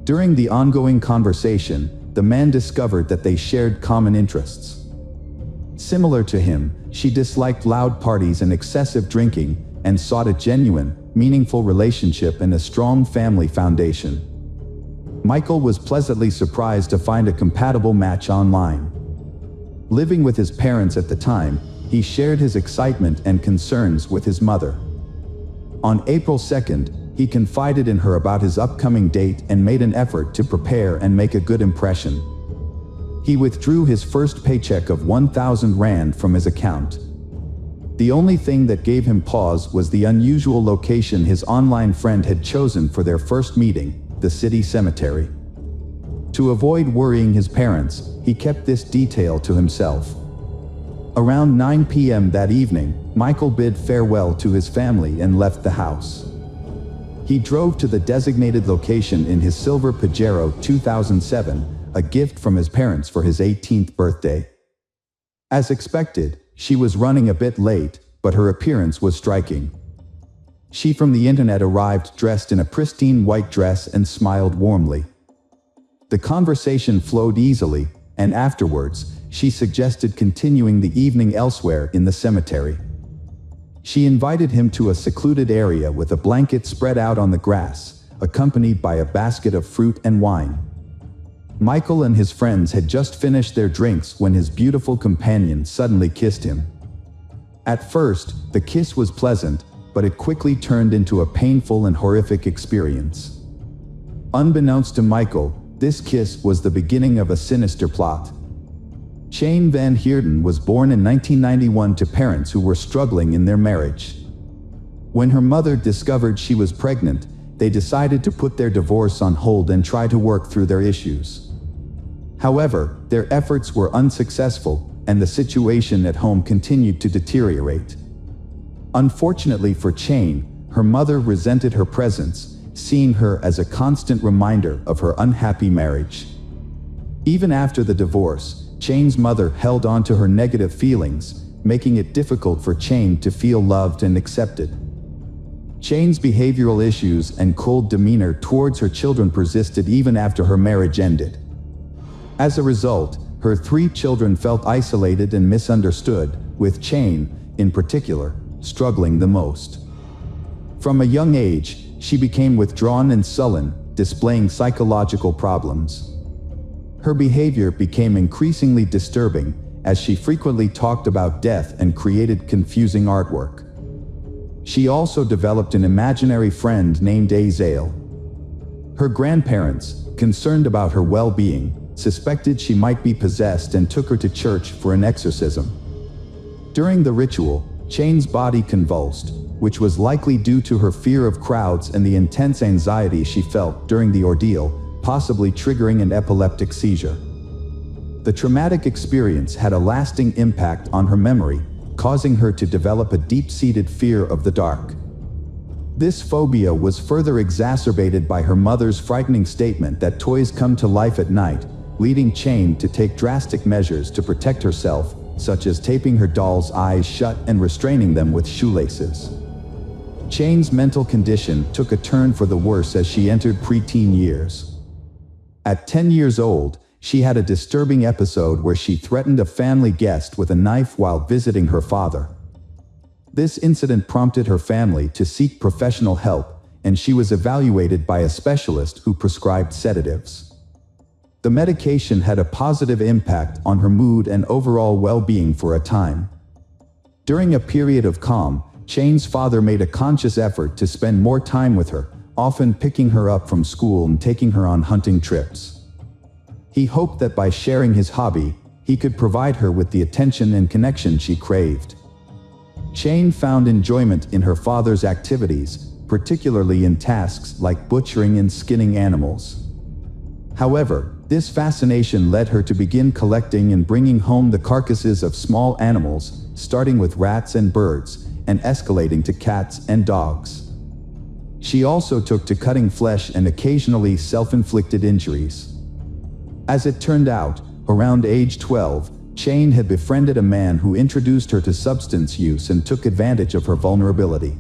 During the ongoing conversation, the man discovered that they shared common interests. Similar to him, she disliked loud parties and excessive drinking, and sought a genuine, meaningful relationship and a strong family foundation. Michael was pleasantly surprised to find a compatible match online. Living with his parents at the time, he shared his excitement and concerns with his mother. On April 2nd, he confided in her about his upcoming date and made an effort to prepare and make a good impression. He withdrew his first paycheck of 1,000 Rand from his account. The only thing that gave him pause was the unusual location his online friend had chosen for their first meeting, the city cemetery. To avoid worrying his parents, he kept this detail to himself. Around 9 p.m. that evening, Michael bid farewell to his family and left the house. He drove to the designated location in his silver Pajero 2007, a gift from his parents for his 18th birthday. As expected, she was running a bit late, but her appearance was striking. She from the internet arrived dressed in a pristine white dress and smiled warmly. The conversation flowed easily, and afterwards, she suggested continuing the evening elsewhere in the cemetery. She invited him to a secluded area with a blanket spread out on the grass, accompanied by a basket of fruit and wine. Michael and his friends had just finished their drinks when his beautiful companion suddenly kissed him. At first, the kiss was pleasant, but it quickly turned into a painful and horrific experience. Unbeknownst to Michael, this kiss was the beginning of a sinister plot. Jane Van Heerden was born in 1991 to parents who were struggling in their marriage. When her mother discovered she was pregnant, they decided to put their divorce on hold and try to work through their issues. However, their efforts were unsuccessful, and the situation at home continued to deteriorate. Unfortunately for Jane, her mother resented her presence, seeing her as a constant reminder of her unhappy marriage. Even after the divorce, Jane's mother held on to her negative feelings, making it difficult for Jane to feel loved and accepted. Jane's behavioral issues and cold demeanor towards her children persisted even after her marriage ended. As a result, her 3 children felt isolated and misunderstood, with Jane, in particular, struggling the most. From a young age, she became withdrawn and sullen, displaying psychological problems. Her behavior became increasingly disturbing, as she frequently talked about death and created confusing artwork. She also developed an imaginary friend named Azael. Her grandparents, concerned about her well-being, suspected she might be possessed and took her to church for an exorcism. During the ritual, Jane's body convulsed, which was likely due to her fear of crowds and the intense anxiety she felt during the ordeal, possibly triggering an epileptic seizure. The traumatic experience had a lasting impact on her memory, causing her to develop a deep-seated fear of the dark. This phobia was further exacerbated by her mother's frightening statement that toys come to life at night, leading Jane to take drastic measures to protect herself, such as taping her doll's eyes shut and restraining them with shoelaces. Jane's mental condition took a turn for the worse as she entered preteen years. At 10 years old, she had a disturbing episode where she threatened a family guest with a knife while visiting her father. This incident prompted her family to seek professional help, and she was evaluated by a specialist who prescribed sedatives. The medication had a positive impact on her mood and overall well-being for a time. During a period of calm, Jane's father made a conscious effort to spend more time with her, often picking her up from school and taking her on hunting trips. He hoped that by sharing his hobby, he could provide her with the attention and connection she craved. Jane found enjoyment in her father's activities, particularly in tasks like butchering and skinning animals. However, this fascination led her to begin collecting and bringing home the carcasses of small animals, starting with rats and birds, and escalating to cats and dogs. She also took to cutting flesh and occasionally self-inflicted injuries. As it turned out, around age 12, Jane had befriended a man who introduced her to substance use and took advantage of her vulnerability.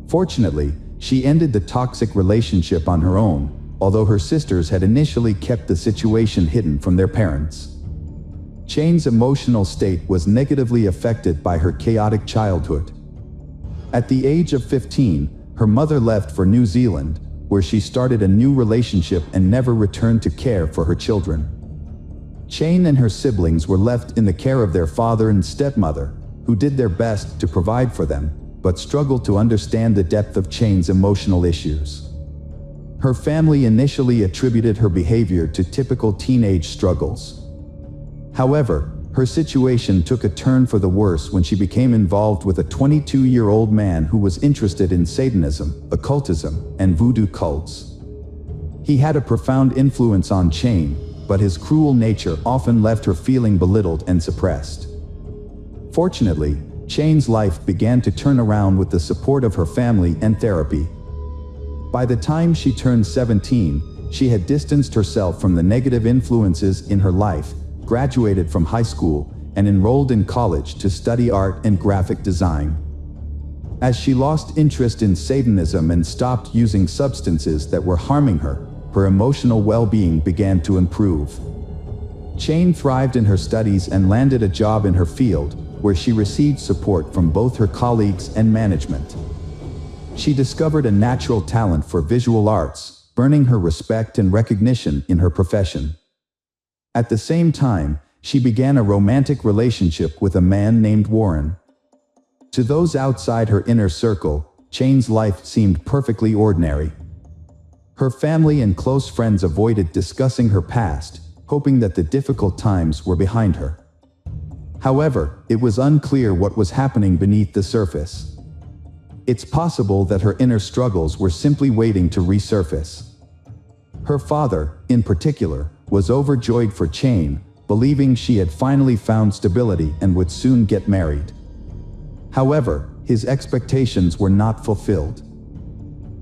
Fortunately, she ended the toxic relationship on her own, although her sisters had initially kept the situation hidden from their parents. Jane's emotional state was negatively affected by her chaotic childhood. At the age of 15, her mother left for New Zealand, where she started a new relationship and never returned to care for her children. Jane and her siblings were left in the care of their father and stepmother, who did their best to provide for them, but struggled to understand the depth of Jane's emotional issues. Her family initially attributed her behavior to typical teenage struggles. However, her situation took a turn for the worse when she became involved with a 22-year-old man who was interested in Satanism, occultism, and voodoo cults. He had a profound influence on Jane, but his cruel nature often left her feeling belittled and suppressed. Fortunately, Jane's life began to turn around with the support of her family and therapy. By the time she turned 17, she had distanced herself from the negative influences in her life, graduated from high school, and enrolled in college to study art and graphic design. As she lost interest in Satanism and stopped using substances that were harming her, her emotional well-being began to improve. Cheyne thrived in her studies and landed a job in her field, where she received support from both her colleagues and management. She discovered a natural talent for visual arts, earning her respect and recognition in her profession. At the same time, she began a romantic relationship with a man named Warren. To those outside her inner circle, Cheyne's life seemed perfectly ordinary. Her family and close friends avoided discussing her past, hoping that the difficult times were behind her. However, it was unclear what was happening beneath the surface. It's possible that her inner struggles were simply waiting to resurface. Her father, in particular, was overjoyed for Cheyne, believing she had finally found stability and would soon get married. However, his expectations were not fulfilled.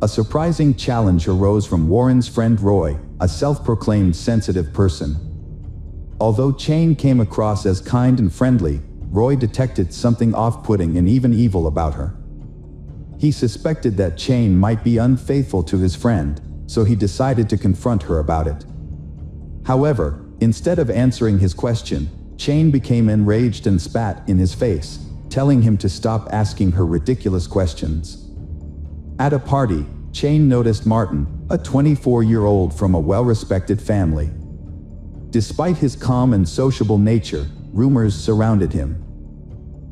A surprising challenge arose from Warren's friend Roy, a self-proclaimed sensitive person. Although Cheyne came across as kind and friendly, Roy detected something off-putting and even evil about her. He suspected that Cheyne might be unfaithful to his friend, so he decided to confront her about it. However, instead of answering his question, Cheyne became enraged and spat in his face, telling him to stop asking her ridiculous questions. At a party, Cheyne noticed Martin, a 24-year-old from a well-respected family. Despite his calm and sociable nature, rumors surrounded him.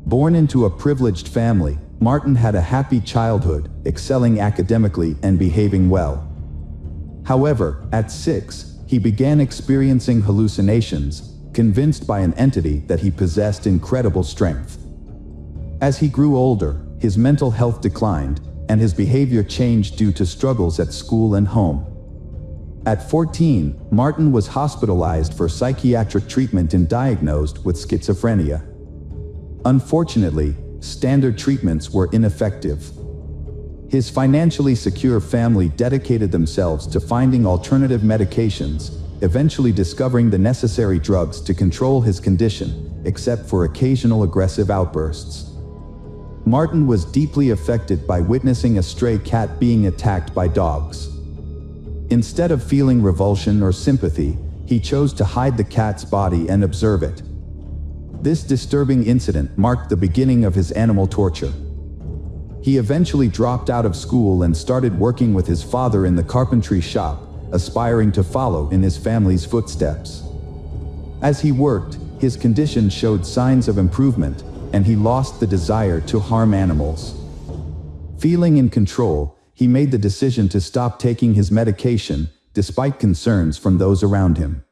Born into a privileged family, Martin had a happy childhood, excelling academically and behaving well. However, at 6, he began experiencing hallucinations, convinced by an entity that he possessed incredible strength. As he grew older, his mental health declined, and his behavior changed due to struggles at school and home. At 14, Martin was hospitalized for psychiatric treatment and diagnosed with schizophrenia. Unfortunately, standard treatments were ineffective. His financially secure family dedicated themselves to finding alternative medications, eventually discovering the necessary drugs to control his condition, except for occasional aggressive outbursts. Martin was deeply affected by witnessing a stray cat being attacked by dogs. Instead of feeling revulsion or sympathy, he chose to hide the cat's body and observe it. This disturbing incident marked the beginning of his animal torture. He eventually dropped out of school and started working with his father in the carpentry shop, aspiring to follow in his family's footsteps. As he worked, his condition showed signs of improvement, and he lost the desire to harm animals. Feeling in control, he made the decision to stop taking his medication, despite concerns from those around him.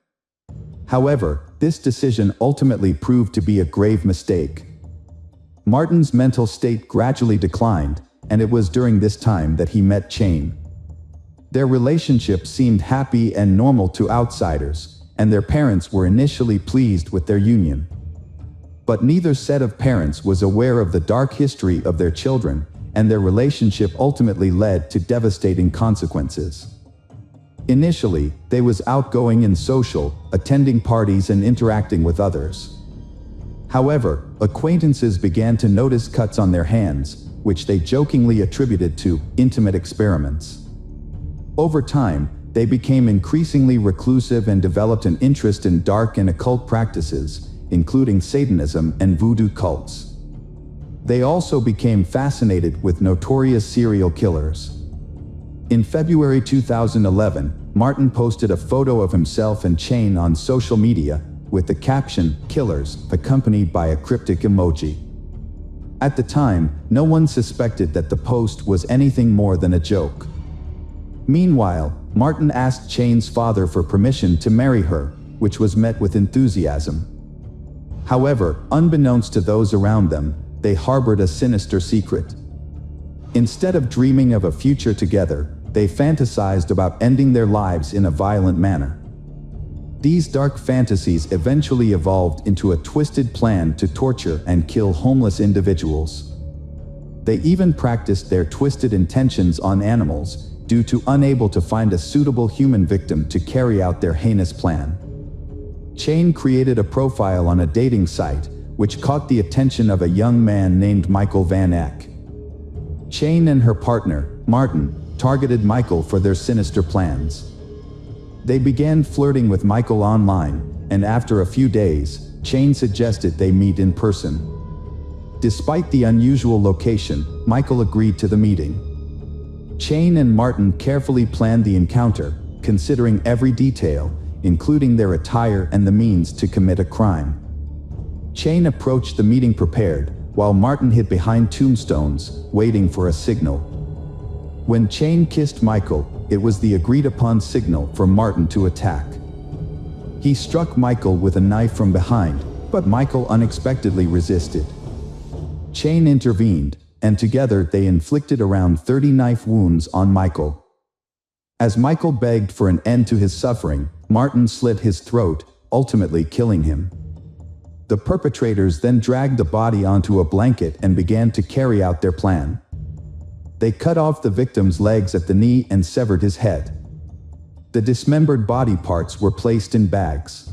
However, this decision ultimately proved to be a grave mistake. Martin's mental state gradually declined, and it was during this time that he met Cheyne. Their relationship seemed happy and normal to outsiders, and their parents were initially pleased with their union. But neither set of parents was aware of the dark history of their children, and their relationship ultimately led to devastating consequences. Initially, they was outgoing and social, attending parties and interacting with others. However, acquaintances began to notice cuts on their hands, which they jokingly attributed to intimate experiments. Over time, they became increasingly reclusive and developed an interest in dark and occult practices, including Satanism and voodoo cults. They also became fascinated with notorious serial killers. In February 2011, Martin posted a photo of himself and Cheyne on social media, with the caption, "Killers," accompanied by a cryptic emoji. At the time, no one suspected that the post was anything more than a joke. Meanwhile, Martin asked Cheyne's father for permission to marry her, which was met with enthusiasm. However, unbeknownst to those around them, they harbored a sinister secret. Instead of dreaming of a future together, they fantasized about ending their lives in a violent manner. These dark fantasies eventually evolved into a twisted plan to torture and kill homeless individuals. They even practiced their twisted intentions on animals, due to unable to find a suitable human victim to carry out their heinous plan. Chane created a profile on a dating site, which caught the attention of a young man named Michael Van Eck. Chane and her partner, Martin, targeted Michael for their sinister plans. They began flirting with Michael online, and after a few days, Chane suggested they meet in person. Despite the unusual location, Michael agreed to the meeting. Chane and Martin carefully planned the encounter, considering every detail, including their attire and the means to commit a crime. Chane approached the meeting prepared, while Martin hid behind tombstones, waiting for a signal. When Chane kissed Michael, it was the agreed-upon signal for Martin to attack. He struck Michael with a knife from behind, but Michael unexpectedly resisted. Chane intervened, and together they inflicted around 30 knife wounds on Michael. As Michael begged for an end to his suffering, Martin slit his throat, ultimately killing him. The perpetrators then dragged the body onto a blanket and began to carry out their plan. They cut off the victim's legs at the knee and severed his head. The dismembered body parts were placed in bags.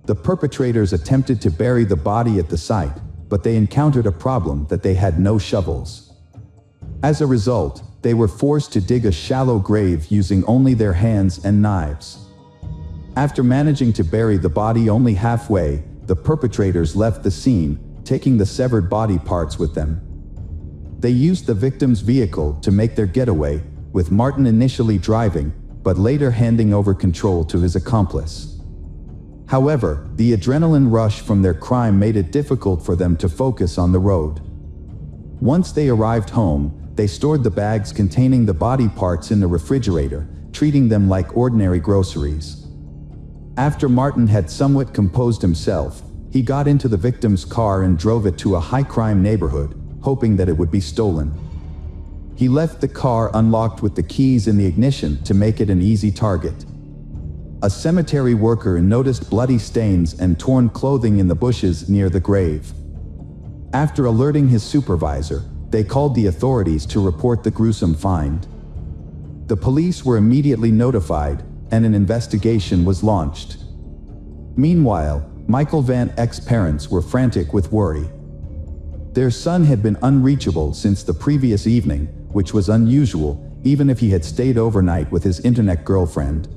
The perpetrators attempted to bury the body at the site, but they encountered a problem that they had no shovels. As a result, they were forced to dig a shallow grave using only their hands and knives. After managing to bury the body only halfway, the perpetrators left the scene, taking the severed body parts with them. They used the victim's vehicle to make their getaway, with Martin initially driving, but later handing over control to his accomplice. However, the adrenaline rush from their crime made it difficult for them to focus on the road. Once they arrived home, they stored the bags containing the body parts in the refrigerator, treating them like ordinary groceries. After Martin had somewhat composed himself, he got into the victim's car and drove it to a high-crime neighborhood, hoping that it would be stolen. He left the car unlocked with the keys in the ignition to make it an easy target. A cemetery worker noticed bloody stains and torn clothing in the bushes near the grave. After alerting his supervisor, they called the authorities to report the gruesome find. The police were immediately notified, and an investigation was launched. Meanwhile, Michael Van Eck's parents were frantic with worry. Their son had been unreachable since the previous evening, which was unusual, even if he had stayed overnight with his internet girlfriend.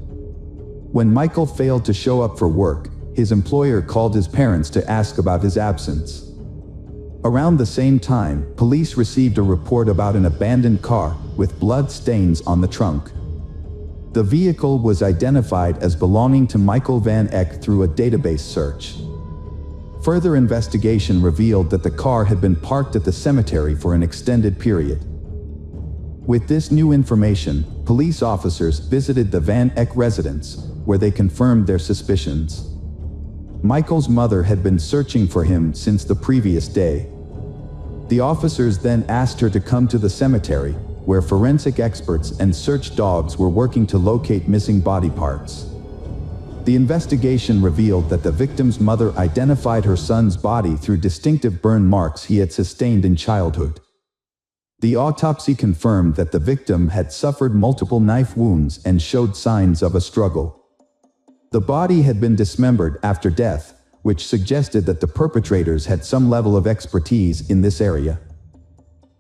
When Michael failed to show up for work, his employer called his parents to ask about his absence. Around the same time, police received a report about an abandoned car with blood stains on the trunk. The vehicle was identified as belonging to Michael Van Eck through a database search. Further investigation revealed that the car had been parked at the cemetery for an extended period. With this new information, police officers visited the Van Eck residence, where they confirmed their suspicions. Michael's mother had been searching for him since the previous day. The officers then asked her to come to the cemetery, where forensic experts and search dogs were working to locate missing body parts. The investigation revealed that the victim's mother identified her son's body through distinctive burn marks he had sustained in childhood. The autopsy confirmed that the victim had suffered multiple knife wounds and showed signs of a struggle. The body had been dismembered after death, which suggested that the perpetrators had some level of expertise in this area.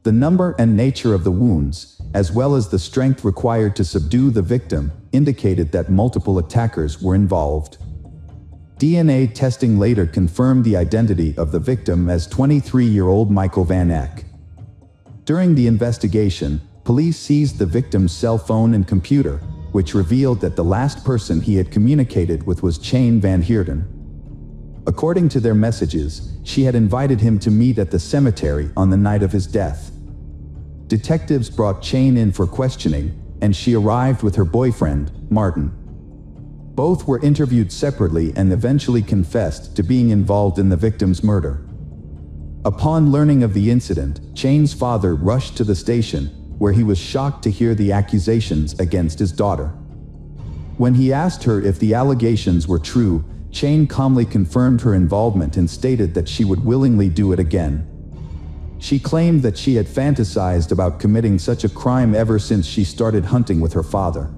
The number and nature of the wounds, as well as the strength required to subdue the victim, indicated that multiple attackers were involved. DNA testing later confirmed the identity of the victim as 23-year-old Michael Van Eck. During the investigation, police seized the victim's cell phone and computer, which revealed that the last person he had communicated with was Chane Van Heerden. According to their messages, she had invited him to meet at the cemetery on the night of his death. Detectives brought Chane in for questioning, and she arrived with her boyfriend, Martin. Both were interviewed separately and eventually confessed to being involved in the victim's murder. Upon learning of the incident, Chane's father rushed to the station, where he was shocked to hear the accusations against his daughter. When he asked her if the allegations were true, Chane calmly confirmed her involvement and stated that she would willingly do it again. She claimed that she had fantasized about committing such a crime ever since she started hunting with her father.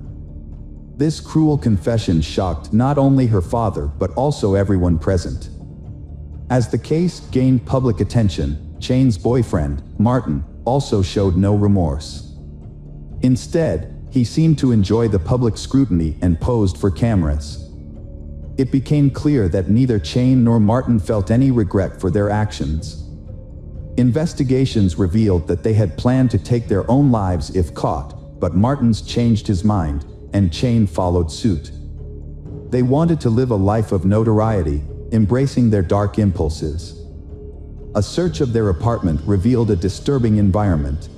This cruel confession shocked not only her father but also everyone present. As the case gained public attention, Chane's boyfriend, Martin, also showed no remorse. Instead, he seemed to enjoy the public scrutiny and posed for cameras. It became clear that neither Chane nor Martin felt any regret for their actions. Investigations revealed that they had planned to take their own lives if caught, but Martin's changed his mind, and Chane followed suit. They wanted to live a life of notoriety, embracing their dark impulses. A search of their apartment revealed a disturbing environment.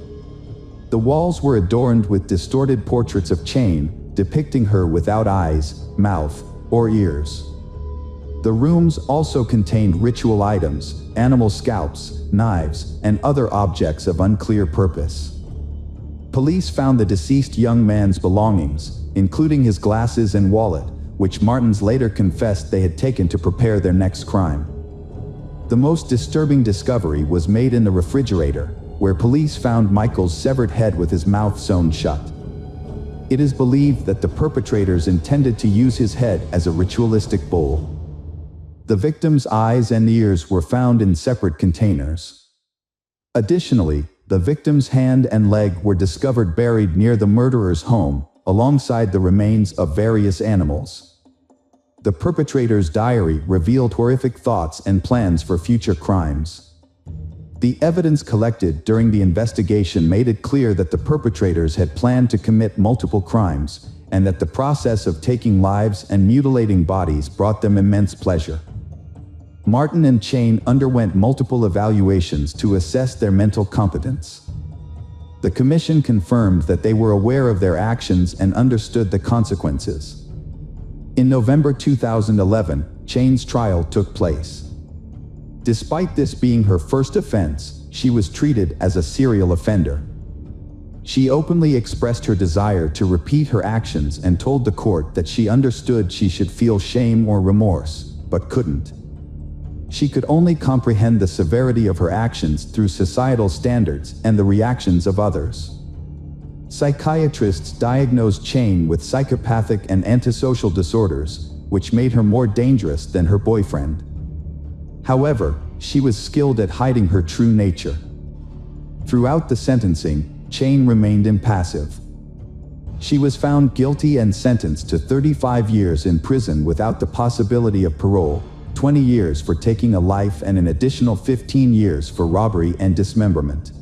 The walls were adorned with distorted portraits of Chane, depicting her without eyes, mouth, or ears. The rooms also contained ritual items, animal scalps, knives, and other objects of unclear purpose. Police found the deceased young man's belongings, including his glasses and wallet, which Martins later confessed they had taken to prepare their next crime. The most disturbing discovery was made in the refrigerator, where police found Michael's severed head with his mouth sewn shut. It is believed that the perpetrators intended to use his head as a ritualistic bowl. The victim's eyes and ears were found in separate containers. Additionally, the victim's hand and leg were discovered buried near the murderer's home, alongside the remains of various animals. The perpetrator's diary revealed horrific thoughts and plans for future crimes. The evidence collected during the investigation made it clear that the perpetrators had planned to commit multiple crimes, and that the process of taking lives and mutilating bodies brought them immense pleasure. Martin and Chane underwent multiple evaluations to assess their mental competence. The commission confirmed that they were aware of their actions and understood the consequences. In November 2011, Chane's trial took place. Despite this being her first offense, she was treated as a serial offender. She openly expressed her desire to repeat her actions and told the court that she understood she should feel shame or remorse, but couldn't. She could only comprehend the severity of her actions through societal standards and the reactions of others. Psychiatrists diagnosed Chane with psychopathic and antisocial disorders, which made her more dangerous than her boyfriend. However, she was skilled at hiding her true nature. Throughout the sentencing, Chane remained impassive. She was found guilty and sentenced to 35 years in prison without the possibility of parole, 20 years for taking a life and an additional 15 years for robbery and dismemberment.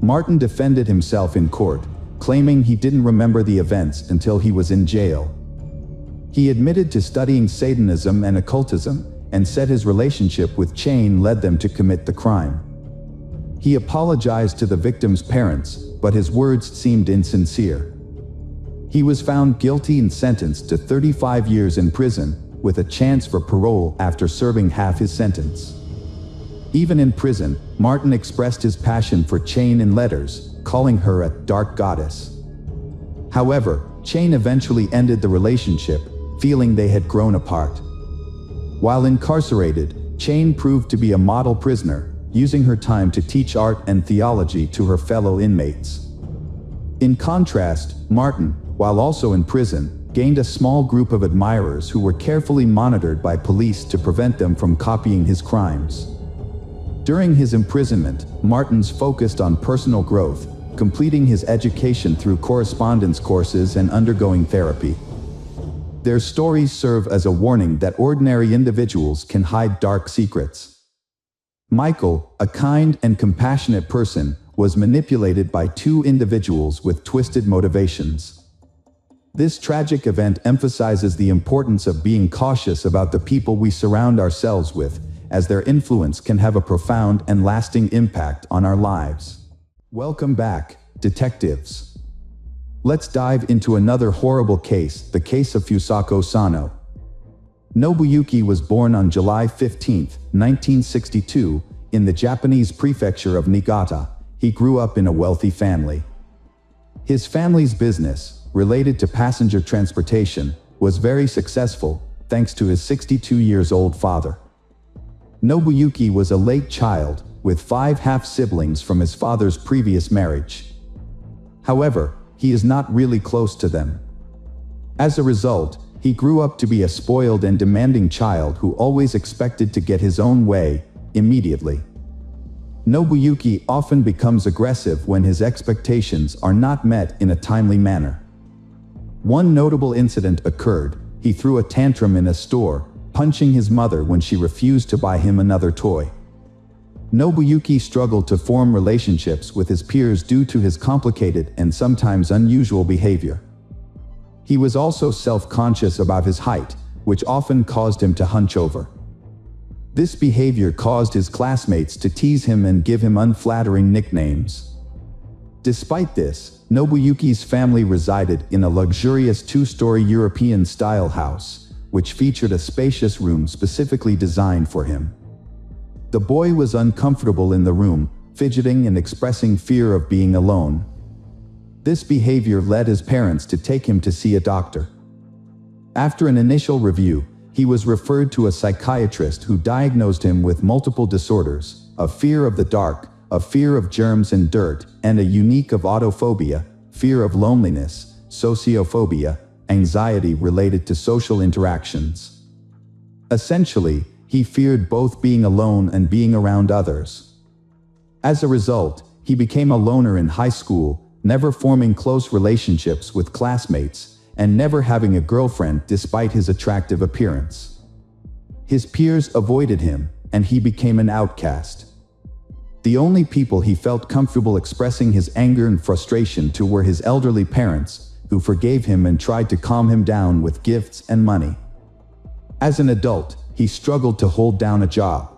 Martin defended himself in court, claiming he didn't remember the events until he was in jail. He admitted to studying Satanism and occultism, and said his relationship with Chane led them to commit the crime. He apologized to the victim's parents, but his words seemed insincere. He was found guilty and sentenced to 35 years in prison, with a chance for parole after serving half his sentence. Even in prison, Martin expressed his passion for Chane in letters, calling her a dark goddess. However, Chane eventually ended the relationship, feeling they had grown apart. While incarcerated, Chane proved to be a model prisoner, using her time to teach art and theology to her fellow inmates. In contrast, Martin, while also in prison, gained a small group of admirers who were carefully monitored by police to prevent them from copying his crimes. During his imprisonment, Martins focused on personal growth, completing his education through correspondence courses and undergoing therapy. Their stories serve as a warning that ordinary individuals can hide dark secrets. Michael, a kind and compassionate person, was manipulated by two individuals with twisted motivations. This tragic event emphasizes the importance of being cautious about the people we surround ourselves with, as their influence can have a profound and lasting impact on our lives. Welcome back, detectives. Let's dive into another horrible case, the case of Fusako Sano. Nobuyuki was born on July 15, 1962, in the Japanese prefecture of Niigata. He grew up in a wealthy family. His family's business, related to passenger transportation, was very successful, thanks to his 62-year-old father. Nobuyuki was a late child, with 5 half-siblings from his father's previous marriage. However, he is not really close to them. As a result, he grew up to be a spoiled and demanding child who always expected to get his own way, immediately. Nobuyuki often becomes aggressive when his expectations are not met in a timely manner. One notable incident occurred. He threw a tantrum in a store, punching his mother when she refused to buy him another toy. Nobuyuki struggled to form relationships with his peers due to his complicated and sometimes unusual behavior. He was also self-conscious about his height, which often caused him to hunch over. This behavior caused his classmates to tease him and give him unflattering nicknames. Despite this, Nobuyuki's family resided in a luxurious 2-story European-style house, which featured a spacious room specifically designed for him. The boy was uncomfortable in the room, fidgeting and expressing fear of being alone. This behavior led his parents to take him to see a doctor. After an initial review, he was referred to a psychiatrist who diagnosed him with multiple disorders, a fear of the dark, a fear of germs and dirt, and a unique of autophobia, fear of loneliness, sociophobia, anxiety related to social interactions. Essentially, he feared both being alone and being around others. As a result, he became a loner in high school, never forming close relationships with classmates, and never having a girlfriend despite his attractive appearance. His peers avoided him, and he became an outcast. The only people he felt comfortable expressing his anger and frustration to were his elderly parents, who forgave him and tried to calm him down with gifts and money. As an adult, he struggled to hold down a job.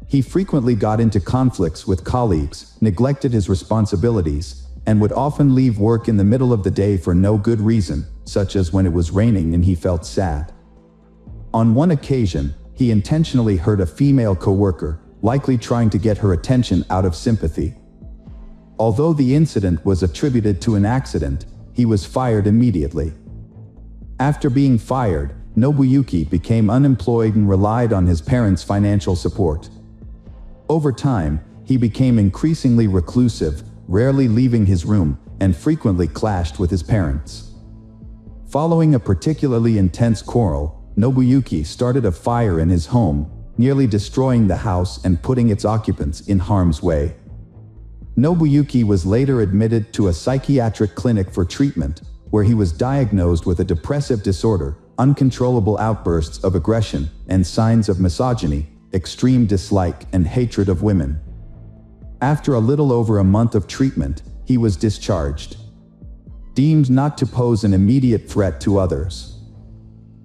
He frequently got into conflicts with colleagues, neglected his responsibilities, and would often leave work in the middle of the day for no good reason, such as when it was raining and he felt sad. On one occasion, he intentionally hurt a female coworker, likely trying to get her attention out of sympathy. Although the incident was attributed to an accident, he was fired immediately. After being fired, Nobuyuki became unemployed and relied on his parents' financial support. Over time, he became increasingly reclusive, rarely leaving his room, and frequently clashed with his parents. Following a particularly intense quarrel, Nobuyuki started a fire in his home, nearly destroying the house and putting its occupants in harm's way. Nobuyuki was later admitted to a psychiatric clinic for treatment, where he was diagnosed with a depressive disorder, uncontrollable outbursts of aggression, and signs of misogyny, extreme dislike and hatred of women. After a little over a month of treatment, he was discharged, deemed not to pose an immediate threat to others.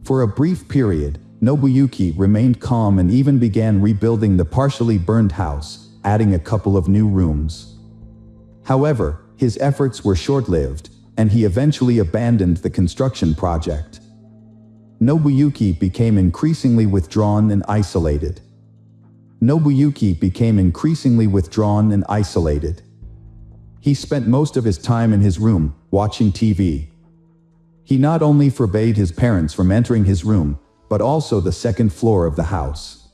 For a brief period, Nobuyuki remained calm and even began rebuilding the partially burned house, adding a couple of new rooms. However, his efforts were short-lived, and he eventually abandoned the construction project. Nobuyuki became increasingly withdrawn and isolated. He spent most of his time in his room, watching TV. He not only forbade his parents from entering his room, but also the second floor of the house.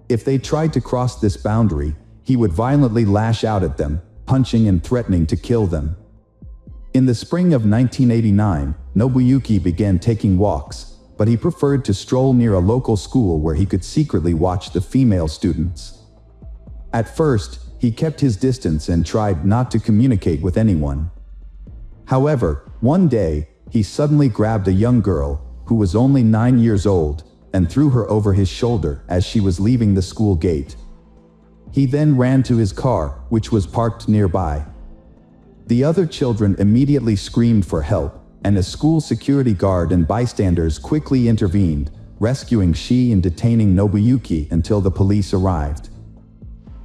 If they tried to cross this boundary, he would violently lash out at them, punching and threatening to kill them. In the spring of 1989, Nobuyuki began taking walks, but he preferred to stroll near a local school where he could secretly watch the female students. At first, he kept his distance and tried not to communicate with anyone. However, one day, he suddenly grabbed a young girl, who was only 9 years old, and threw her over his shoulder as she was leaving the school gate. He then ran to his car, which was parked nearby. The other children immediately screamed for help, and a school security guard and bystanders quickly intervened, rescuing she and detaining Nobuyuki until the police arrived.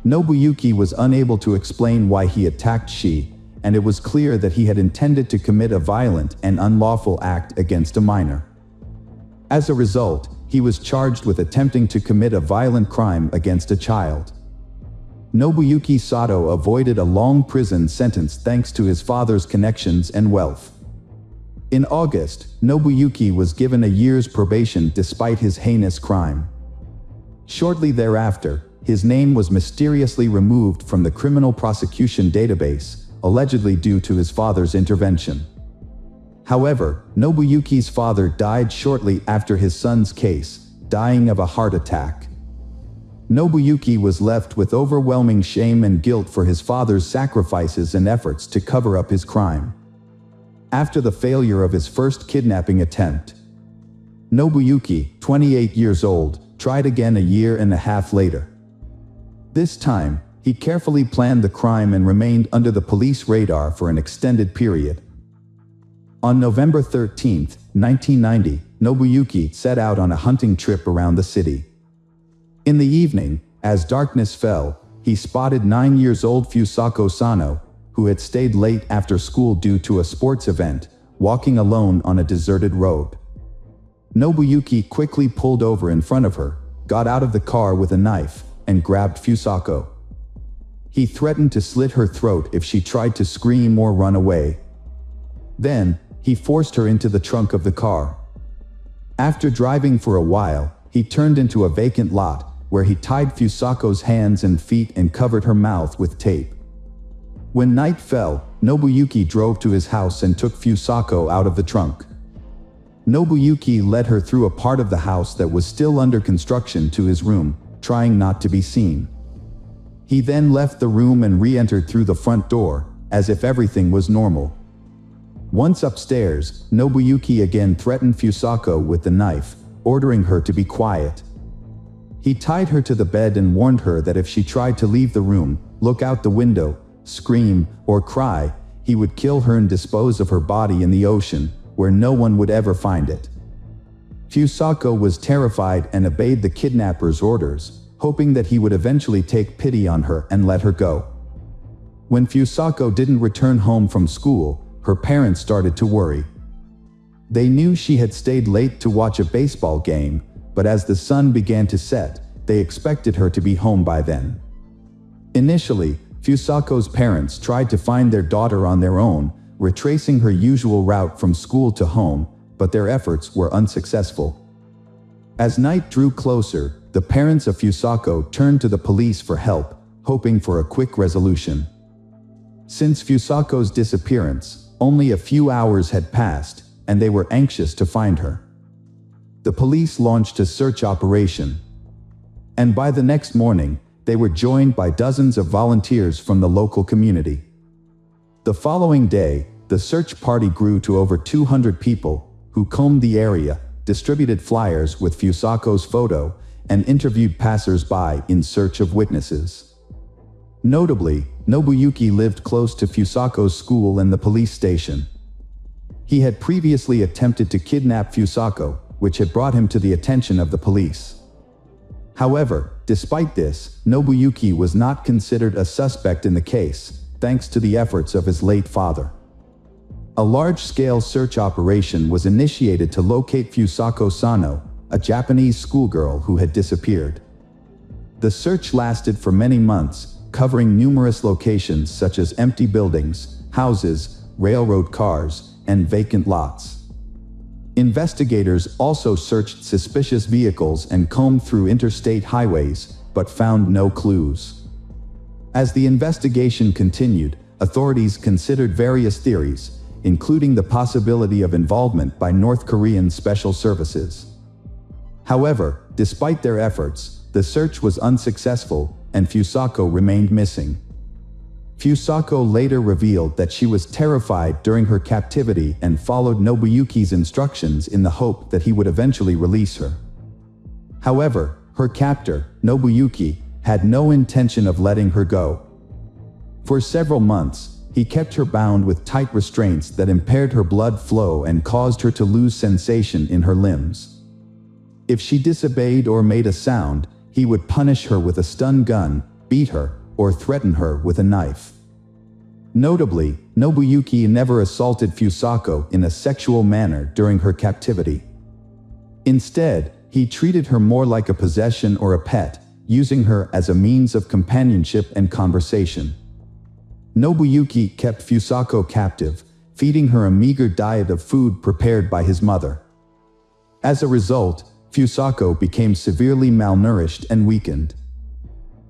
Nobuyuki was unable to explain why he attacked she, and it was clear that he had intended to commit a violent and unlawful act against a minor. As a result, he was charged with attempting to commit a violent crime against a child. Nobuyuki Sato avoided a long prison sentence thanks to his father's connections and wealth. In August, Nobuyuki was given a year's probation despite his heinous crime. Shortly thereafter, his name was mysteriously removed from the criminal prosecution database, allegedly due to his father's intervention. However, Nobuyuki's father died shortly after his son's case, dying of a heart attack. Nobuyuki was left with overwhelming shame and guilt for his father's sacrifices and efforts to cover up his crime. After the failure of his first kidnapping attempt, Nobuyuki, 28 years old, tried again a year and a half later. This time, he carefully planned the crime and remained under the police radar for an extended period. On November 13, 1990, Nobuyuki set out on a hunting trip around the city. In the evening, as darkness fell, he spotted 9-year-old Fusako Sano, who had stayed late after school due to a sports event, walking alone on a deserted road. Nobuyuki quickly pulled over in front of her, got out of the car with a knife, and grabbed Fusako. He threatened to slit her throat if she tried to scream or run away. Then, he forced her into the trunk of the car. After driving for a while, he turned into a vacant lot, where he tied Fusako's hands and feet and covered her mouth with tape. When night fell, Nobuyuki drove to his house and took Fusako out of the trunk. Nobuyuki led her through a part of the house that was still under construction to his room, trying not to be seen. He then left the room and re-entered through the front door, as if everything was normal. Once upstairs, Nobuyuki again threatened Fusako with the knife, ordering her to be quiet. He tied her to the bed and warned her that if she tried to leave the room, look out the window, scream, or cry, he would kill her and dispose of her body in the ocean, where no one would ever find it. Fusako was terrified and obeyed the kidnapper's orders, hoping that he would eventually take pity on her and let her go. When Fusako didn't return home from school, her parents started to worry. They knew she had stayed late to watch a baseball game, but as the sun began to set, they expected her to be home by then. Initially, Fusako's parents tried to find their daughter on their own, retracing her usual route from school to home, but their efforts were unsuccessful. As night drew closer, the parents of Fusako turned to the police for help, hoping for a quick resolution. Since Fusako's disappearance, only a few hours had passed, and they were anxious to find her. The police launched a search operation. And by the next morning, they were joined by dozens of volunteers from the local community. The following day, the search party grew to over 200 people, who combed the area, distributed flyers with Fusako's photo, and interviewed passers-by in search of witnesses. Notably, Nobuyuki lived close to Fusako's school and the police station. He had previously attempted to kidnap Fusako, which had brought him to the attention of the police. However, despite this, Nobuyuki was not considered a suspect in the case, thanks to the efforts of his late father. A large-scale search operation was initiated to locate Fusako Sano, a Japanese schoolgirl who had disappeared. The search lasted for many months, covering numerous locations such as empty buildings, houses, railroad cars, and vacant lots. Investigators also searched suspicious vehicles and combed through interstate highways, but found no clues. As the investigation continued, authorities considered various theories, including the possibility of involvement by North Korean special services. However, despite their efforts, the search was unsuccessful, and Fusako remained missing. Fusako later revealed that she was terrified during her captivity and followed Nobuyuki's instructions in the hope that he would eventually release her. However, her captor, Nobuyuki, had no intention of letting her go. For several months, he kept her bound with tight restraints that impaired her blood flow and caused her to lose sensation in her limbs. If she disobeyed or made a sound, he would punish her with a stun gun, beat her, or threaten her with a knife. Notably, Nobuyuki never assaulted Fusako in a sexual manner during her captivity. Instead, he treated her more like a possession or a pet, using her as a means of companionship and conversation. Nobuyuki kept Fusako captive, feeding her a meager diet of food prepared by his mother. As a result, Fusako became severely malnourished and weakened.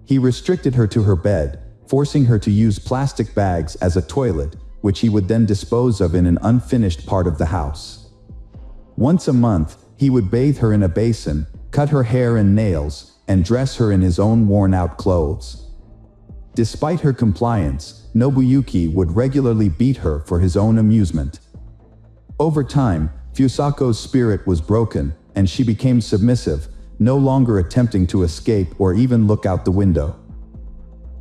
He restricted her to her bed, forcing her to use plastic bags as a toilet, which he would then dispose of in an unfinished part of the house. Once a month, he would bathe her in a basin, cut her hair and nails, and dress her in his own worn-out clothes. Despite her compliance, Nobuyuki would regularly beat her for his own amusement. Over time, Fusako's spirit was broken, and she became submissive, no longer attempting to escape or even look out the window.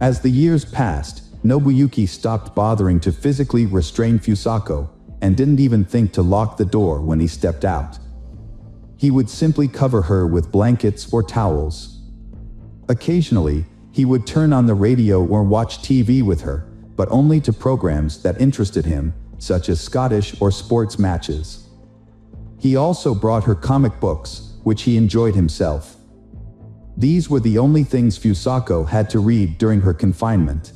As the years passed, Nobuyuki stopped bothering to physically restrain Fusako, and didn't even think to lock the door when he stepped out. He would simply cover her with blankets or towels. Occasionally, he would turn on the radio or watch TV with her, but only to programs that interested him, such as Scottish or sports matches. He also brought her comic books, which he enjoyed himself. These were the only things Fusako had to read during her confinement.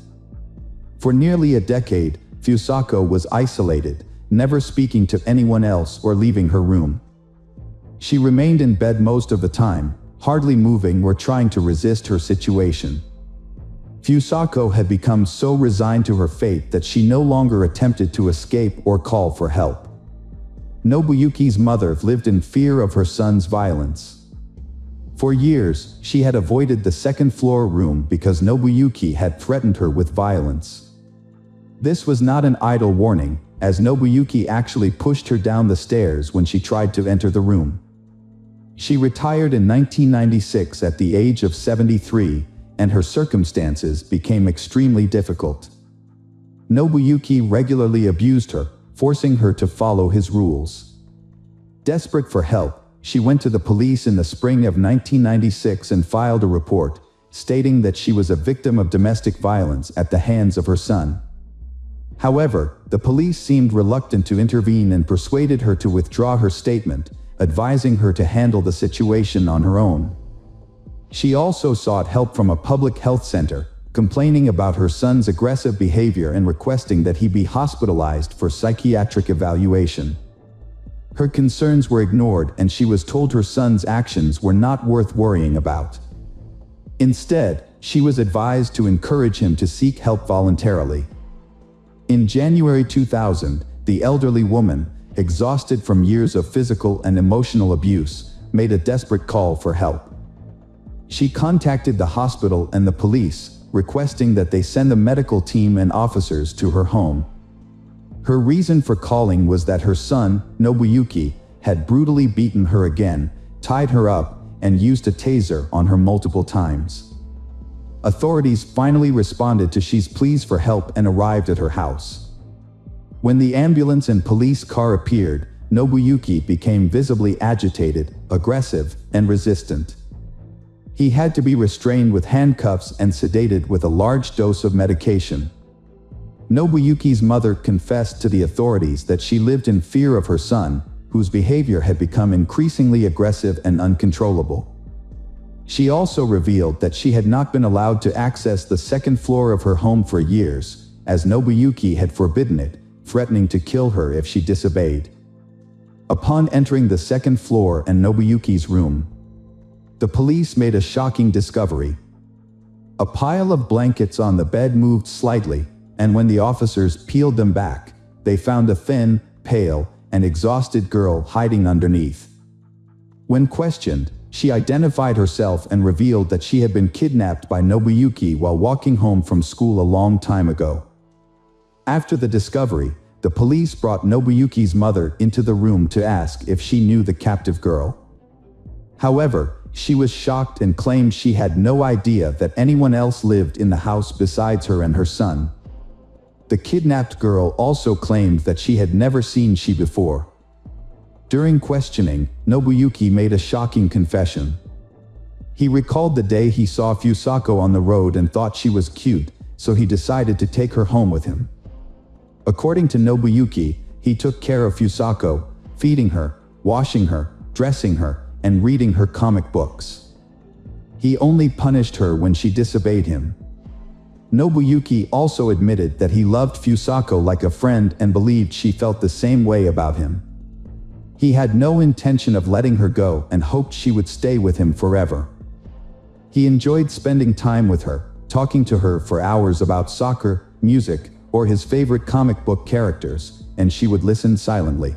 For nearly a decade, Fusako was isolated, never speaking to anyone else or leaving her room. She remained in bed most of the time, hardly moving or trying to resist her situation. Fusako had become so resigned to her fate that she no longer attempted to escape or call for help. Nobuyuki's mother lived in fear of her son's violence. For years, she had avoided the second-floor room because Nobuyuki had threatened her with violence. This was not an idle warning, as Nobuyuki actually pushed her down the stairs when she tried to enter the room. She retired in 1996 at the age of 73, and her circumstances became extremely difficult. Nobuyuki regularly abused her, forcing her to follow his rules. Desperate for help, she went to the police in the spring of 1996 and filed a report, stating that she was a victim of domestic violence at the hands of her son. However, the police seemed reluctant to intervene and persuaded her to withdraw her statement, advising her to handle the situation on her own. She also sought help from a public health center, complaining about her son's aggressive behavior and requesting that he be hospitalized for psychiatric evaluation. Her concerns were ignored, and she was told her son's actions were not worth worrying about. Instead, she was advised to encourage him to seek help voluntarily. In January 2000, the elderly woman, exhausted from years of physical and emotional abuse, made a desperate call for help. She contacted the hospital and the police, requesting that they send a medical team and officers to her home. Her reason for calling was that her son, Nobuyuki, had brutally beaten her again, tied her up, and used a taser on her multiple times. Authorities finally responded to she's pleas for help and arrived at her house. When the ambulance and police car appeared, Nobuyuki became visibly agitated, aggressive, and resistant. He had to be restrained with handcuffs and sedated with a large dose of medication. Nobuyuki's mother confessed to the authorities that she lived in fear of her son, whose behavior had become increasingly aggressive and uncontrollable. She also revealed that she had not been allowed to access the second floor of her home for years, as Nobuyuki had forbidden it, threatening to kill her if she disobeyed. Upon entering the second floor and Nobuyuki's room, the police made a shocking discovery. A pile of blankets on the bed moved slightly, and when the officers peeled them back, they found a thin, pale, and exhausted girl hiding underneath. When questioned, she identified herself and revealed that she had been kidnapped by Nobuyuki while walking home from school a long time ago. After the discovery, the police brought Nobuyuki's mother into the room to ask if she knew the captive girl. However, she was shocked and claimed she had no idea that anyone else lived in the house besides her and her son. The kidnapped girl also claimed that she had never seen she before. During questioning, Nobuyuki made a shocking confession. He recalled the day he saw Fusako on the road and thought she was cute, so he decided to take her home with him. According to Nobuyuki, he took care of Fusako, feeding her, washing her, dressing her, and reading her comic books. He only punished her when she disobeyed him. Nobuyuki also admitted that he loved Fusako like a friend and believed she felt the same way about him. He had no intention of letting her go and hoped she would stay with him forever. He enjoyed spending time with her, talking to her for hours about soccer, music, or his favorite comic book characters, and she would listen silently.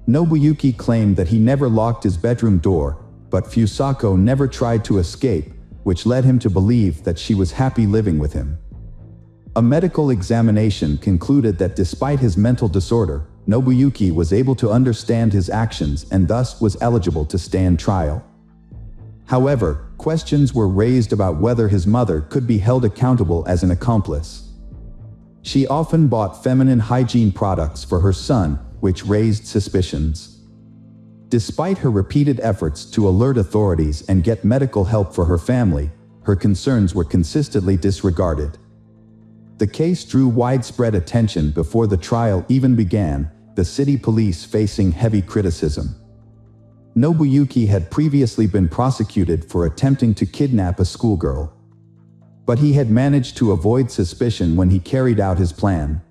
Nobuyuki claimed that he never locked his bedroom door, but Fusako never tried to escape, which led him to believe that she was happy living with him. A medical examination concluded that despite his mental disorder, Nobuyuki was able to understand his actions and thus was eligible to stand trial. However, questions were raised about whether his mother could be held accountable as an accomplice. She often bought feminine hygiene products for her son, which raised suspicions. Despite her repeated efforts to alert authorities and get medical help for her family, her concerns were consistently disregarded. The case drew widespread attention before the trial even began, the city police facing heavy criticism. Nobuyuki had previously been prosecuted for attempting to kidnap a schoolgirl. But he had managed to avoid suspicion when he carried out his plan.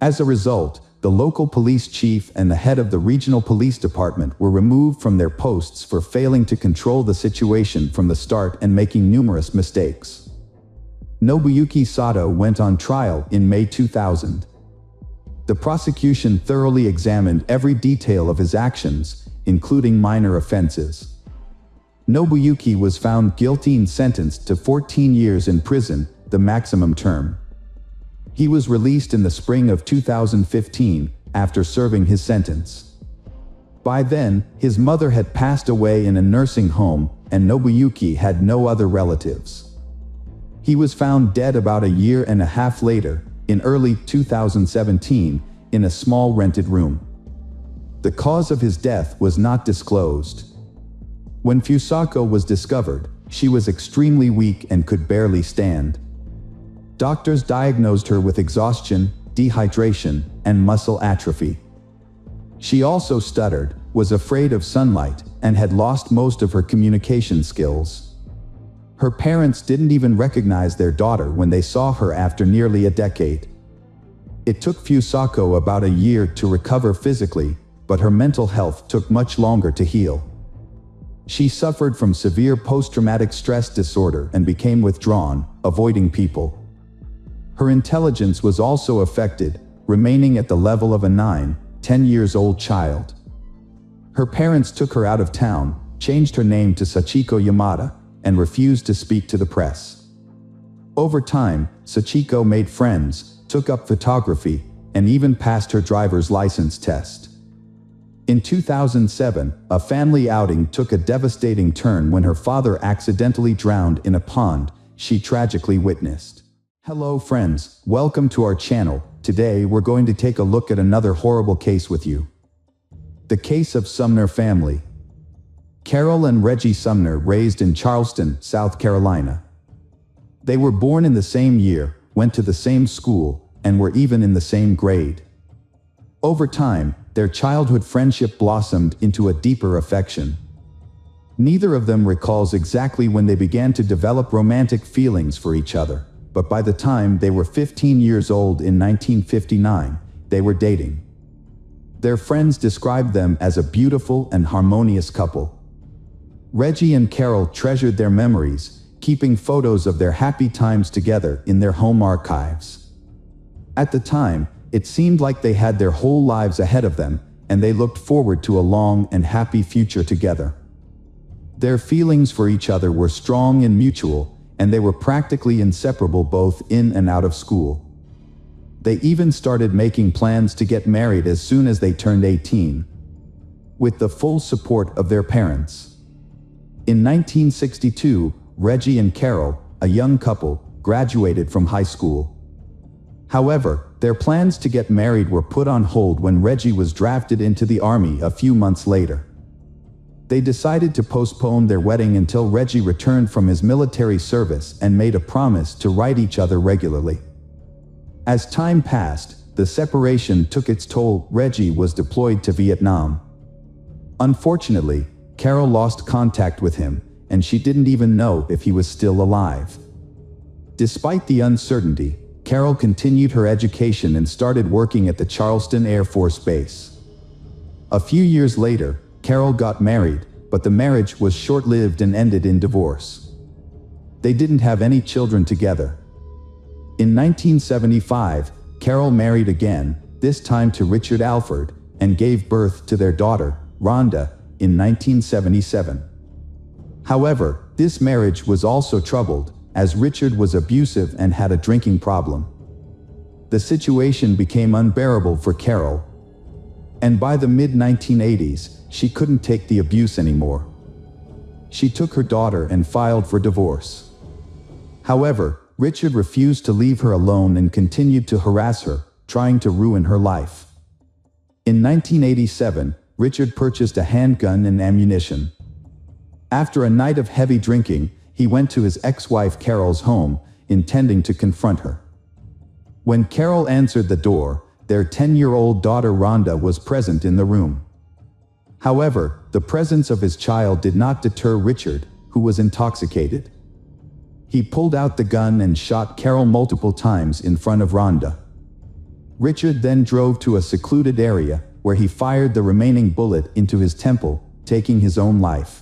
As a result, the local police chief and the head of the regional police department were removed from their posts for failing to control the situation from the start and making numerous mistakes. Nobuyuki Sato went on trial in May 2000. The prosecution thoroughly examined every detail of his actions, including minor offenses. Nobuyuki was found guilty and sentenced to 14 years in prison, the maximum term. He was released in the spring of 2015, after serving his sentence. By then, his mother had passed away in a nursing home, and Nobuyuki had no other relatives. He was found dead about a year and a half later, in early 2017, in a small rented room. The cause of his death was not disclosed. When Fusako was discovered, she was extremely weak and could barely stand. Doctors diagnosed her with exhaustion, dehydration, and muscle atrophy. She also stuttered, was afraid of sunlight, and had lost most of her communication skills. Her parents didn't even recognize their daughter when they saw her after nearly a decade. It took Fusako about a year to recover physically, but her mental health took much longer to heal. She suffered from severe post-traumatic stress disorder and became withdrawn, avoiding people. Her intelligence was also affected, remaining at the level of a 9-10 years old child. Her parents took her out of town, changed her name to Sachiko Yamada, and refused to speak to the press. Over time, Sachiko made friends, took up photography, and even passed her driver's license test. In 2007, a family outing took a devastating turn when her father accidentally drowned in a pond she tragically witnessed. Hello friends, welcome to our channel. Today we're going to take a look at another horrible case with you. The case of Sumner family. Carol and Reggie Sumner raised in Charleston, South Carolina. They were born in the same year, went to the same school, and were even in the same grade. Over time, their childhood friendship blossomed into a deeper affection. Neither of them recalls exactly when they began to develop romantic feelings for each other, but by the time they were 15 years old in 1959, they were dating. Their friends described them as a beautiful and harmonious couple. Reggie and Carol treasured their memories, keeping photos of their happy times together in their home archives. At the time, it seemed like they had their whole lives ahead of them, and they looked forward to a long and happy future together. Their feelings for each other were strong and mutual, and they were practically inseparable both in and out of school. They even started making plans to get married as soon as they turned 18, with the full support of their parents. In 1962, Reggie and Carol, a young couple, graduated from high school. However, their plans to get married were put on hold when Reggie was drafted into the army a few months later. They decided to postpone their wedding until Reggie returned from his military service and made a promise to write each other regularly. As time passed, the separation took its toll. Reggie was deployed to Vietnam. Unfortunately, Carol lost contact with him, and she didn't even know if he was still alive. Despite the uncertainty, Carol continued her education and started working at the Charleston Air Force Base. A few years later, Carol got married, but the marriage was short-lived and ended in divorce. They didn't have any children together. In 1975, Carol married again, this time to Richard Alford, and gave birth to their daughter, Rhonda, in 1977. However, this marriage was also troubled, as Richard was abusive and had a drinking problem. The situation became unbearable for Carol, and by the mid-1980s, she couldn't take the abuse anymore. She took her daughter and filed for divorce. However, Richard refused to leave her alone and continued to harass her, trying to ruin her life. In 1987, Richard purchased a handgun and ammunition. After a night of heavy drinking, he went to his ex-wife Carol's home, intending to confront her. When Carol answered the door, their 10-year-old daughter Rhonda was present in the room. However, the presence of his child did not deter Richard, who was intoxicated. He pulled out the gun and shot Carol multiple times in front of Rhonda. Richard then drove to a secluded area, where he fired the remaining bullet into his temple, taking his own life.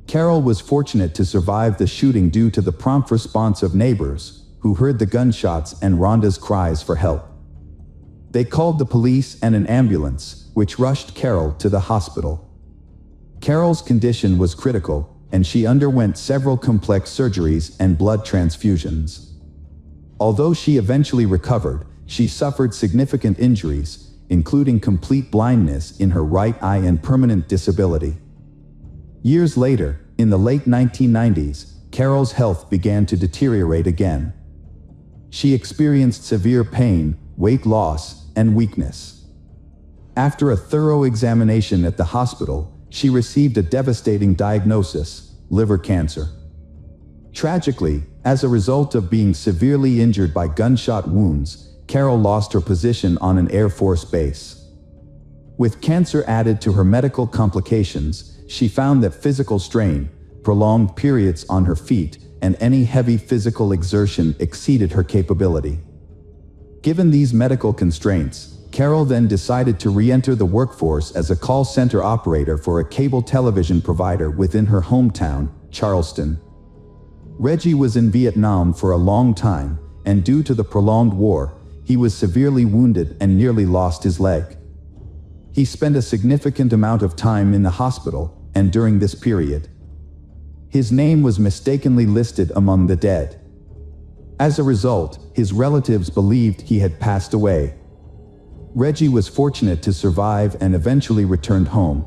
Carol was fortunate to survive the shooting due to the prompt response of neighbors, who heard the gunshots and Rhonda's cries for help. They called the police and an ambulance, which rushed Carol to the hospital. Carol's condition was critical, and she underwent several complex surgeries and blood transfusions. Although she eventually recovered, she suffered significant injuries, including complete blindness in her right eye and permanent disability. Years later, in the late 1990s, Carol's health began to deteriorate again. She experienced severe pain, weight loss, and weakness. After a thorough examination at the hospital, she received a devastating diagnosis: liver cancer. Tragically, as a result of being severely injured by gunshot wounds, Carol lost her position on an Air Force base. With cancer added to her medical complications, she found that physical strain, prolonged periods on her feet, and any heavy physical exertion exceeded her capability. Given these medical constraints, Carol then decided to re-enter the workforce as a call center operator for a cable television provider within her hometown, Charleston. Reggie was in Vietnam for a long time, and due to the prolonged war, he was severely wounded and nearly lost his leg. He spent a significant amount of time in the hospital, and during this period, his name was mistakenly listed among the dead. As a result, his relatives believed he had passed away. Reggie was fortunate to survive and eventually returned home.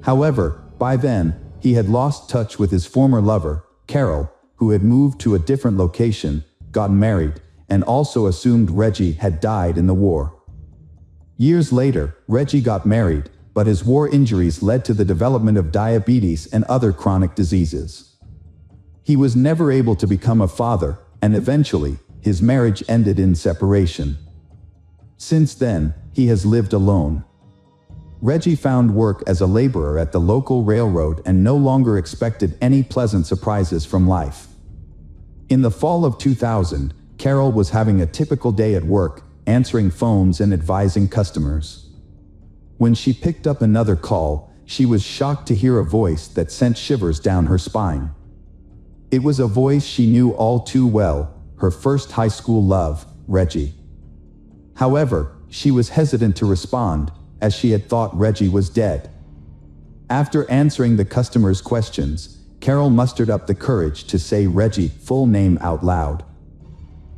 However, by then, he had lost touch with his former lover, Carol, who had moved to a different location, gotten married, and also assumed Reggie had died in the war. Years later, Reggie got married, but his war injuries led to the development of diabetes and other chronic diseases. He was never able to become a father, and eventually, his marriage ended in separation. Since then, he has lived alone. Reggie found work as a laborer at the local railroad and no longer expected any pleasant surprises from life. In the fall of 2000, Carol was having a typical day at work, answering phones and advising customers. When she picked up another call, she was shocked to hear a voice that sent shivers down her spine. It was a voice she knew all too well, her first high school love, Reggie. However, she was hesitant to respond, as she had thought Reggie was dead. After answering the customer's questions, Carol mustered up the courage to say Reggie's full name out loud.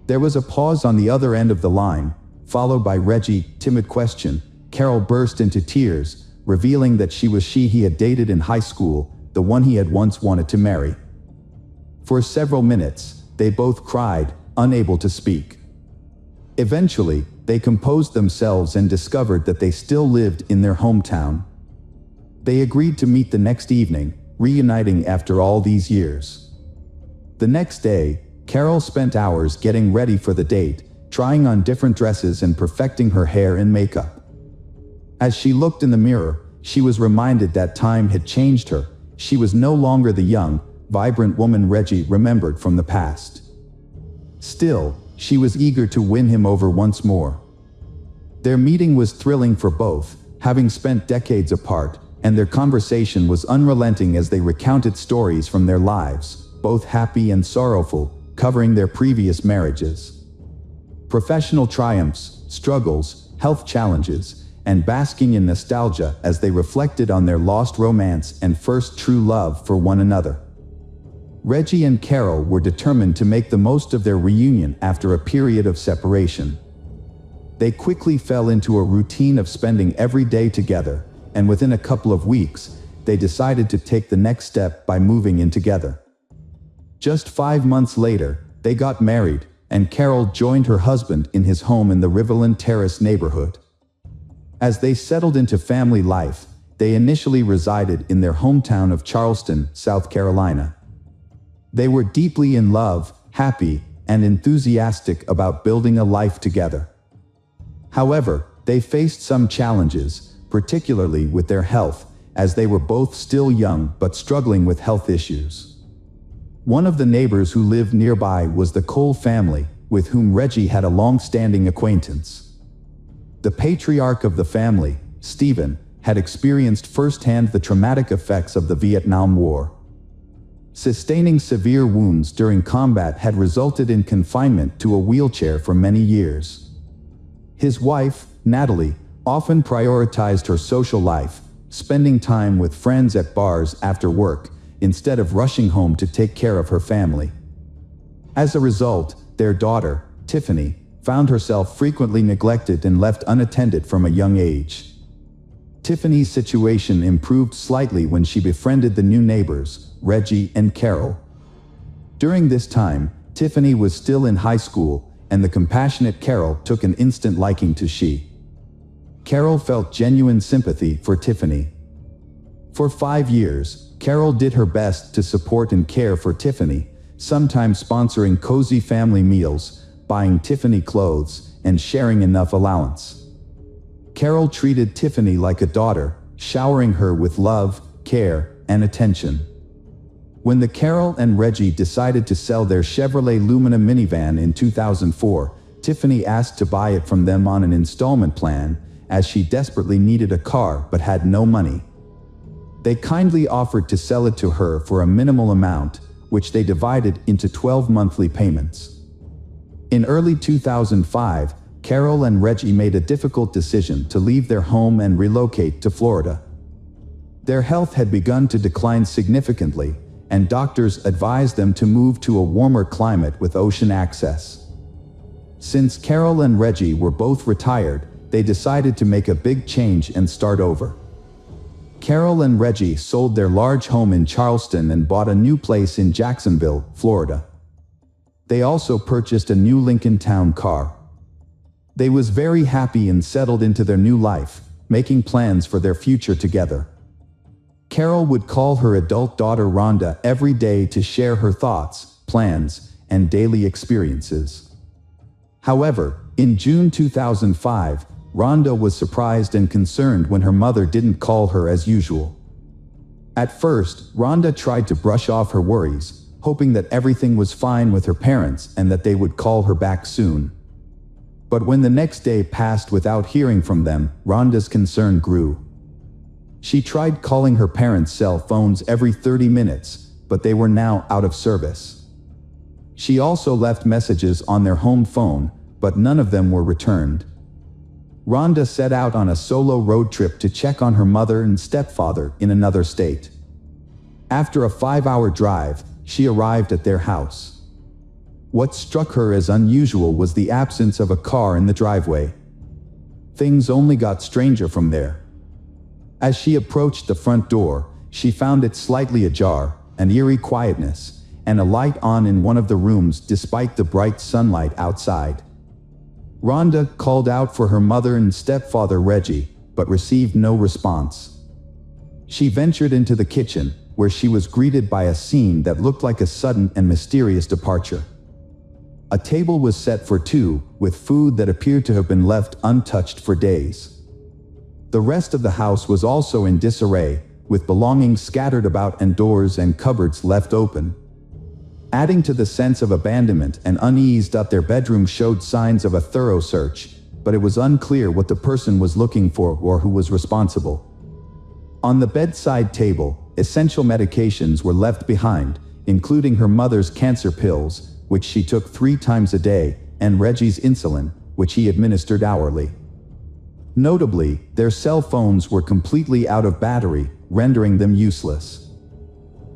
There was a pause on the other end of the line, followed by Reggie's timid question. Carol burst into tears, revealing that she was he had dated in high school, the one he had once wanted to marry. For several minutes, they both cried, unable to speak. Eventually, they composed themselves and discovered that they still lived in their hometown. They agreed to meet the next evening, reuniting after all these years. The next day, Carol spent hours getting ready for the date, trying on different dresses and perfecting her hair and makeup. As she looked in the mirror, she was reminded that time had changed her. She was no longer the young, vibrant woman Reggie remembered from the past. Still, she was eager to win him over once more. Their meeting was thrilling for both, having spent decades apart. and their conversation was unrelenting as they recounted stories from their lives, both happy and sorrowful, covering their previous marriages. Professional triumphs, struggles, health challenges, and basking in nostalgia as they reflected on their lost romance and first true love for one another. Reggie and Carol were determined to make the most of their reunion after a period of separation. They quickly fell into a routine of spending every day together, and within a couple of weeks, they decided to take the next step by moving in together. Just 5 months later, they got married, and Carol joined her husband in his home in the Riverland Terrace neighborhood. As they settled into family life, they initially resided in their hometown of Charleston, South Carolina. They were deeply in love, happy, and enthusiastic about building a life together. However, they faced some challenges, particularly with their health, as they were both still young but struggling with health issues. One of the neighbors who lived nearby was the Cole family, with whom Reggie had a long-standing acquaintance. The patriarch of the family, Stephen, had experienced firsthand the traumatic effects of the Vietnam War. Sustaining severe wounds during combat had resulted in confinement to a wheelchair for many years. His wife, Natalie, often prioritized her social life, spending time with friends at bars after work, instead of rushing home to take care of her family. As a result, their daughter, Tiffany, found herself frequently neglected and left unattended from a young age. Tiffany's situation improved slightly when she befriended the new neighbors, Reggie and Carol. During this time, Tiffany was still in high school, and the compassionate Carol took an instant liking to she. Carol felt genuine sympathy for Tiffany. For 5 years, Carol did her best to support and care for Tiffany, sometimes sponsoring cozy family meals, buying Tiffany clothes, and sharing enough allowance. Carol treated Tiffany like a daughter, showering her with love, care, and attention. When the Carol and Reggie decided to sell their Chevrolet Lumina minivan in 2004, Tiffany asked to buy it from them on an installment plan, as she desperately needed a car but had no money. They kindly offered to sell it to her for a minimal amount, which they divided into 12 monthly payments. In early 2005, Carol and Reggie made a difficult decision to leave their home and relocate to Florida. Their health had begun to decline significantly, and doctors advised them to move to a warmer climate with ocean access. Since Carol and Reggie were both retired, they decided to make a big change and start over. Carol and Reggie sold their large home in Charleston and bought a new place in Jacksonville, Florida. They also purchased a new Lincoln Town car. They was very happy and settled into their new life, making plans for their future together. Carol would call her adult daughter Rhonda every day to share her thoughts, plans, and daily experiences. However, in June 2005, Rhonda was surprised and concerned when her mother didn't call her as usual. At first, Rhonda tried to brush off her worries, hoping that everything was fine with her parents and that they would call her back soon. But when the next day passed without hearing from them, Rhonda's concern grew. She tried calling her parents' cell phones every 30 minutes, but they were now out of service. She also left messages on their home phone, but none of them were returned. Rhonda set out on a solo road trip to check on her mother and stepfather in another state. After a 5-hour drive, she arrived at their house. What struck her as unusual was the absence of a car in the driveway. Things only got stranger from there. As she approached the front door, she found it slightly ajar, an eerie quietness, and a light on in one of the rooms despite the bright sunlight outside. Rhonda called out for her mother and stepfather Reggie, but received no response. She ventured into the kitchen, where she was greeted by a scene that looked like a sudden and mysterious departure. A table was set for two, with food that appeared to have been left untouched for days. The rest of the house was also in disarray, with belongings scattered about and doors and cupboards left open. Adding to the sense of abandonment and unease, their bedroom showed signs of a thorough search, but it was unclear what the person was looking for or who was responsible. On the bedside table, essential medications were left behind, including her mother's cancer pills, which she took 3 times a day, and Reggie's insulin, which he administered hourly. Notably, their cell phones were completely out of battery, rendering them useless.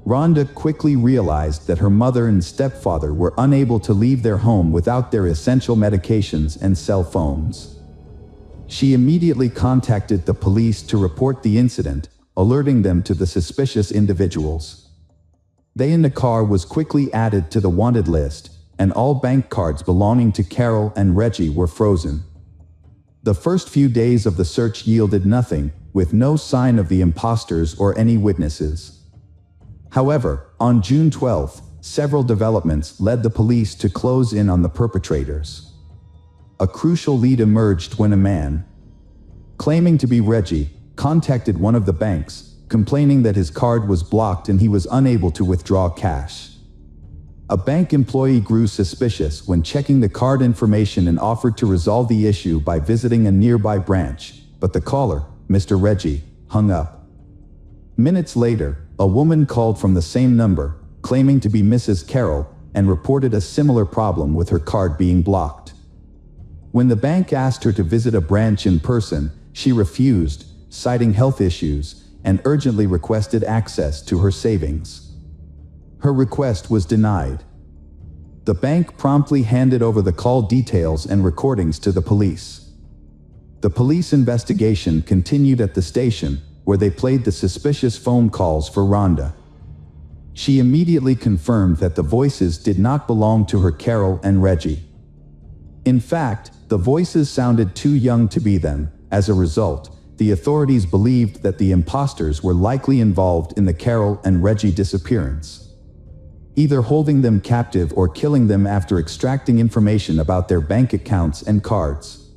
Rhonda quickly realized that her mother and stepfather were unable to leave their home without their essential medications and cell phones. She immediately contacted the police to report the incident, alerting them to the suspicious individuals. They in the car was quickly added to the wanted list, and all bank cards belonging to Carol and Reggie were frozen. The first few days of the search yielded nothing, with no sign of the imposters or any witnesses. However, on June 12th, several developments led the police to close in on the perpetrators. A crucial lead emerged when a man, claiming to be Reggie, contacted one of the banks, complaining that his card was blocked and he was unable to withdraw cash. A bank employee grew suspicious when checking the card information and offered to resolve the issue by visiting a nearby branch, but the caller, Mr. Reggie, hung up. Minutes later, a woman called from the same number, claiming to be Mrs. Carroll, and reported a similar problem with her card being blocked. When the bank asked her to visit a branch in person, she refused, citing health issues, and urgently requested access to her savings. Her request was denied. The bank promptly handed over the call details and recordings to the police. The police investigation continued at the station, where they played the suspicious phone calls for Rhonda. She immediately confirmed that the voices did not belong to her Carol and Reggie. In fact, the voices sounded too young to be them. As a result, the authorities believed that the imposters were likely involved in the Carol and Reggie disappearance, either holding them captive or killing them after extracting information about their bank accounts and cards.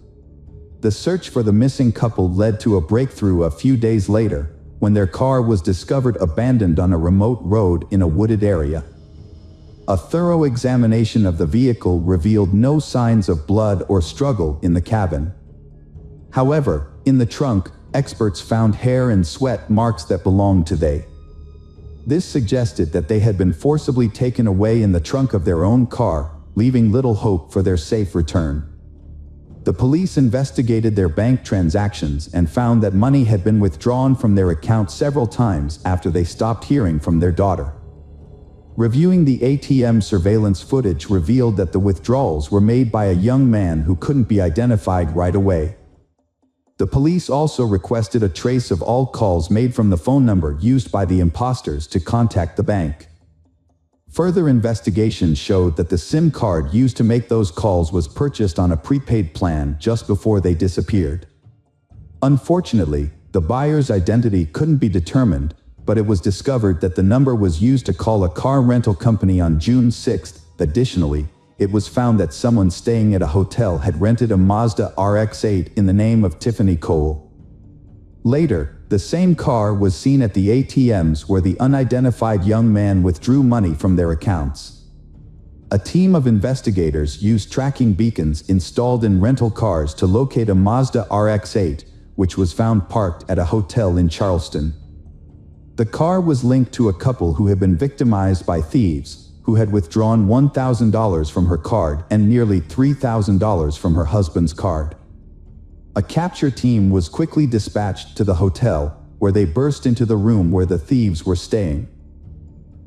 The search for the missing couple led to a breakthrough a few days later, when their car was discovered abandoned on a remote road in a wooded area. A thorough examination of the vehicle revealed no signs of blood or struggle in the cabin. However, in the trunk, experts found hair and sweat marks that belonged to they. This suggested that they had been forcibly taken away in the trunk of their own car, leaving little hope for their safe return. The police investigated their bank transactions and found that money had been withdrawn from their account several times after they stopped hearing from their daughter. Reviewing the ATM surveillance footage revealed that the withdrawals were made by a young man who couldn't be identified right away. The police also requested a trace of all calls made from the phone number used by the imposters to contact the bank. Further investigation showed that the SIM card used to make those calls was purchased on a prepaid plan just before they disappeared. Unfortunately, the buyer's identity couldn't be determined, but it was discovered that the number was used to call a car rental company on June 6. Additionally, it was found that someone staying at a hotel had rented a Mazda RX-8 in the name of Tiffany Cole. Later, the same car was seen at the ATMs where the unidentified young man withdrew money from their accounts. A team of investigators used tracking beacons installed in rental cars to locate a Mazda RX-8, which was found parked at a hotel in Charleston. The car was linked to a couple who had been victimized by thieves, who had withdrawn $1,000 from her card and nearly $3,000 from her husband's card. A capture team was quickly dispatched to the hotel, where they burst into the room where the thieves were staying.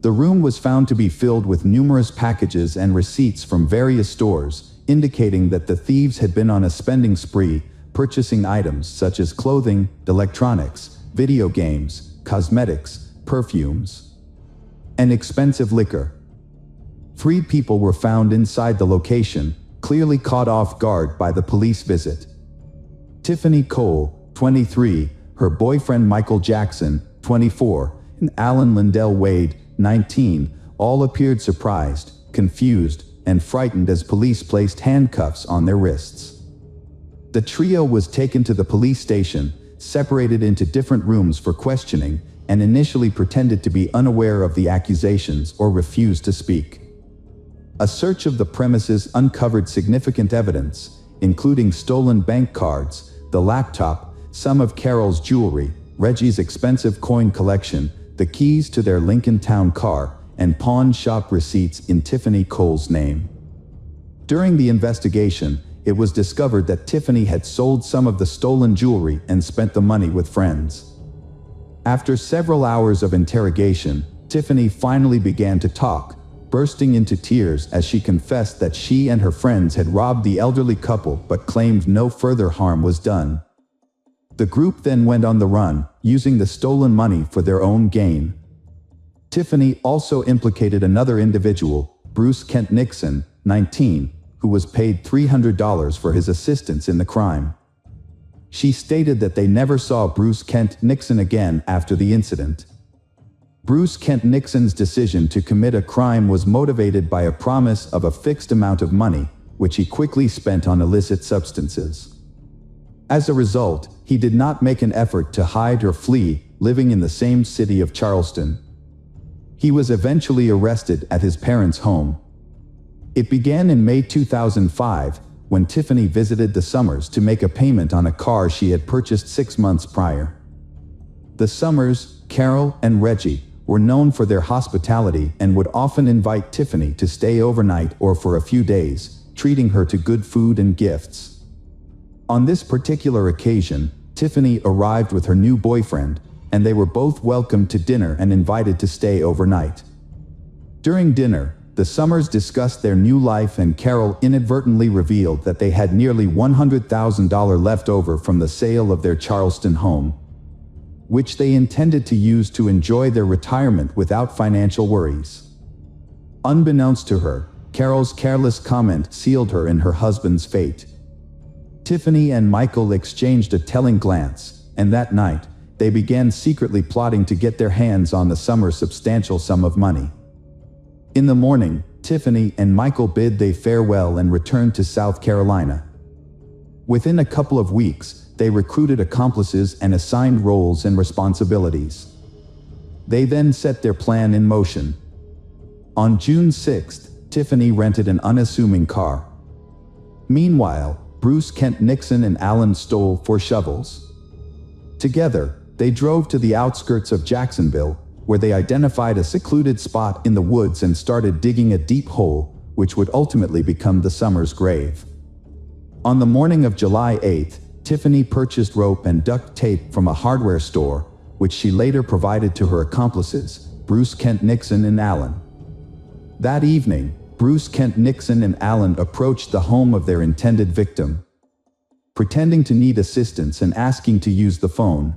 The room was found to be filled with numerous packages and receipts from various stores, indicating that the thieves had been on a spending spree, purchasing items such as clothing, electronics, video games, cosmetics, perfumes, and expensive liquor. 3 people were found inside the location, clearly caught off guard by the police visit. Tiffany Cole, 23, her boyfriend Michael Jackson, 24, and Alan Lindell Wade, 19, all appeared surprised, confused, and frightened as police placed handcuffs on their wrists. The trio was taken to the police station, separated into different rooms for questioning, and initially pretended to be unaware of the accusations or refused to speak. A search of the premises uncovered significant evidence, including stolen bank cards, the laptop, some of Carol's jewelry, Reggie's expensive coin collection, the keys to their Lincoln Town car, and pawn shop receipts in Tiffany Cole's name. During the investigation, it was discovered that Tiffany had sold some of the stolen jewelry and spent the money with friends. After several hours of interrogation, Tiffany finally began to talk, bursting into tears as she confessed that she and her friends had robbed the elderly couple but claimed no further harm was done. The group then went on the run, using the stolen money for their own gain. Tiffany also implicated another individual, Bruce Kent Nixon, 19, who was paid $300 for his assistance in the crime. She stated that they never saw Bruce Kent Nixon again after the incident. Bruce Kent Nixon's decision to commit a crime was motivated by a promise of a fixed amount of money, which he quickly spent on illicit substances. As a result, he did not make an effort to hide or flee, living in the same city of Charleston. He was eventually arrested at his parents' home. It began in May 2005, when Tiffany visited the Summers to make a payment on a car she had purchased 6 months prior. The Summers, Carol, and Reggie were known for their hospitality and would often invite Tiffany to stay overnight or for a few days, treating her to good food and gifts. On this particular occasion, Tiffany arrived with her new boyfriend, and they were both welcomed to dinner and invited to stay overnight. During dinner, the Summers discussed their new life, and Carol inadvertently revealed that they had nearly $100,000 left over from the sale of their Charleston home, which they intended to use to enjoy their retirement without financial worries. Unbeknownst to her, Carol's careless comment sealed her in her husband's fate. Tiffany and Michael exchanged a telling glance, and that night, they began secretly plotting to get their hands on the Summers' substantial sum of money. In the morning, Tiffany and Michael bid they farewell and returned to South Carolina. Within a couple of weeks, they recruited accomplices and assigned roles and responsibilities. They then set their plan in motion. On June 6th, Tiffany rented an unassuming car. Meanwhile, Bruce Kent Nixon and Alan stole 4 shovels. Together, they drove to the outskirts of Jacksonville, where they identified a secluded spot in the woods and started digging a deep hole, which would ultimately become the Summers' grave. On the morning of July 8th, Tiffany purchased rope and duct tape from a hardware store, which she later provided to her accomplices, Bruce Kent Nixon and Alan. That evening, Bruce Kent Nixon and Alan approached the home of their intended victim, pretending to need assistance and asking to use the phone.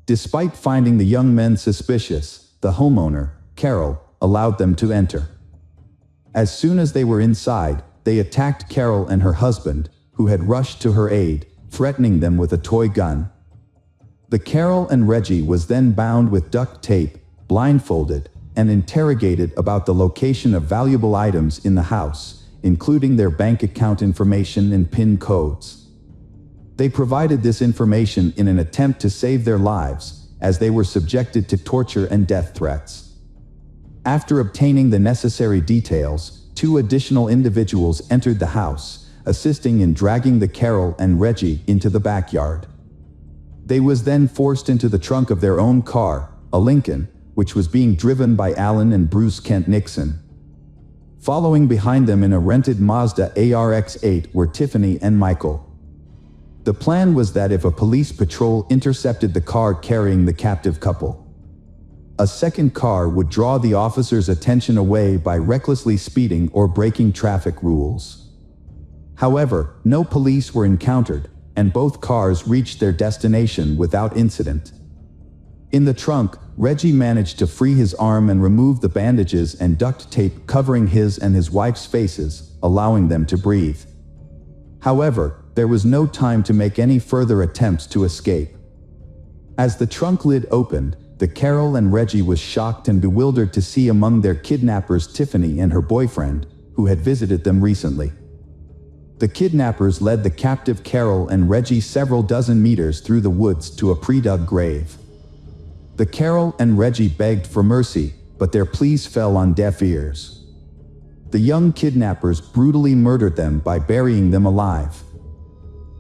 Despite finding the young men suspicious, the homeowner, Carol, allowed them to enter. As soon as they were inside, they attacked Carol and her husband, who had rushed to her aid, threatening them with a toy gun. The Carol and Reggie was then bound with duct tape, blindfolded, and interrogated about the location of valuable items in the house, including their bank account information and PIN codes. They provided this information in an attempt to save their lives, as they were subjected to torture and death threats. After obtaining the necessary details, 2 additional individuals entered the house, assisting in dragging the Carol and Reggie into the backyard. They was then forced into the trunk of their own car, a Lincoln, which was being driven by Alan and Bruce Kent Nixon. Following behind them in a rented Mazda ARX-8 were Tiffany and Michael. The plan was that if a police patrol intercepted the car carrying the captive couple, a second car would draw the officers' attention away by recklessly speeding or breaking traffic rules. However, no police were encountered, and both cars reached their destination without incident. In the trunk, Reggie managed to free his arm and remove the bandages and duct tape covering his and his wife's faces, allowing them to breathe. However, there was no time to make any further attempts to escape. As the trunk lid opened, the Carol and Reggie was shocked and bewildered to see among their kidnappers Tiffany and her boyfriend, who had visited them recently. The kidnappers led the captive Carol and Reggie several dozen meters through the woods to a pre-dug grave. The Carol and Reggie begged for mercy, but their pleas fell on deaf ears. The young kidnappers brutally murdered them by burying them alive.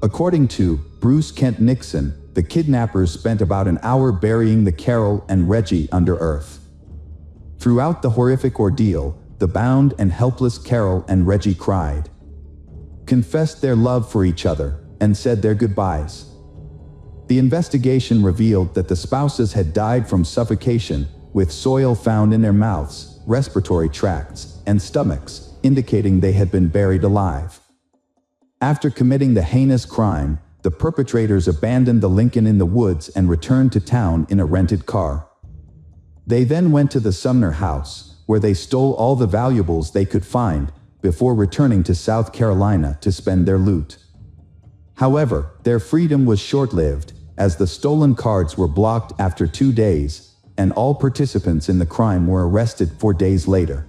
According to Bruce Kent Nixon, the kidnappers spent about an hour burying the Carol and Reggie under earth. Throughout the horrific ordeal, the bound and helpless Carol and Reggie cried, confessed their love for each other, and said their goodbyes. The investigation revealed that the spouses had died from suffocation, with soil found in their mouths, respiratory tracts, and stomachs, indicating they had been buried alive. After committing the heinous crime, the perpetrators abandoned the Lincoln in the woods and returned to town in a rented car. They then went to the Sumner house, where they stole all the valuables they could find, before returning to South Carolina to spend their loot. However, their freedom was short-lived, as the stolen cards were blocked after 2 days, and all participants in the crime were arrested 4 days later.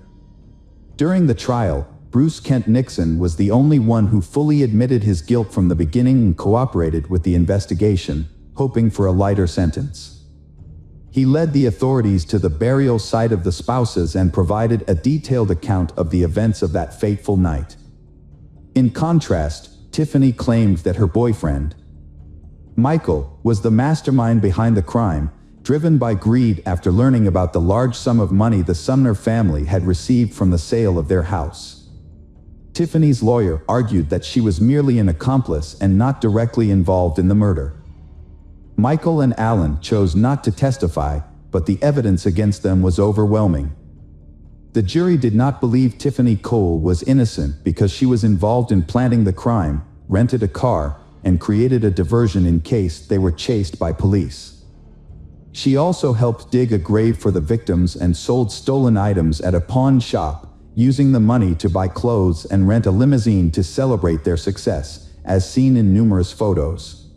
During the trial, Bruce Kent Nixon was the only one who fully admitted his guilt from the beginning and cooperated with the investigation, hoping for a lighter sentence. He led the authorities to the burial site of the spouses and provided a detailed account of the events of that fateful night. In contrast, Tiffany claimed that her boyfriend, Michael, was the mastermind behind the crime, driven by greed after learning about the large sum of money the Sumner family had received from the sale of their house. Tiffany's lawyer argued that she was merely an accomplice and not directly involved in the murder. Michael and Alan chose not to testify, but the evidence against them was overwhelming. The jury did not believe Tiffany Cole was innocent because she was involved in planning the crime, rented a car, and created a diversion in case they were chased by police. She also helped dig a grave for the victims and sold stolen items at a pawn shop, using the money to buy clothes and rent a limousine to celebrate their success, as seen in numerous photos.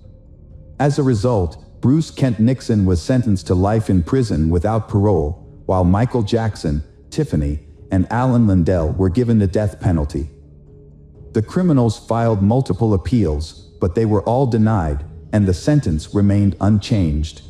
As a result, Bruce Kent Nixon was sentenced to life in prison without parole, while Michael Jackson, Tiffany, and Alan Lindell were given the death penalty. The criminals filed multiple appeals, but they were all denied, and the sentence remained unchanged.